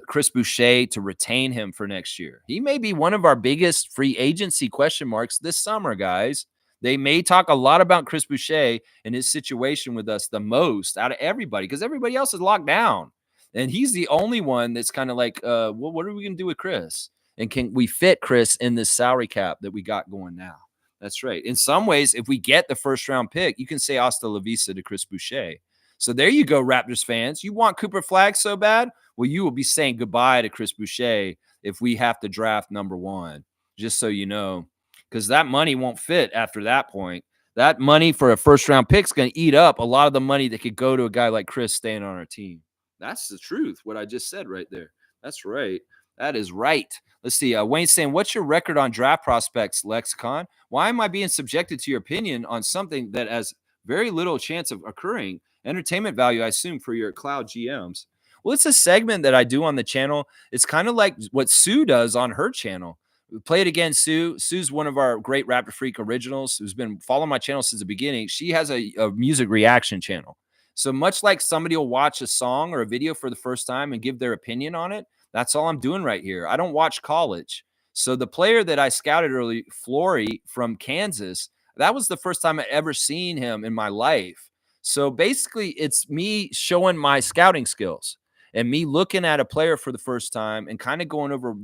Chris Boucher to retain him for next year. He may be one of our biggest free agency question marks this summer, guys. They may talk a lot about Chris Boucher and his situation with us the most out of everybody because everybody else is locked down. And he's the only one that's kind of like, well, what are we going to do with Chris? And can we fit Chris in this salary cap that we got going now? That's right. In some ways, if we get the first round pick, you can say hasta la vista to Chris Boucher. So there you go, Raptors fans. You want Cooper Flagg so bad? Well, you will be saying goodbye to Chris Boucher if we have to draft number 1, just so you know, because that money won't fit after that point. That money for a first round pick is going to eat up a lot of the money that could go to a guy like Chris staying on our team. That's the truth, what I just said right there. That's right. That is right. Let's see. Wayne's saying, what's your record on draft prospects, Lexicon? Why am I being subjected to your opinion on something that has very little chance of occurring? Entertainment value, I assume, for your cloud GMs. Well, it's a segment that I do on the channel. It's kind of like what Sue does on her channel. Play it again, Sue. Sue's one of our great Raptor Freak originals who's been following my channel since the beginning. She has a music reaction channel. So much like somebody will watch a song or a video for the first time and give their opinion on it, that's all I'm doing right here. I don't watch college. So the player that I scouted early, Flory from Kansas, that was the first time I ever seen him in my life. So basically, it's me showing my scouting skills and me looking at a player for the first time and kind of going over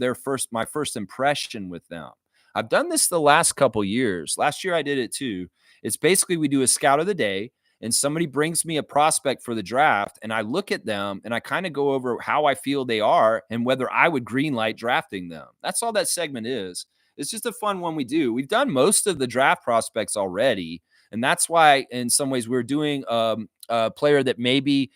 my first impression with them. I've done this the last couple years. Last year I did it too. It's basically we do a scout of the day and somebody brings me a prospect for the draft and I look at them and I kind of go over how I feel they are and whether I would greenlight drafting them. That's all that segment is. It's just a fun one we do. We've done most of the draft prospects already. And that's why, in some ways, we're doing a player that maybe,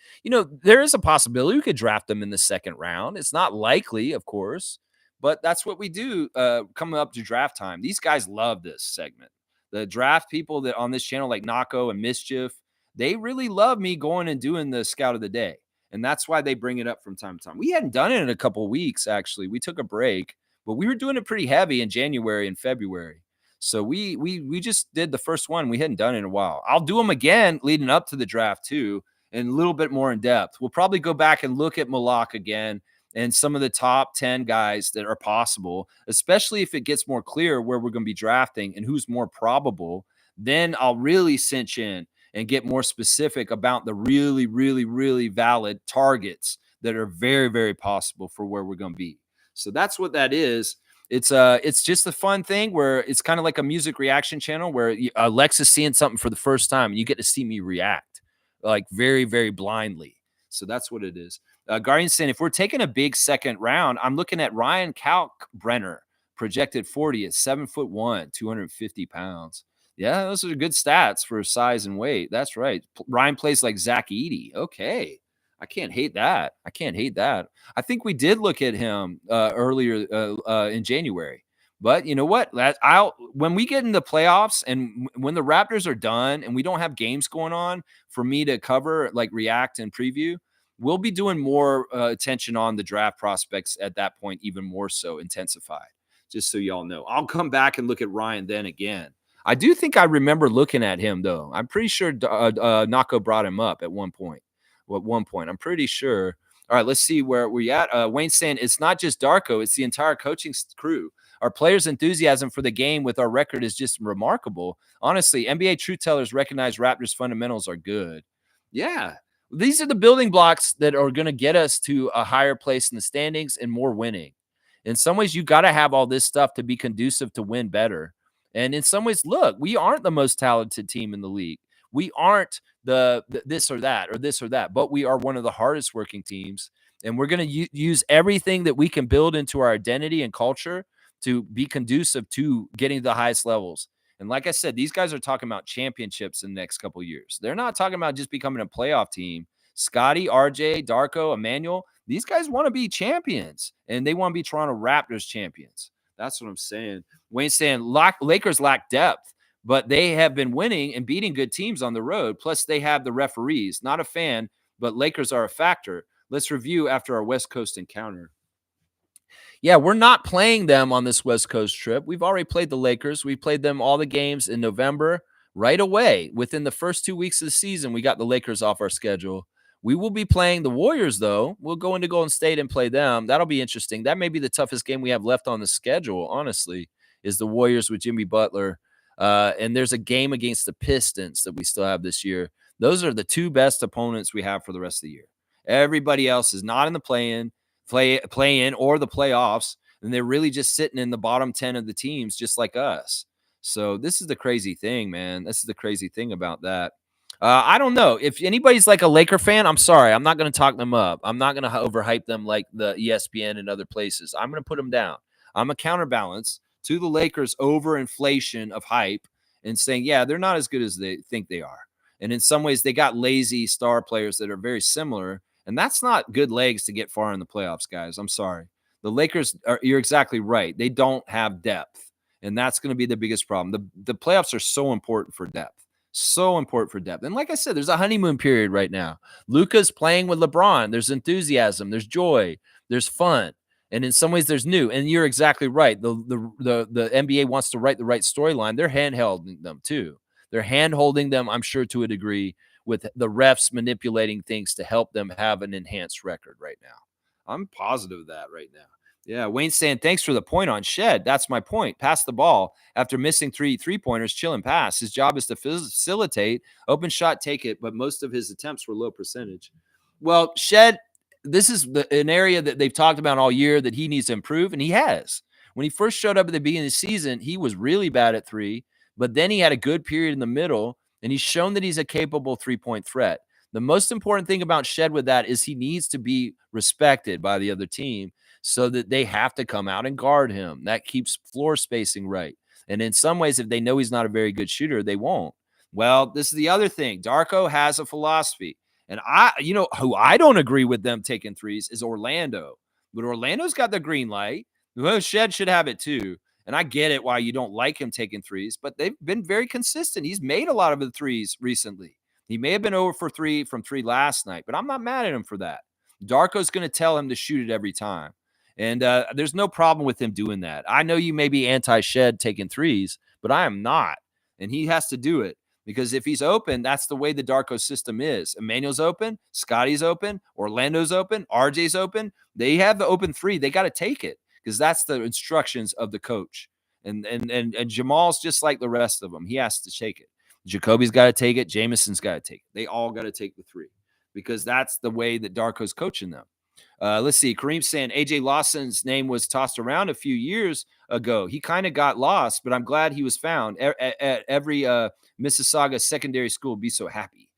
there is a possibility we could draft them in the second round. It's not likely, of course, but that's what we do coming up to draft time. These guys love this segment. The draft people that on this channel, like Nako and Mischief, they really love me going and doing the scout of the day. And that's why they bring it up from time to time. We hadn't done it in a couple of weeks, actually. We took a break, but we were doing it pretty heavy in January and February. So we just did the first one. We hadn't done it in a while. I'll do them again leading up to the draft too, and a little bit more in depth. We'll probably go back and look at Malak again and some of the top 10 guys that are possible, especially if it gets more clear where we're going to be drafting and who's more probable. Then I'll really cinch in and get more specific about the really, really, really valid targets that are very, very possible for where we're going to be. So that's what that is. It's just a fun thing where it's kind of like a music reaction channel where Alexa's seeing something for the first time and you get to see me react like very, very blindly. So that's what it is. Guardian saying, if we're taking a big second round, I'm looking at Ryan Kalkbrenner, projected 40 at 7'1", 250 pounds. Yeah, those are good stats for size and weight. That's right. Ryan plays like Zach Edey. Okay. I can't hate that. I think we did look at him earlier in January. But you know what? When we get into playoffs and when the Raptors are done and we don't have games going on for me to cover, like react and preview, we'll be doing more attention on the draft prospects at that point, even more so intensified, just so y'all know. I'll come back and look at Ryan then again. I do think I remember looking at him, though. I'm pretty sure Nako brought him up at one point. I'm pretty sure. All right, let's see where we're at. Wayne's saying it's not just Darko, it's the entire coaching crew. Our players' enthusiasm for the game with our record is just remarkable. Honestly, NBA truth tellers recognize Raptors fundamentals are good. Yeah, these are the building blocks that are going to get us to a higher place in the standings and more winning. In some ways, you got to have all this stuff to be conducive to win better. And in some ways, look, we aren't the most talented team in the league. We aren't the this or that, but we are one of the hardest working teams. And we're going to use everything that we can build into our identity and culture to be conducive to getting to the highest levels. And like I said, these guys are talking about championships in the next couple of years. They're not talking about just becoming a playoff team. Scotty, RJ, Darko, Emmanuel, these guys want to be champions, and they want to be Toronto Raptors champions. That's what I'm saying. Wayne's saying Lakers lack depth, but they have been winning and beating good teams on the road. Plus, they have the referees. Not a fan, but Lakers are a factor. Let's review after our West Coast encounter. Yeah, we're not playing them on this West Coast trip. We've already played the Lakers. We played them all the games in November right away. Within the first 2 weeks of the season, we got the Lakers off our schedule. We will be playing the Warriors, though. We'll go into Golden State and play them. That'll be interesting. That may be the toughest game we have left on the schedule, honestly, is the Warriors with Jimmy Butler. And there's a game against the Pistons that we still have this year. Those are the two best opponents we have for the rest of the year. Everybody else is not in the play-in or the playoffs, and they're really just sitting in the bottom 10 of the teams just like us. So this is the crazy thing, man. This is the crazy thing about that. I don't know. If anybody's like a Laker fan, I'm sorry. I'm not going to talk them up. I'm not going to overhype them like the ESPN and other places. I'm going to put them down. I'm a counterbalance to the Lakers' overinflation of hype and saying, yeah, they're not as good as they think they are. And in some ways, they got lazy star players that are very similar. And that's not good legs to get far in the playoffs, guys. I'm sorry. The Lakers, you're exactly right. They don't have depth. And that's going to be the biggest problem. The playoffs are so important for depth. So important for depth. And like I said, there's a honeymoon period right now. Luka's playing with LeBron. There's enthusiasm. There's joy. There's fun. And in some ways, there's new. And you're exactly right. The NBA wants to write the right storyline. They're handholding them too. They're hand-holding them, I'm sure, to a degree, with the refs manipulating things to help them have an enhanced record right now. I'm positive of that right now. Yeah, Wayne's saying, thanks for the point on Shed. That's my point. Pass the ball after missing three-pointers, chill and pass. His job is to facilitate, open shot, take it, but most of his attempts were low percentage. Well, Shed, this is an area that they've talked about all year that he needs to improve, and he has. When he first showed up at the beginning of the season, he was really bad at three, but then he had a good period in the middle, and he's shown that he's a capable three-point threat. The most important thing about Shed with that is he needs to be respected by the other team so that they have to come out and guard him. That keeps floor spacing right. And in some ways, if they know he's not a very good shooter, they won't. Well, this is the other thing. Darko has a philosophy. And who I don't agree with them taking threes is Orlando. But Orlando's got the green light. Well, Shed should have it too. And I get it why you don't like him taking threes, but they've been very consistent. He's made a lot of the threes recently. He may have been over for three from three last night, but I'm not mad at him for that. Darko's going to tell him to shoot it every time. And there's no problem with him doing that. I know you may be anti-Shed taking threes, but I am not. And he has to do it because if he's open, that's the way the Darko system is. Emmanuel's open, Scotty's open, Orlando's open, RJ's open. They have the open three. They got to take it because that's the instructions of the coach. And Jamal's just like the rest of them. He has to take it. Jacoby's got to take it. Jameson's got to take it. They all got to take the three because that's the way that Darko's coaching them. Let's see. Kareem's saying AJ Lawson's name was tossed around a few years ago. He kind of got lost, but I'm glad he was found. At every Mississauga secondary school be so happy.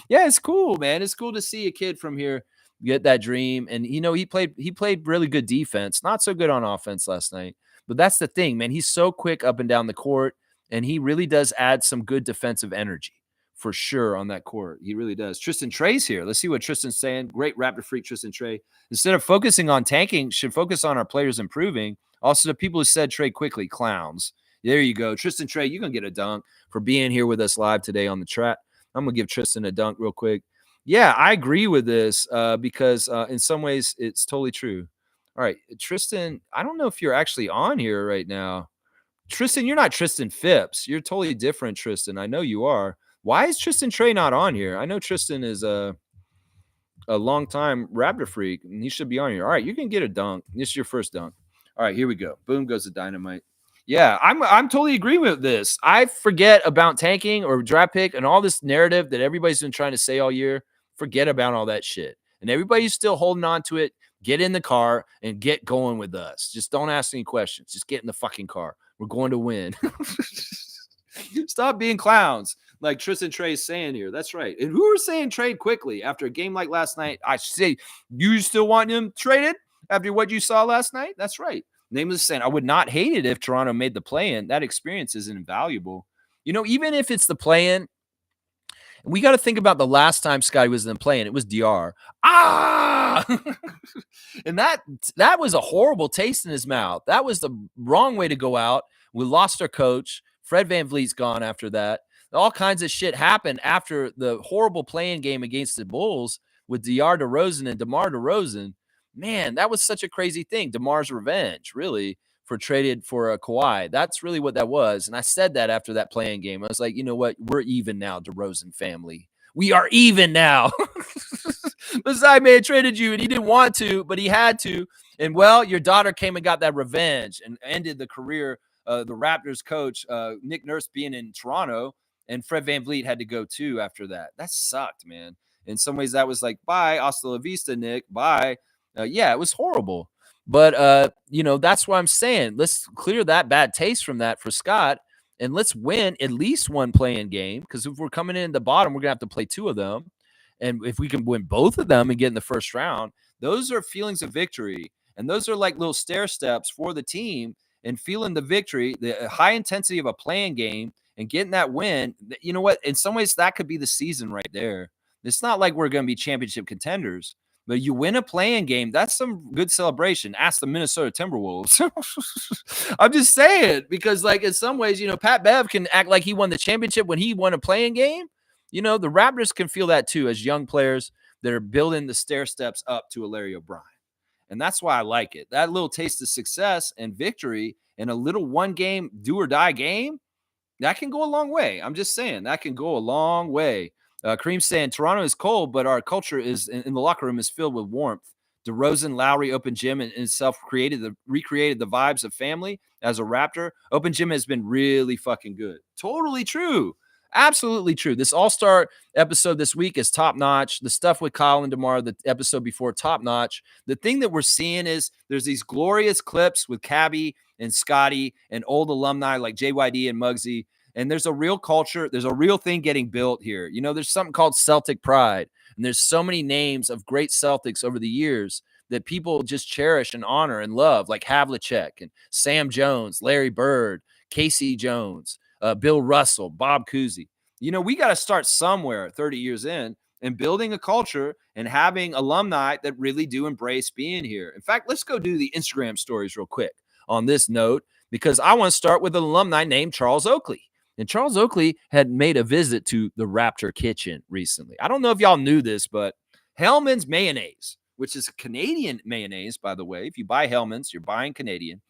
Yeah, it's cool, man. It's cool to see a kid from here get that dream. And he played really good defense. Not so good on offense last night. But that's the thing, man. He's so quick up and down the court, and he really does add some good defensive energy. For sure on that court. He really does. Tristan Trey's here. Let's see what Tristan's saying. Great Raptor freak, Tristan Trey. Instead of focusing on tanking, should focus on our players improving. Also, the people who said trade quickly, clowns. There you go. Tristan Trey, you're going to get a dunk for being here with us live today on the chat. I'm going to give Tristan a dunk real quick. Yeah, I agree with this because in some ways it's totally true. All right, Tristan, I don't know if you're actually on here right now. Tristan, you're not Tristan Phipps. You're totally different, Tristan. I know you are. Why is Tristan Trey not on here? I know Tristan is a long-time Raptor freak, and he should be on here. All right, you can get a dunk. This is your first dunk. All right, here we go. Boom goes the dynamite. Yeah, I'm totally agree with this. I forget about tanking or draft pick and all this narrative that everybody's been trying to say all year. Forget about all that shit. And everybody's still holding on to it. Get in the car and get going with us. Just don't ask any questions. Just get in the fucking car. We're going to win. Stop being clowns. Like Tristan Trey is saying here. That's right. And who are saying trade quickly after a game like last night? I say, you still want him traded after what you saw last night? That's right. Nameless saying, I would not hate it if Toronto made the play-in. That experience is invaluable. Even if it's the play-in, we got to think about the last time Scotty was in the play-in. It was DR. And that was a horrible taste in his mouth. That was the wrong way to go out. We lost our coach. Fred VanVleet's gone after that. All kinds of shit happened after the horrible playing game against the Bulls with DeMar DeRozan and DeMar DeRozan. Man, that was such a crazy thing. DeMar's revenge, really, for traded for a Kawhi. That's really what that was. And I said that after that playing game. I was like, you know what? We're even now, DeRozan family. We are even now. Masai may have traded you, and he didn't want to, but he had to. And, well, your daughter came and got that revenge and ended the career the Raptors coach, Nick Nurse, being in Toronto. And Fred VanVleet had to go too after that. That sucked, man. In some ways, that was like, bye, hasta la vista, Nick. Bye. Yeah, it was horrible. But, that's what I'm saying. Let's clear that bad taste from that for Scott, and let's win at least one play-in game, because if we're coming in the bottom, we're going to have to play two of them. And if we can win both of them and get in the first round, those are feelings of victory. And those are like little stair steps for the team and feeling the victory, the high intensity of a play-in game, and getting that win. You know what? In some ways, that could be the season right there. It's not like we're going to be championship contenders, but you win a play-in game. That's some good celebration. Ask the Minnesota Timberwolves. I'm just saying, because like in some ways, Pat Bev can act like he won the championship when he won a play-in game. The Raptors can feel that too as young players that are building the stair steps up to a Larry O'Brien. And that's why I like it. That little taste of success and victory in a little one game, do or die game, that can go a long way. I'm just saying that can go a long way. Kareem saying Toronto is cold, but our culture is in the locker room is filled with warmth. DeRozan, Lowry, Open Gym, and itself recreated the vibes of family as a Raptor. Open Gym has been really fucking good. Totally true. Absolutely true. This All-Star episode this week is top notch. The stuff with Kyle and DeMar, the episode before, top notch. The thing that we're seeing is there's these glorious clips with Cabby and Scotty and old alumni like JYD and Muggsy. And there's a real culture. There's a real thing getting built here. You know, there's something called Celtic pride. And there's so many names of great Celtics over the years that people just cherish and honor and love, like Havlicek and Sam Jones, Larry Bird, Casey Jones, Bill Russell, Bob Cousy. You know, we got to start somewhere 30 years in and building a culture and having alumni that really do embrace being here. In fact, let's go do the Instagram stories real quick on this note, because I want to start with an alumni named Charles Oakley. And Charles Oakley had made a visit to the Raptor Kitchen recently. I don't know if y'all knew this, but Hellman's Mayonnaise, which is Canadian mayonnaise, by the way. If you buy Hellman's, you're buying Canadian,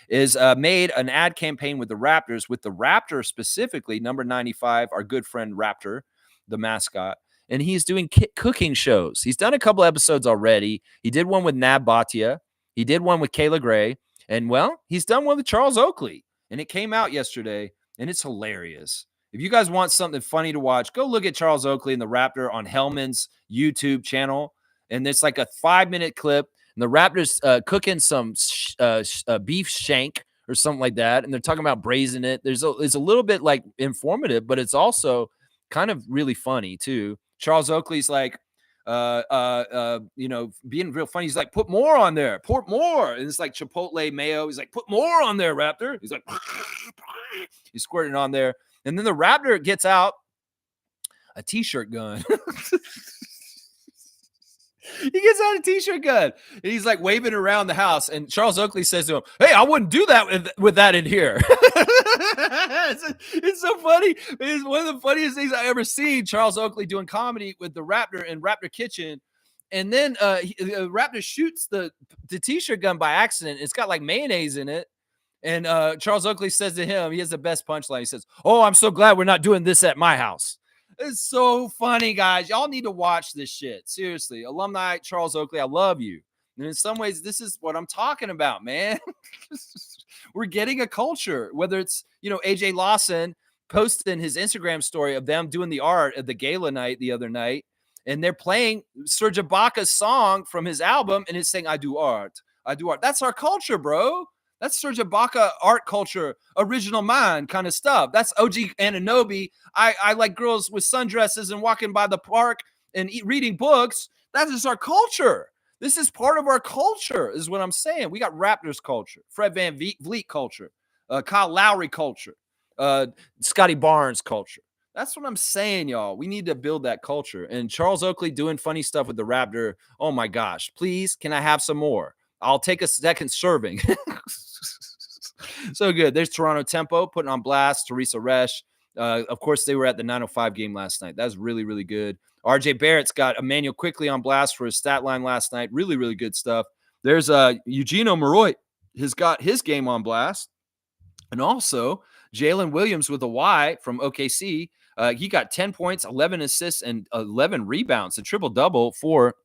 is made an ad campaign with the Raptors, with the Raptor specifically, number 95, our good friend Raptor, the mascot. And he's doing cooking shows. He's done a couple episodes already. He did one with Nab Bhatia. He did one with Kayla Gray. And, well, he's done one with Charles Oakley. And it came out yesterday. And it's hilarious. If you guys want something funny to watch, go look at Charles Oakley and the Raptor on Hellman's YouTube channel. And it's like a 5-minute clip. And the Raptors cooking some beef shank or something like that. And they're talking about braising it. It's a little bit like informative, but it's also kind of really funny too. Charles Oakley's like, you know, being real funny. He's like, put more on there, put more. And it's like Chipotle mayo. He's like, put more on there, Raptor. He's like, he's squirting on there. And then the Raptor gets out a t-shirt gun. He gets out a t-shirt gun and he's like waving around the house. And Charles Oakley says to him, hey, I wouldn't do that with that in here. It's so funny. It's one of the funniest things I ever seen. Charles Oakley doing comedy with the Raptor in Raptor Kitchen. And then the Raptor shoots the t-shirt gun by accident. It's got like mayonnaise in it. And Charles Oakley says to him, he has the best punchline. He says, oh, I'm so glad we're not doing this at my house. It's so funny, guys. Y'all need to watch this shit. Seriously. Alumni Charles Oakley, I love you. And in some ways, this is what I'm talking about, man. We're getting a culture, whether it's, you know, AJ Lawson posting his Instagram story of them doing the art at the gala night the other night. And they're playing Serge Ibaka's song from his album. And it's saying, I do art. I do art. That's our culture, bro. That's Serge Ibaka art culture, original mind kind of stuff. That's OG Anunoby. I like girls with sundresses and walking by the park and reading books. That is our culture. This is part of our culture, is what I'm saying. We got Raptors culture, Fred Van Vliet culture, Kyle Lowry culture, Scotty Barnes culture. That's what I'm saying, y'all. We need to build that culture. And Charles Oakley doing funny stuff with the Raptor. Oh, my gosh. Please, can I have some more? I'll take a second serving. So good. There's Toronto Tempo putting on blast. Teresa Resch. Of course, they were at the 905 game last night. That was really, really good. RJ Barrett's got Emmanuel Quickly on blast for his stat line last night. Really, really good stuff. There's Eugenio Maroy has got his game on blast. And also Jalen Williams with a Y from OKC. He got 10 points, 11 assists, and 11 rebounds. A triple-double for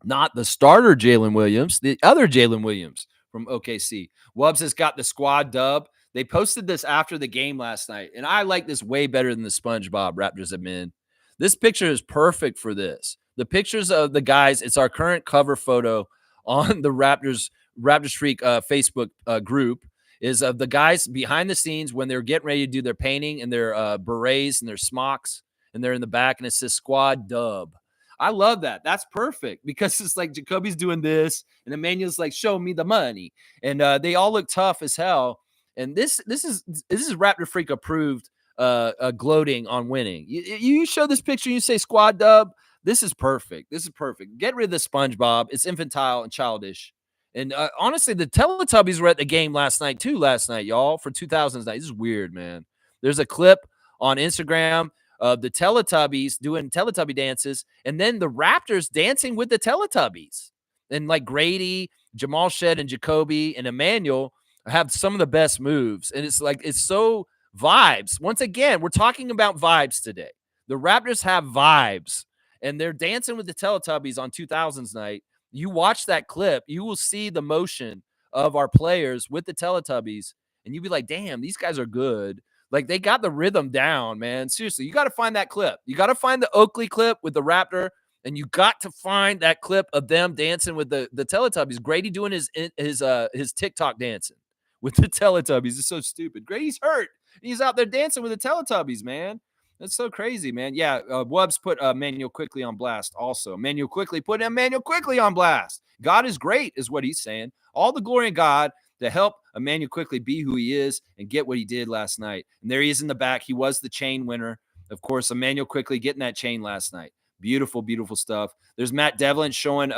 not the starter Jalen Williams, the other Jalen Williams from OKC. Wubbs has got the squad dub. They posted this after the game last night, and I like this way better than the SpongeBob Raptors have been. This picture is perfect for this. The pictures of the guys, it's our current cover photo on the Raptors Freak Facebook group, is of the guys behind the scenes when they're getting ready to do their painting and their berets and their smocks, and they're in the back, and it says squad dub. I love that. That's perfect because it's like Jacoby's doing this and Emmanuel's like, show me the money. And they all look tough as hell. And this is Raptor Freak approved gloating on winning. You show this picture and you say squad dub. This is perfect. This is perfect. Get rid of the SpongeBob. It's infantile and childish. And honestly, the Teletubbies were at the game last night, y'all, for 2000s night. This is weird, man. There's a clip on Instagram of the Teletubbies doing Teletubby dances, and then the Raptors dancing with the Teletubbies. And like Grady, Jamal Shed, and Jacoby and Emmanuel have some of the best moves. And it's like, it's so vibes. Once again, we're talking about vibes today. The Raptors have vibes, and they're dancing with the Teletubbies on 2000s night. You watch that clip, you will see the motion of our players with the Teletubbies, and you'd be like, damn, these guys are good. Like, they got the rhythm down, man. Seriously, you got to find that clip. You got to find the Oakley clip with the Raptor, and you got to find that clip of them dancing with the Teletubbies. Grady doing his TikTok dancing with the Teletubbies. It's so stupid. Grady's hurt. He's out there dancing with the Teletubbies, man. That's so crazy, man. Yeah, Wubbs put Manuel Quickly on blast also. Manuel Quickly put Emmanuel Quickly on blast. God is great is what he's saying. All the glory in God to help Emmanuel Quickly be who he is and get what he did last night. And there he is in the back. He was the chain winner. Of course, Emmanuel Quickly getting that chain last night. Beautiful, beautiful stuff. There's Matt Devlin showing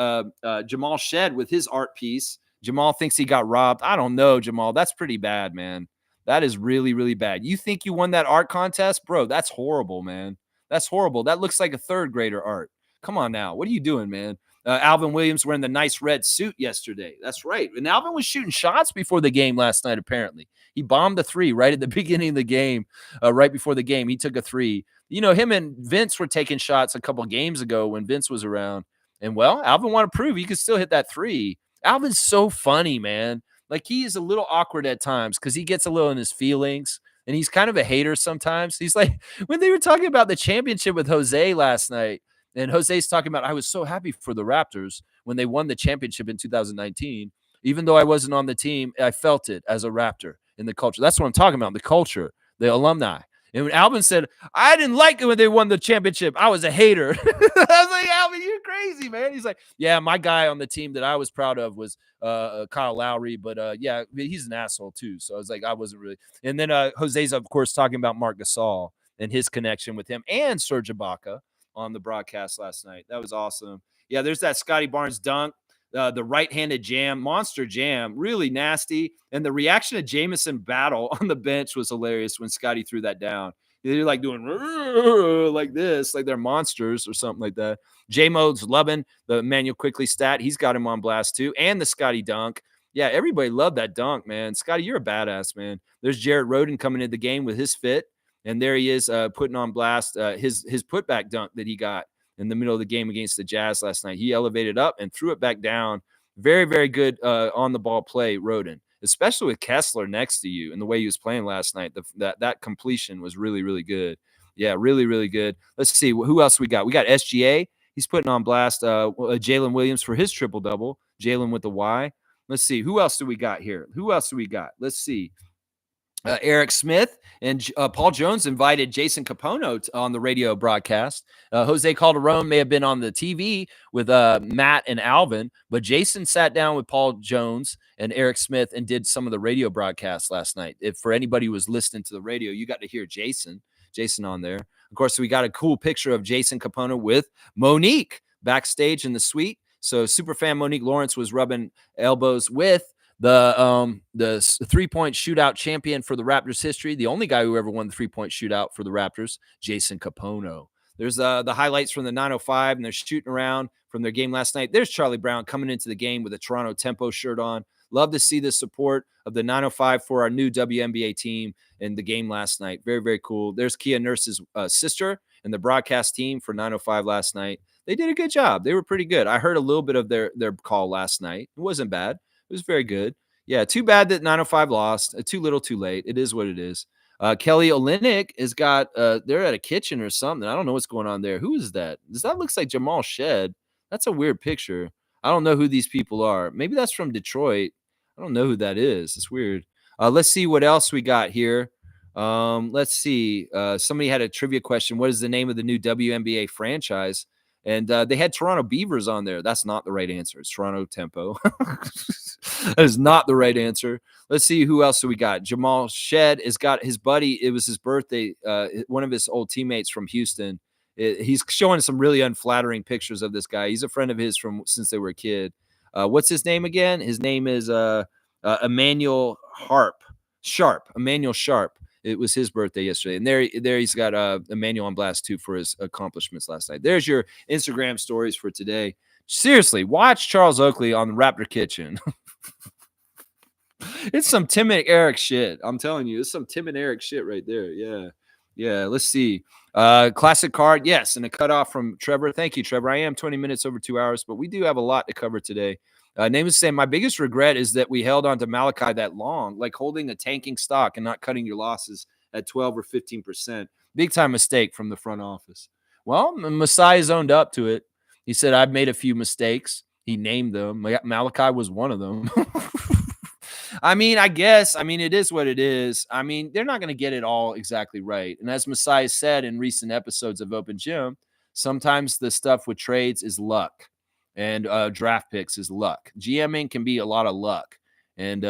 Jamal Shed with his art piece. Jamal thinks he got robbed. I don't know, Jamal. That's pretty bad, man. That is really, really bad. You think you won that art contest? Bro, that's horrible, man. That's horrible. That looks like a third grader art. Come on now. What are you doing, man? Alvin Williams wearing the nice red suit yesterday. That's right. And Alvin was shooting shots before the game last night, apparently. He bombed a three right at the beginning of the game, right before the game. He took a three. You know, him and Vince were taking shots a couple games ago when Vince was around. And, well, Alvin wanted to prove he could still hit that three. Alvin's so funny, man. Like, he is a little awkward at times because he gets a little in his feelings, and he's kind of a hater sometimes. He's like, when they were talking about the championship with Jose last night, and Jose's talking about, I was so happy for the Raptors when they won the championship in 2019. Even though I wasn't on the team, I felt it as a Raptor in the culture. That's what I'm talking about, the culture, the alumni. And when Alvin said, I didn't like it when they won the championship, I was a hater. I was like, Alvin, you're crazy, man. He's like, yeah, my guy on the team that I was proud of was Kyle Lowry. But, yeah, he's an asshole, too. So I was like, I wasn't really. And then Jose's, of course, talking about Marc Gasol and his connection with him and Serge Ibaka on the broadcast last night. That was awesome. Yeah, there's that Scotty Barnes dunk. The right-handed jam, monster jam, really nasty. And the reaction of Jameson Battle on the bench was hilarious when Scotty threw that down. They're like doing like this, like they're monsters or something like that. J-Mode's loving the Emmanuel Quickly stat. He's got him on blast too. And the Scotty dunk. Yeah, everybody loved that dunk, man. Scotty, you're a badass, man. There's Jared Rhoden coming into the game with his fit. And there he is putting on blast his putback dunk that he got in the middle of the game against the Jazz last night. He elevated up and threw it back down. Very, very good on the ball play, Rhoden, especially with Kessler next to you and the way he was playing last night. That completion was really, really good. Yeah, really, really good. Let's see who else we got. We got SGA. He's putting on blast Jalen Williams for his triple double. Jalen with the Y. Let's see who else do we got here. Let's see. Eric Smith and Paul Jones invited Jason Capono on the radio broadcast. Jose Calderon may have been on the TV with Matt and Alvin, but Jason sat down with Paul Jones and Eric Smith and did some of the radio broadcasts last night. If for anybody who was listening to the radio, you got to hear Jason on there. Of course, we got a cool picture of Jason Capono with Monique backstage in the suite. So superfan Monique Lawrence was rubbing elbows with the 3-point shootout champion for the Raptors history, the only guy who ever won the 3-point shootout for the Raptors, Jason Capono. There's the highlights from the 905, and they're shooting around from their game last night. There's Charlie Brown coming into the game with a Toronto Tempo shirt on. Love to see the support of the 905 for our new WNBA team in the game last night. Very, very cool. There's Kia Nurse's sister and the broadcast team for 905 last night. They did a good job. They were pretty good. I heard a little bit of their call last night. It wasn't bad. It was very good. Yeah, too bad that 905 lost. Too little, too late. It is what it is. Kelly Olynyk has got, they're at a kitchen or something. I don't know what's going on there. Who is that? That looks like Jamal Shed. That's a weird picture. I don't know who these people are. Maybe that's from Detroit. I don't know who that is. It's weird. Let's see what else we got here. Let's see. Somebody had a trivia question. What is the name of the new WNBA franchise? And they had Toronto Beavers on there. That's not the right answer. It's Toronto Tempo. That is not the right answer. Let's see who else do we got. Jamal Shed has got his buddy. It was his birthday. One of his old teammates from Houston. He's showing some really unflattering pictures of this guy. He's a friend of his from since they were a kid. What's his name again? His name is Emmanuel Sharp. Emmanuel Sharp It was his birthday yesterday. And there he's got Emmanuel on blast too for his accomplishments last night. There's your Instagram stories for today. Seriously, watch Charles Oakley on the Raptor Kitchen. It's some Tim and Eric shit. I'm telling you, it's some Tim and Eric shit right there. Yeah. Yeah. Let's see. Classic card. Yes. And a cutoff from Trevor. Thank you, Trevor. I am 20 minutes over 2 hours, but we do have a lot to cover today. Name is saying, my biggest regret is that we held on to Malachi that long, like holding a tanking stock and not cutting your losses at 12 or 15%. Big time mistake from the front office. Well, Messiah's owned up to it. He said, I've made a few mistakes. He named them. Malachi was one of them. I mean, it is what it is. I mean, they're not going to get it all exactly right. And as Messiah said in recent episodes of Open Gym, sometimes the stuff with trades is luck and draft picks is luck. GMing can be a lot of luck. And,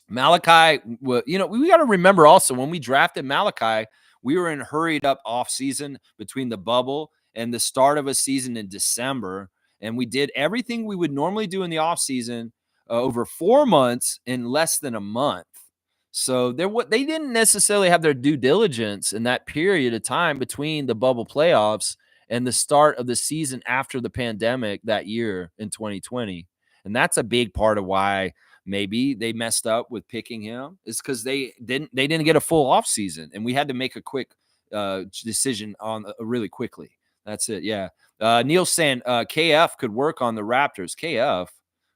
Malachi, we got to remember also when we drafted Malachi, we were in hurried up off season between the bubble and the start of a season in December. And we did everything we would normally do in the off season over 4 months in less than a month. So they didn't necessarily have their due diligence in that period of time between the bubble playoffs and the start of the season after the pandemic that year in 2020. And that's a big part of why maybe they messed up with picking him, is because they didn't get a full off season, and we had to make a quick decision on really quickly. That's it. Yeah. Neil saying KF could work on the Raptors. KF.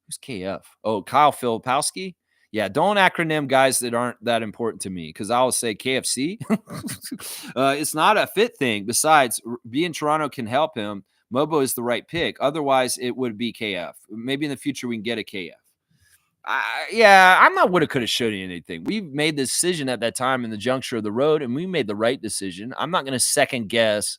Who's KF? Oh, Kyle Filipowski. Yeah, don't acronym guys that aren't that important to me, because I'll say KFC. It's not a fit thing. Besides, being Toronto can help him. Mobo is the right pick. Otherwise, it would be KF. Maybe in the future we can get a KF. I'm not woulda, coulda, shoulda anything. We made the decision at that time in the juncture of the road, and we made the right decision. I'm not going to second guess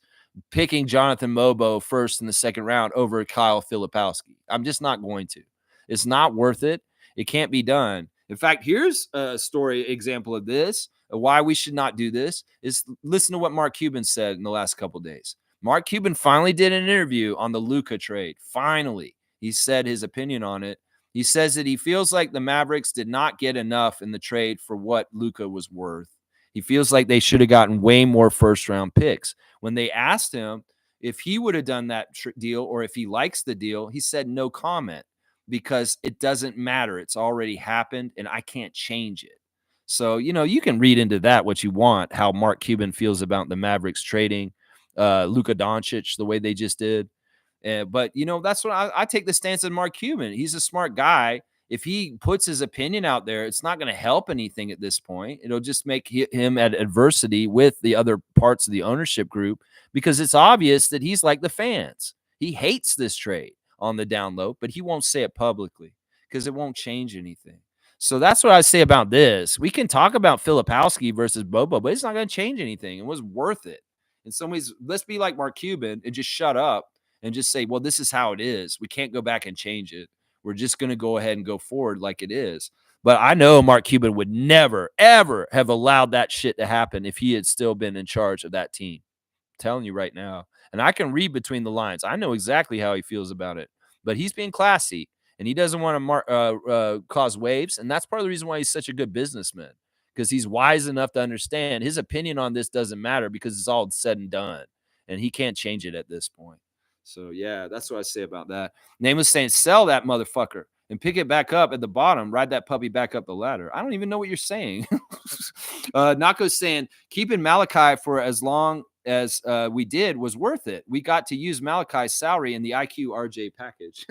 picking Jonathan Mobo first in the second round over Kyle Filipowski. I'm just not going to. It's not worth it. It can't be done. In fact, here's a story example of this. Why we should not do this is listen to what Mark Cuban said in the last couple of days. Mark Cuban finally did an interview on the Luka trade. Finally, he said his opinion on it. He says that he feels like the Mavericks did not get enough in the trade for what Luka was worth. He feels like they should have gotten way more first-round picks. When they asked him if he would have done that deal or if he likes the deal, he said no comment, because it doesn't matter. It's already happened, and I can't change it. So, you can read into that what you want, how Mark Cuban feels about the Mavericks trading Luka Doncic the way they just did. But, that's what I take the stance of Mark Cuban. He's a smart guy. If he puts his opinion out there, it's not going to help anything at this point. It'll just make him at adversity with the other parts of the ownership group, because it's obvious that he's like the fans. He hates this trade on the down low, but he won't say it publicly because it won't change anything. So that's what I say about this. We can talk about Filipowski versus Bobo, but it's not going to change anything. It was worth it. In some ways, let's be like Mark Cuban and just shut up and just say, well, this is how it is. We can't go back and change it. We're just going to go ahead and go forward like it is. But I know Mark Cuban would never, ever have allowed that shit to happen if he had still been in charge of that team. I'm telling you right now. And I can read between the lines. I know exactly how he feels about it. But he's being classy, and he doesn't want to cause waves. And that's part of the reason why he's such a good businessman, because he's wise enough to understand his opinion on this doesn't matter because it's all said and done. And he can't change it at this point. So, yeah, that's what I say about that. Nameless saying, sell that motherfucker and pick it back up at the bottom. Ride that puppy back up the ladder. I don't even know what you're saying. Nako's saying, keeping Malachi for as long as we did was worth it. We got to use Malachi's salary in the IQ RJ package.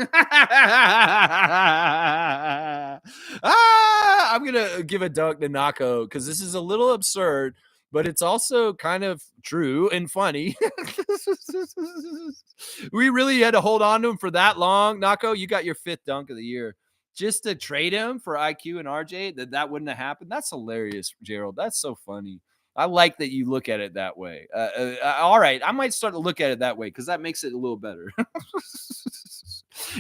I'm going to give a dunk to Nako because this is a little absurd, but it's also kind of true and funny. We really had to hold on to him for that long. Nako, you got your 5th dunk of the year. Just to trade him for IQ and RJ, that wouldn't have happened. That's hilarious, Gerald. That's so funny. I like that you look at it that way. All right. I might start to look at it that way because that makes it a little better.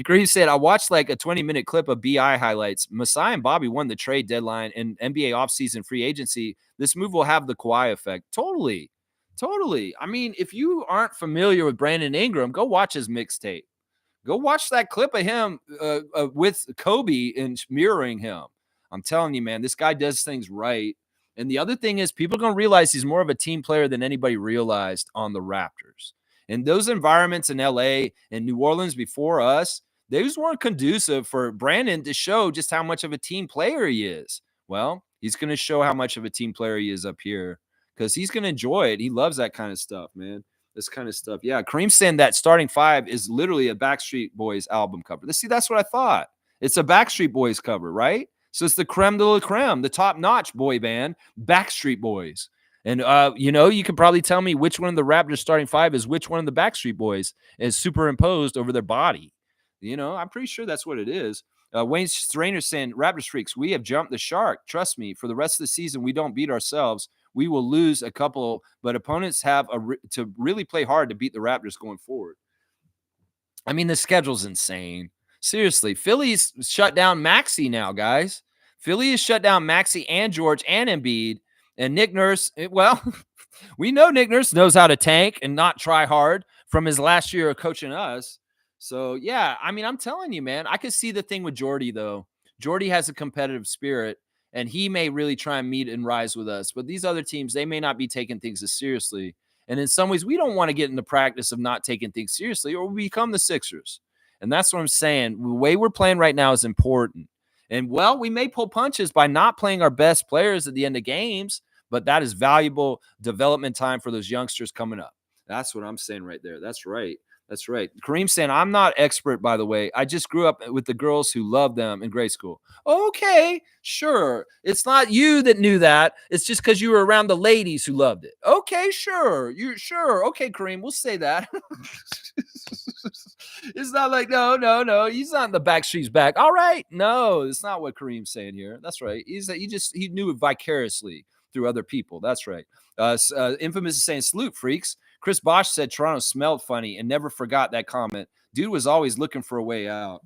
Green said, I watched like a 20-minute clip of BI highlights. Masai and Bobby won the trade deadline and NBA offseason free agency. This move will have the Kawhi effect. Totally. I mean, if you aren't familiar with Brandon Ingram, go watch his mixtape. Go watch that clip of him with Kobe and mirroring him. I'm telling you, man, this guy does things right. And the other thing is people are going to realize he's more of a team player than anybody realized on the Raptors. And those environments in LA and New Orleans before us, those weren't conducive for Brandon to show just how much of a team player he is. Well, he's going to show how much of a team player he is up here because he's going to enjoy it. He loves that kind of stuff, man. This kind of stuff. Yeah, Kareem's saying that starting five is literally a Backstreet Boys album cover. See, that's what I thought. It's a Backstreet Boys cover, right? So it's the creme de la creme, the top-notch boy band, Backstreet Boys. And, you can probably tell me which one of the Raptors starting five is which one of the Backstreet Boys is superimposed over their body. I'm pretty sure that's what it is. Wayne Strainer saying, Raptors freaks, we have jumped the shark. Trust me, for the rest of the season, we don't beat ourselves. We will lose a couple, but opponents have to really play hard to beat the Raptors going forward. I mean, the schedule's insane. Seriously, Philly's shut down Maxey now, guys. Philly has shut down Maxey and George and Embiid. And Nick Nurse, we know Nick Nurse knows how to tank and not try hard from his last year of coaching us. So, yeah, I mean, I'm telling you, man, I could see the thing with Jordy, though. Jordy has a competitive spirit, and he may really try and meet and rise with us. But these other teams, they may not be taking things as seriously. And in some ways, we don't want to get in the practice of not taking things seriously or we become the Sixers. And that's what I'm saying. The way we're playing right now is important. And, we may pull punches by not playing our best players at the end of games, but that is valuable development time for those youngsters coming up. That's what I'm saying right there. That's right. That's right. Kareem's saying, I'm not expert, by the way. I just grew up with the girls who loved them in grade school. Okay, sure. It's not you that knew that. It's just because you were around the ladies who loved it. Okay, sure. You're sure. Okay, Kareem, we'll say that. It's not like, no. He's not in the Backstreet's back. All right. No, it's not what Kareem's saying here. That's right. He knew it vicariously through other people. That's right. Infamous is saying, salute, freaks. Chris Bosh said Toronto smelled funny and never forgot that comment. Dude was always looking for a way out.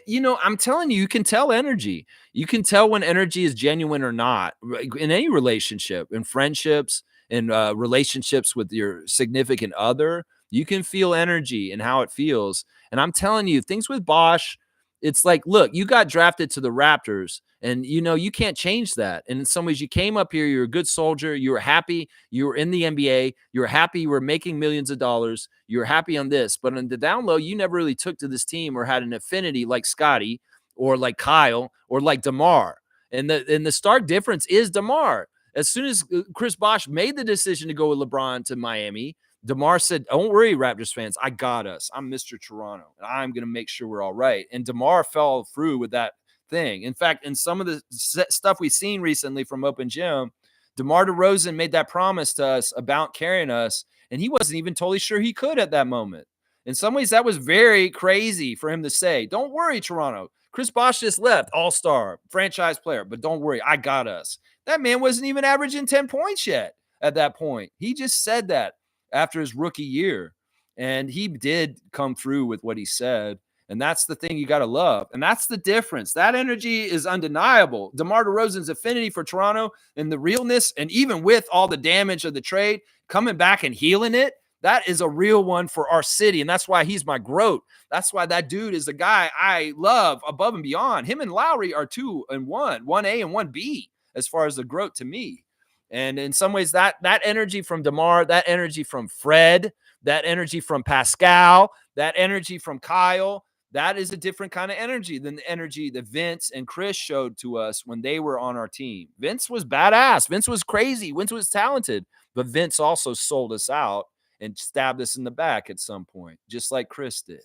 I'm telling you, you can tell energy. You can tell when energy is genuine or not in any relationship, in friendships, in relationships with your significant other. You can feel energy and how it feels. And I'm telling you, things with Bosh, it's like, look, you got drafted to the Raptors and, you can't change that. And in some ways you came up here, you're a good soldier. You were happy. You were in the NBA. You were happy. You were making millions of dollars. You were happy on this. But on the down low, you never really took to this team or had an affinity like Scotty or like Kyle or like DeMar. And the stark difference is DeMar. As soon as Chris Bosh made the decision to go with LeBron to Miami, DeMar said, don't worry, Raptors fans. I got us. I'm Mr. Toronto. And I'm going to make sure we're all right. And DeMar fell through with that thing. In fact, in some of the stuff we've seen recently from Open Gym, DeMar DeRozan made that promise to us about carrying us, and he wasn't even totally sure he could at that moment. In some ways, that was very crazy for him to say, don't worry, Toronto. Chris Bosh just left, all-star, franchise player, but don't worry, I got us. That man wasn't even averaging 10 points yet at that point. He just said that after his rookie year. And he did come through with what he said. And that's the thing you got to love. And that's the difference. That energy is undeniable. DeMar DeRozan's affinity for Toronto and the realness, and even with all the damage of the trade, coming back and healing it, that is a real one for our city. And that's why he's my GOAT. That's why that dude is the guy I love above and beyond. Him and Lowry are 2 and 1, 1A and 1B as far as the GOAT to me. And in some ways, that energy from DeMar, that energy from Fred, that energy from Pascal, that energy from Kyle, that is a different kind of energy than the energy that Vince and Chris showed to us when they were on our team. Vince was badass. Vince was crazy. Vince was talented. But Vince also sold us out and stabbed us in the back at some point, just like Chris did.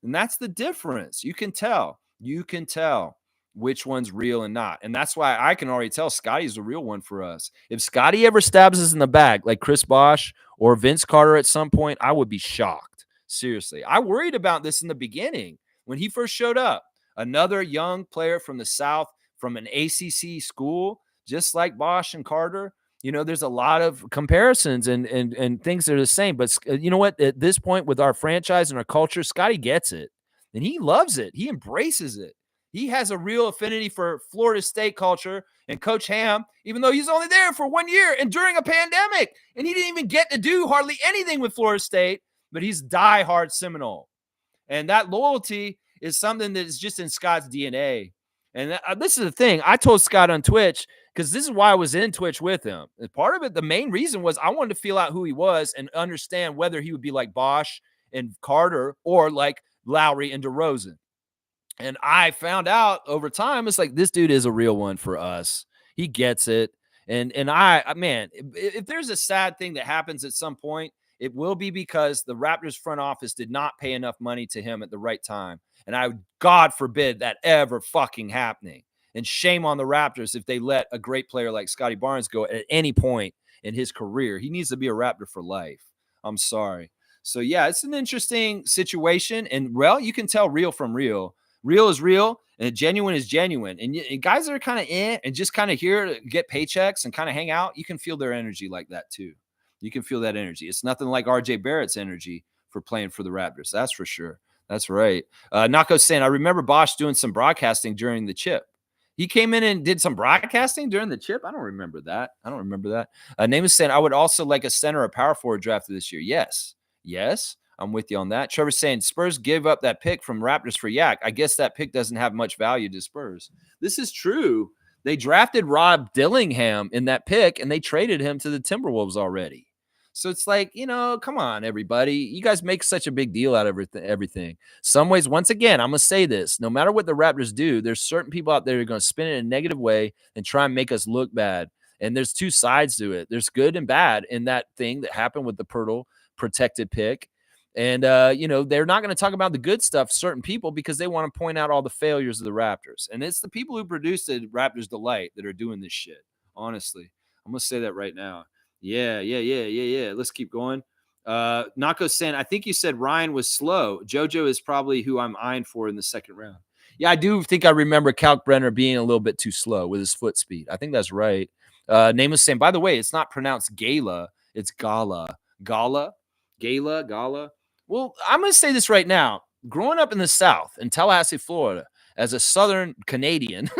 And that's the difference. You can tell. You can tell which one's real and not. And that's why I can already tell Scotty's the real one for us. If Scotty ever stabs us in the back like Chris Bosh or Vince Carter at some point, I would be shocked. Seriously. I worried about this in the beginning when he first showed up. Another young player from the South, from an ACC school, just like Bosh and Carter. There's a lot of comparisons and things that are the same. But you know what? At this point with our franchise and our culture, Scotty gets it. And he loves it. He embraces it. He has a real affinity for Florida State culture and Coach Ham, even though he's only there for 1 year and during a pandemic. And he didn't even get to do hardly anything with Florida State, but he's diehard Seminole. And that loyalty is something that is just in Scott's DNA. And this is the thing. I told Scott on Twitch, because this is why I was in Twitch with him. And part of it, the main reason was I wanted to feel out who he was and understand whether he would be like Bosch and Carter or like Lowry and DeRozan. And I found out over time, it's like, this dude is a real one for us. He gets it. And man, if there's a sad thing that happens at some point, it will be because the Raptors front office did not pay enough money to him at the right time. And God forbid that ever fucking happening. And shame on the Raptors if they let a great player like Scotty Barnes go at any point in his career. He needs to be a Raptor for life. I'm sorry. So yeah, it's an interesting situation. And well, you can tell real from real. Real is real and genuine is genuine. And guys that are kind of and just kind of here to get paychecks and kind of hang out, you can feel their energy like that too. You can feel that energy. It's nothing like RJ Barrett's energy for playing for the Raptors. That's for sure. That's right. Nako's saying, I remember Bosch doing some broadcasting during the chip. He came in and did some broadcasting during the chip. I don't remember that. Name is saying, I would also like a center or power forward drafted this year. Yes. I'm with you on that. Trevor's saying Spurs give up that pick from Raptors for Yak. I guess that pick doesn't have much value to Spurs. This is true. They drafted Rob Dillingham in that pick, and they traded him to the Timberwolves already. So it's like, come on, everybody. You guys make such a big deal out of everything. Some ways, once again, I'm going to say this. No matter what the Raptors do, there's certain people out there who are going to spin it in a negative way and try and make us look bad. And there's two sides to it. There's good and bad in that thing that happened with the Pirtle protected pick. And, they're not going to talk about the good stuff, certain people, because they want to point out all the failures of the Raptors. And it's the people who produced the Raptors Delight that are doing this shit. Honestly, I'm going to say that right now. Yeah. Let's keep going. Nako's saying, I think you said Ryan was slow. JoJo is probably who I'm eyeing for in the second round. Yeah, I do think I remember Kalkbrenner being a little bit too slow with his foot speed. I think that's right. Name was saying, by the way, it's not pronounced Gala. It's Gala. Gala. Well, I'm going to say this right now. Growing up in the South, in Tallahassee, Florida, as a Southern Canadian,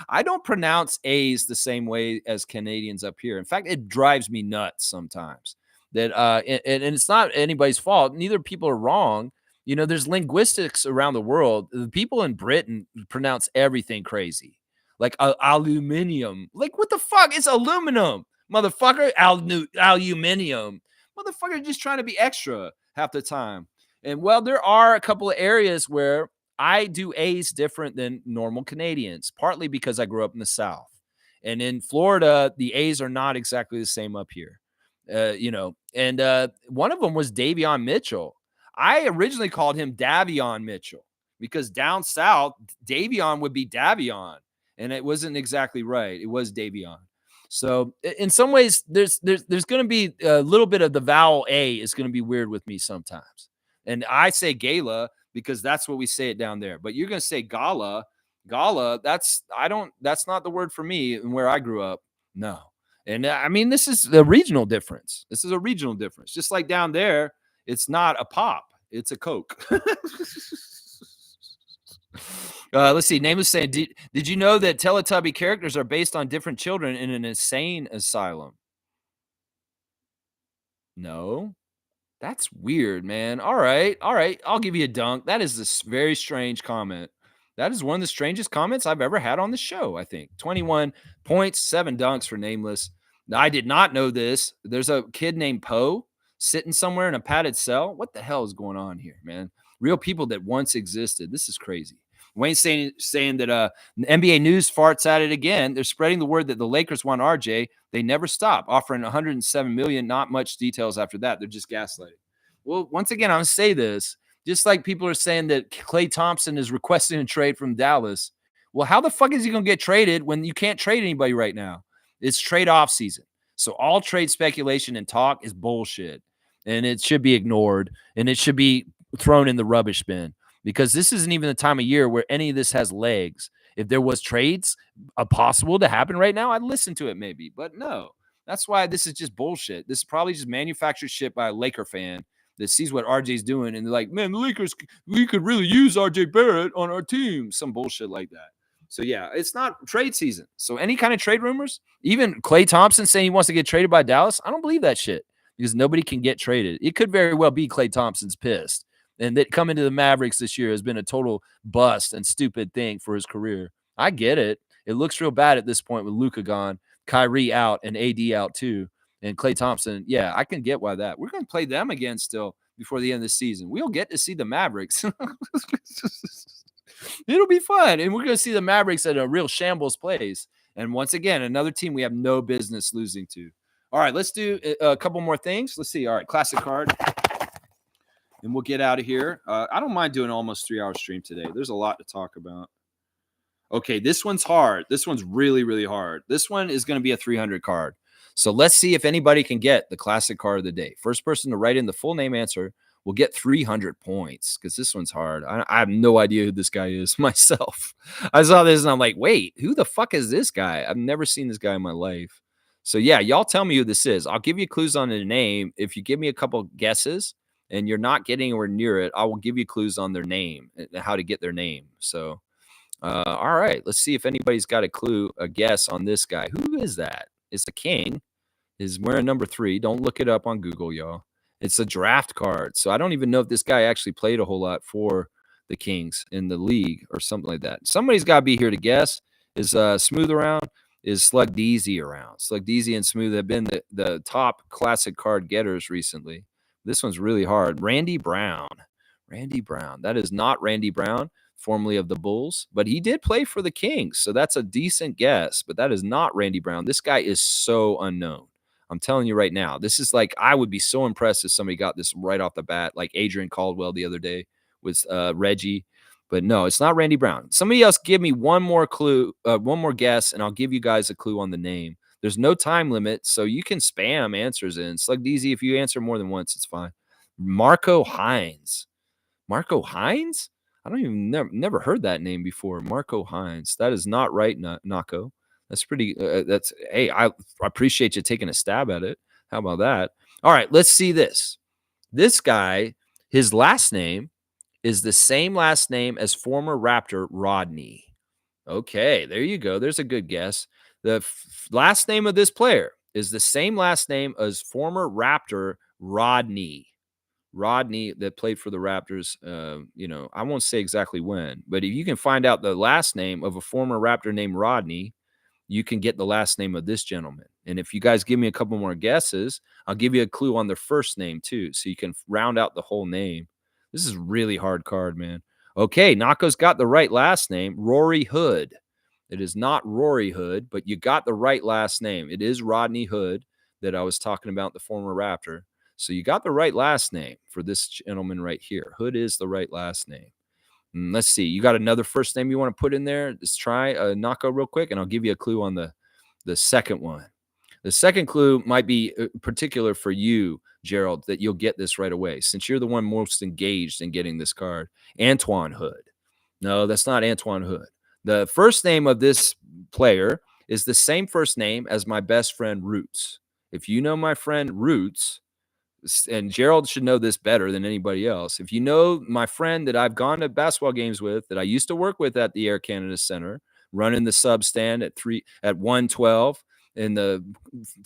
I don't pronounce A's the same way as Canadians up here. In fact, it drives me nuts sometimes. And it's not anybody's fault. Neither people are wrong. There's linguistics around the world. The people in Britain pronounce everything crazy. Like aluminium. Like, what the fuck? It's aluminum, motherfucker. Aluminium. Motherfucker just trying to be extra half the time. And well, there are a couple of areas where I do A's different than normal Canadians, partly because I grew up in the South. And in Florida, the A's are not exactly the same up here. And one of them was Davion Mitchell. I originally called him Davion Mitchell because down south, Davion would be Davion. And it wasn't exactly right. It was Davion. So in some ways, there's going to be a little bit of the vowel A is going to be weird with me sometimes. And I say gala because that's what we say it down there. But you're going to say gala. That's not the word for me and where I grew up. No. And I mean, this is a regional difference. Just like down there, it's not a pop. It's a Coke. Let's see. Name is saying, did you know that Teletubby characters are based on different children in an insane asylum? No. That's weird, man. All right. I'll give you a dunk. That is a very strange comment. That is one of the strangest comments I've ever had on the show, I think. 21 points, 7 dunks for Nameless. I did not know this. There's a kid named Poe sitting somewhere in a padded cell. What the hell is going on here, man? Real people that once existed. This is crazy. Wayne's saying that NBA News farts at it again. They're spreading the word that the Lakers want RJ. They never stop, offering $107 million. Not much details after that. They're just gaslighting. Well, once again, I'm going to say this. Just like people are saying that Klay Thompson is requesting a trade from Dallas. Well, how the fuck is he going to get traded when you can't trade anybody right now? It's trade-off season. So all trade speculation and talk is bullshit. And it should be ignored. And it should be thrown in the rubbish bin. Because this isn't even the time of year where any of this has legs. If there was trades possible to happen right now, I'd listen to it maybe. But no, that's why this is just bullshit. This is probably just manufactured shit by a Laker fan that sees what RJ's doing. And they're like, man, the Lakers, we could really use RJ Barrett on our team. Some bullshit like that. So, yeah, it's not trade season. So any kind of trade rumors, even Klay Thompson saying he wants to get traded by Dallas, I don't believe that shit because nobody can get traded. It could very well be Klay Thompson's pissed. and that coming to the Mavericks this year has been a total bust and stupid thing for his career. I get it. It looks real bad at this point with Luka gone, Kyrie out, and AD out too, and Klay Thompson. Yeah, I can get why that. We're going to play them again still before the end of the season. We'll get to see the Mavericks. It'll be fun, and we're going to see the Mavericks at a real shambles place. And once again, another team we have no business losing to. All right, let's do a couple more things. Let's see. All right, classic card. And we'll get out of here. I don't mind doing almost 3-hour stream today. There's a lot to talk about. Okay, this one's hard. This one's really, really hard. This one is going to be a 300 card. So let's see if anybody can get the classic card of the day. First person to write in the full name answer will get 300 points because this one's hard. I have no idea who this guy is myself. I saw this and I'm like, wait, who the fuck is this guy? I've never seen this guy in my life. So yeah, y'all tell me who this is. I'll give you clues on the name. If you give me a couple guesses and you're not getting anywhere near it, I will give you clues on their name and how to get their name. So, all right, let's see if anybody's got a clue, a guess on this guy. Who is that? It's the King. Is wearing number 3. Don't look it up on Google, y'all. It's a draft card. So I don't even know if this guy actually played a whole lot for the Kings in the league or something like that. Somebody's got to be here to guess. Is Smooth around? Is Slug Deezy around? Slug Deezy and Smooth have been the top classic card getters recently. This one's really hard. Randy Brown. Randy Brown. That is not Randy Brown, formerly of the Bulls, but he did play for the Kings. So that's a decent guess, but that is not Randy Brown. This guy is so unknown. I'm telling you right now, this is like, I would be so impressed if somebody got this right off the bat, like Adrian Caldwell the other day with Reggie. But no, it's not Randy Brown. Somebody else give me one more clue, one more guess, and I'll give you guys a clue on the name. There's no time limit, so you can spam answers in. Slug Deezy, if you answer more than once, it's fine. Marco Hines. Marco Hines? I don't even never heard that name before. Marco Hines. That is not right, Nako. That's pretty. Hey, I appreciate you taking a stab at it. How about that? All right, let's see this. This guy, his last name is the same last name as former Raptor Rodney. Okay, there you go. There's a good guess. The last name of this player is the same last name as former Raptor Rodney. Rodney that played for the Raptors, I won't say exactly when, but if you can find out the last name of a former Raptor named Rodney, you can get the last name of this gentleman. And if you guys give me a couple more guesses, I'll give you a clue on their first name too, so you can round out the whole name. This is a really hard card, man. Okay, Nako's got the right last name, Rory Hood. It is not Rory Hood, but you got the right last name. It is Rodney Hood that I was talking about, the former Raptor. So you got the right last name for this gentleman right here. Hood is the right last name. Let's see. You got another first name you want to put in there? Let's try Nako real quick, and I'll give you a clue on the second one. The second clue might be particular for you, Gerald, that you'll get this right away, since you're the one most engaged in getting this card. Antoine Hood. No, that's not Antoine Hood. The first name of this player is the same first name as my best friend Roots. If you know my friend Roots, and Gerald should know this better than anybody else. If you know my friend that I've gone to basketball games with, that I used to work with at the Air Canada Center, running the sub stand at 112 in the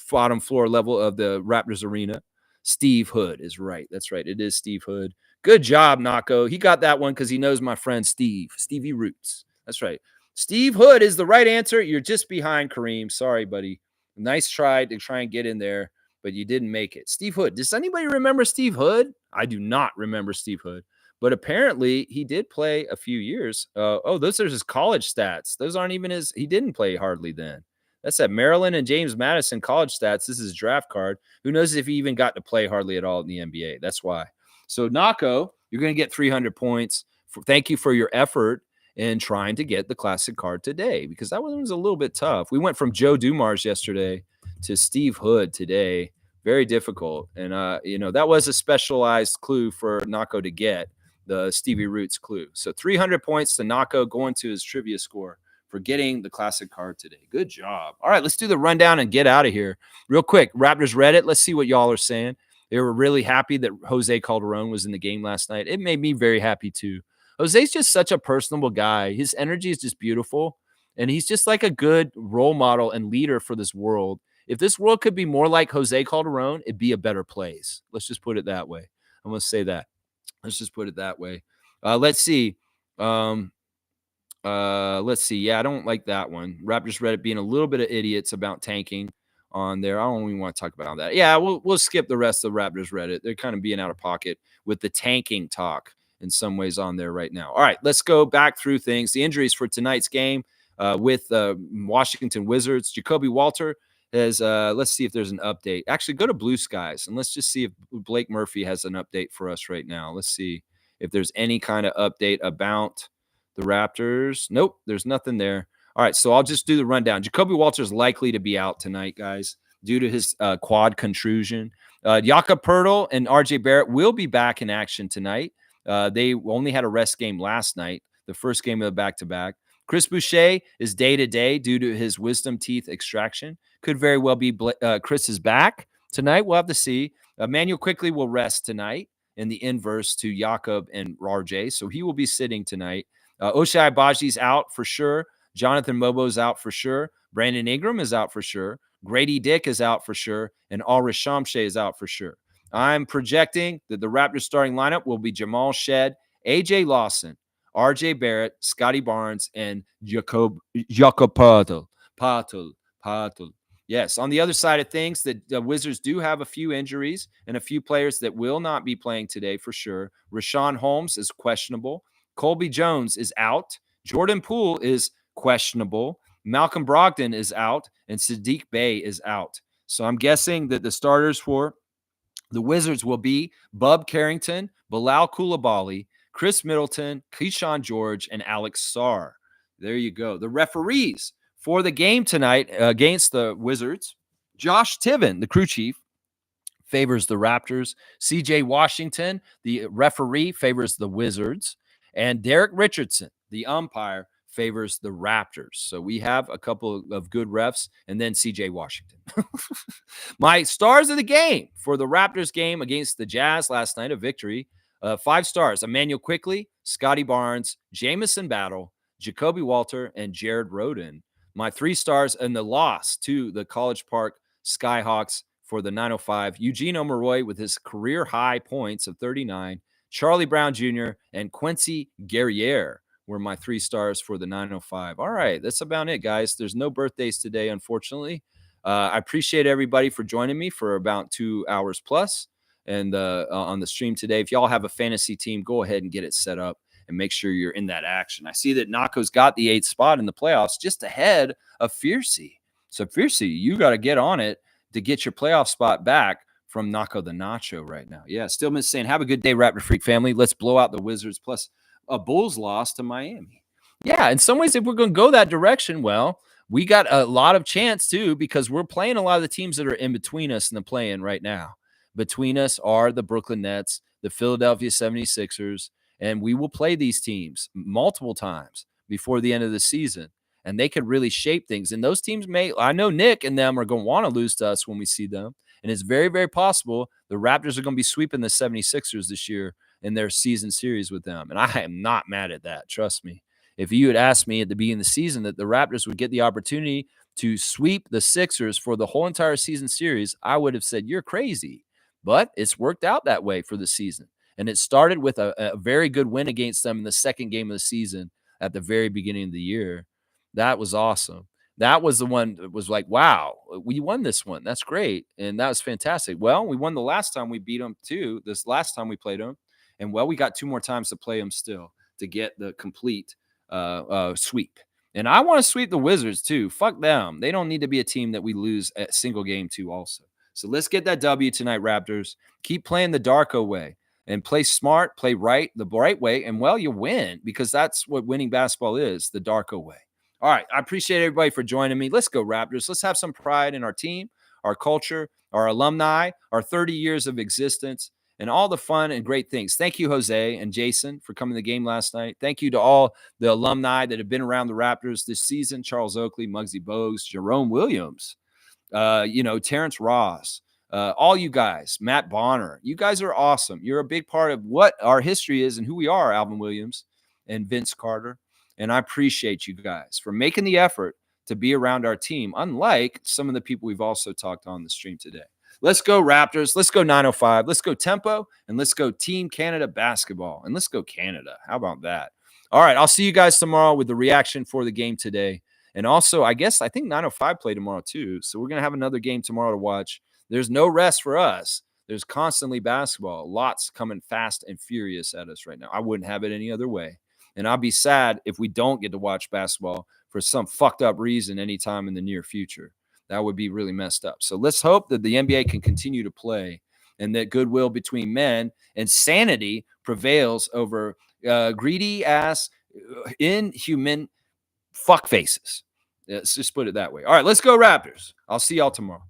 bottom floor level of the Raptors arena, Steve Hood is right. That's right. It is Steve Hood. Good job, Nako. He got that one because he knows my friend Stevie Roots. That's right. Steve Hood is the right answer. You're just behind Kareem. Sorry, buddy. Nice try to try and get in there, but you didn't make it. Steve Hood. Does anybody remember Steve Hood? I do not remember Steve Hood, but apparently he did play a few years. Those are his college stats. Those aren't even his. He didn't play hardly then. That's at Maryland and James Madison college stats. This is his draft card. Who knows if he even got to play hardly at all in the NBA. That's why. So Nako, you're going to get 300 points. Thank you for your effort in trying to get the classic card today, because that one was a little bit tough. We went from Joe Dumars yesterday to Steve Hood today. Very difficult. And, that was a specialized clue for Nako to get, the Stevie Roots clue. So 300 points to Nako going to his trivia score for getting the classic card today. Good job. All right, let's do the rundown and get out of here. Real quick, Raptors Reddit, let's see what y'all are saying. They were really happy that Jose Calderon was in the game last night. It made me very happy too. Jose's just such a personable guy. His energy is just beautiful, and he's just like a good role model and leader for this world. If this world could be more like Jose Calderon, it'd be a better place. Let's just put it that way. I'm going to say that. Let's just put it that way. Let's see. Let's see. Yeah, I don't like that one. Raptors Reddit being a little bit of idiots about tanking on there. I don't even want to talk about that. Yeah, we'll skip the rest of Raptors Reddit. They're kind of being out of pocket with the tanking talk in some ways on there right now. All right, let's go back through things. The injuries for tonight's game with Washington Wizards. Jacoby Walter has, let's see if there's an update. Actually, go to Blue Skies and let's just see if Blake Murphy has an update for us right now. Let's see if there's any kind of update about the Raptors. Nope, there's nothing there. All right, so I'll just do the rundown. Jacoby Walter is likely to be out tonight, guys, due to his quad contusion. Jakob Poeltl and RJ Barrett will be back in action tonight. They only had a rest game last night, the first game of the back-to-back. Chris Boucher is day-to-day due to his wisdom teeth extraction. Could very well be Chris is back tonight. We'll have to see. Emmanuel Quickley will rest tonight in the inverse to Jakob and RJ, so he will be sitting tonight. Ochai Abaji's out for sure. Jonathan Mobo's out for sure. Brandon Ingram is out for sure. Grady Dick is out for sure. And Ulrich Shamshe is out for sure. I'm projecting that the Raptors starting lineup will be Jamal Shed, AJ Lawson, RJ Barrett, Scotty Barnes, and Jakob Poeltl. Yes, on the other side of things, the Wizards do have a few injuries and a few players that will not be playing today for sure. Rashawn Holmes is questionable. Colby Jones is out. Jordan Poole is questionable. Malcolm Brogdon is out. And Sadiq Bey is out. So I'm guessing that the starters for the Wizards will be Bub Carrington, Bilal Coulibaly, Chris Middleton, Keyshawn George, and Alex Sarr. There you go. The referees for the game tonight against the Wizards, Josh Tiven, the crew chief, favors the Raptors. CJ Washington, the referee, favors the Wizards. And Derek Richardson, the umpire, favors the Raptors. So we have a couple of good refs, and then CJ Washington. My stars of the game for the Raptors game against the Jazz last night, a victory. 5 stars: Emmanuel Quickley, Scotty Barnes, Jamison Battle, Jacoby Walter, and Jared Rhoden. My 3 stars in the loss to the College Park Skyhawks for the 905, Eugene Omeroy with his career high points of 39, Charlie Brown Jr., and Quincy Guerriere were my 3 stars for the 905. All right, that's about it, guys. There's no birthdays today, unfortunately. I appreciate everybody for joining me for about 2 hours plus and on the stream today. If y'all have a fantasy team, go ahead and get it set up and make sure you're in that action. I see that Nako's got the 8th spot in the playoffs just ahead of Fiercey. So Fiercey, you got to get on it to get your playoff spot back from Nako the Nacho right now. Yeah, Stillman's saying, have a good day, Raptor Freak family. Let's blow out the Wizards plus a Bulls loss to Miami. Yeah, in some ways, if we're going to go that direction, well, we got a lot of chance too, because we're playing a lot of the teams that are in between us in the play-in right now. Between us are the Brooklyn Nets, the Philadelphia 76ers, and we will play these teams multiple times before the end of the season. And they could really shape things. And those teams I know Nick and them are going to want to lose to us when we see them. And it's very, very possible the Raptors are going to be sweeping the 76ers this year in their season series with them. And I am not mad at that. Trust me. If you had asked me at the beginning of the season that the Raptors would get the opportunity to sweep the Sixers for the whole entire season series, I would have said, you're crazy. But it's worked out that way for the season. And it started with a very good win against them in the second game of the season at the very beginning of the year. That was awesome. That was the one that was like, wow, we won this one. That's great. And that was fantastic. Well, we won the last time we beat them too, this last time we played them. And well, we got 2 more times to play them still to get the complete sweep. And I want to sweep the Wizards too. Fuck them. They don't need to be a team that we lose a single game to also. So let's get that W tonight, Raptors. Keep playing the Darko way and play smart, play right, the right way. And well, you win, because that's what winning basketball is, the Darko way. All right. I appreciate everybody for joining me. Let's go, Raptors. Let's have some pride in our team, our culture, our alumni, our 30 years of existence, and all the fun and great things. Thank you, Jose and Jason, for coming to the game last night. Thank you to all the alumni that have been around the Raptors this season: Charles Oakley, Muggsy Bogues, Jerome Williams, Terrence Ross, all you guys, Matt Bonner. You guys are awesome. You're a big part of what our history is and who we are, Alvin Williams and Vince Carter. And I appreciate you guys for making the effort to be around our team, unlike some of the people we've also talked on the stream today. Let's go Raptors. Let's go 905. Let's go Tempo. And let's go Team Canada basketball. And let's go Canada. How about that? All right. I'll see you guys tomorrow with the reaction for the game today. And also, I think 905 play tomorrow too. So we're going to have another game tomorrow to watch. There's no rest for us. There's constantly basketball. Lots coming fast and furious at us right now. I wouldn't have it any other way. And I'll be sad if we don't get to watch basketball for some fucked up reason anytime in the near future. That would be really messed up. So let's hope that the NBA can continue to play and that goodwill between men and sanity prevails over greedy ass, inhuman fuck faces. Let's just put it that way. All right, let's go Raptors. I'll see y'all tomorrow.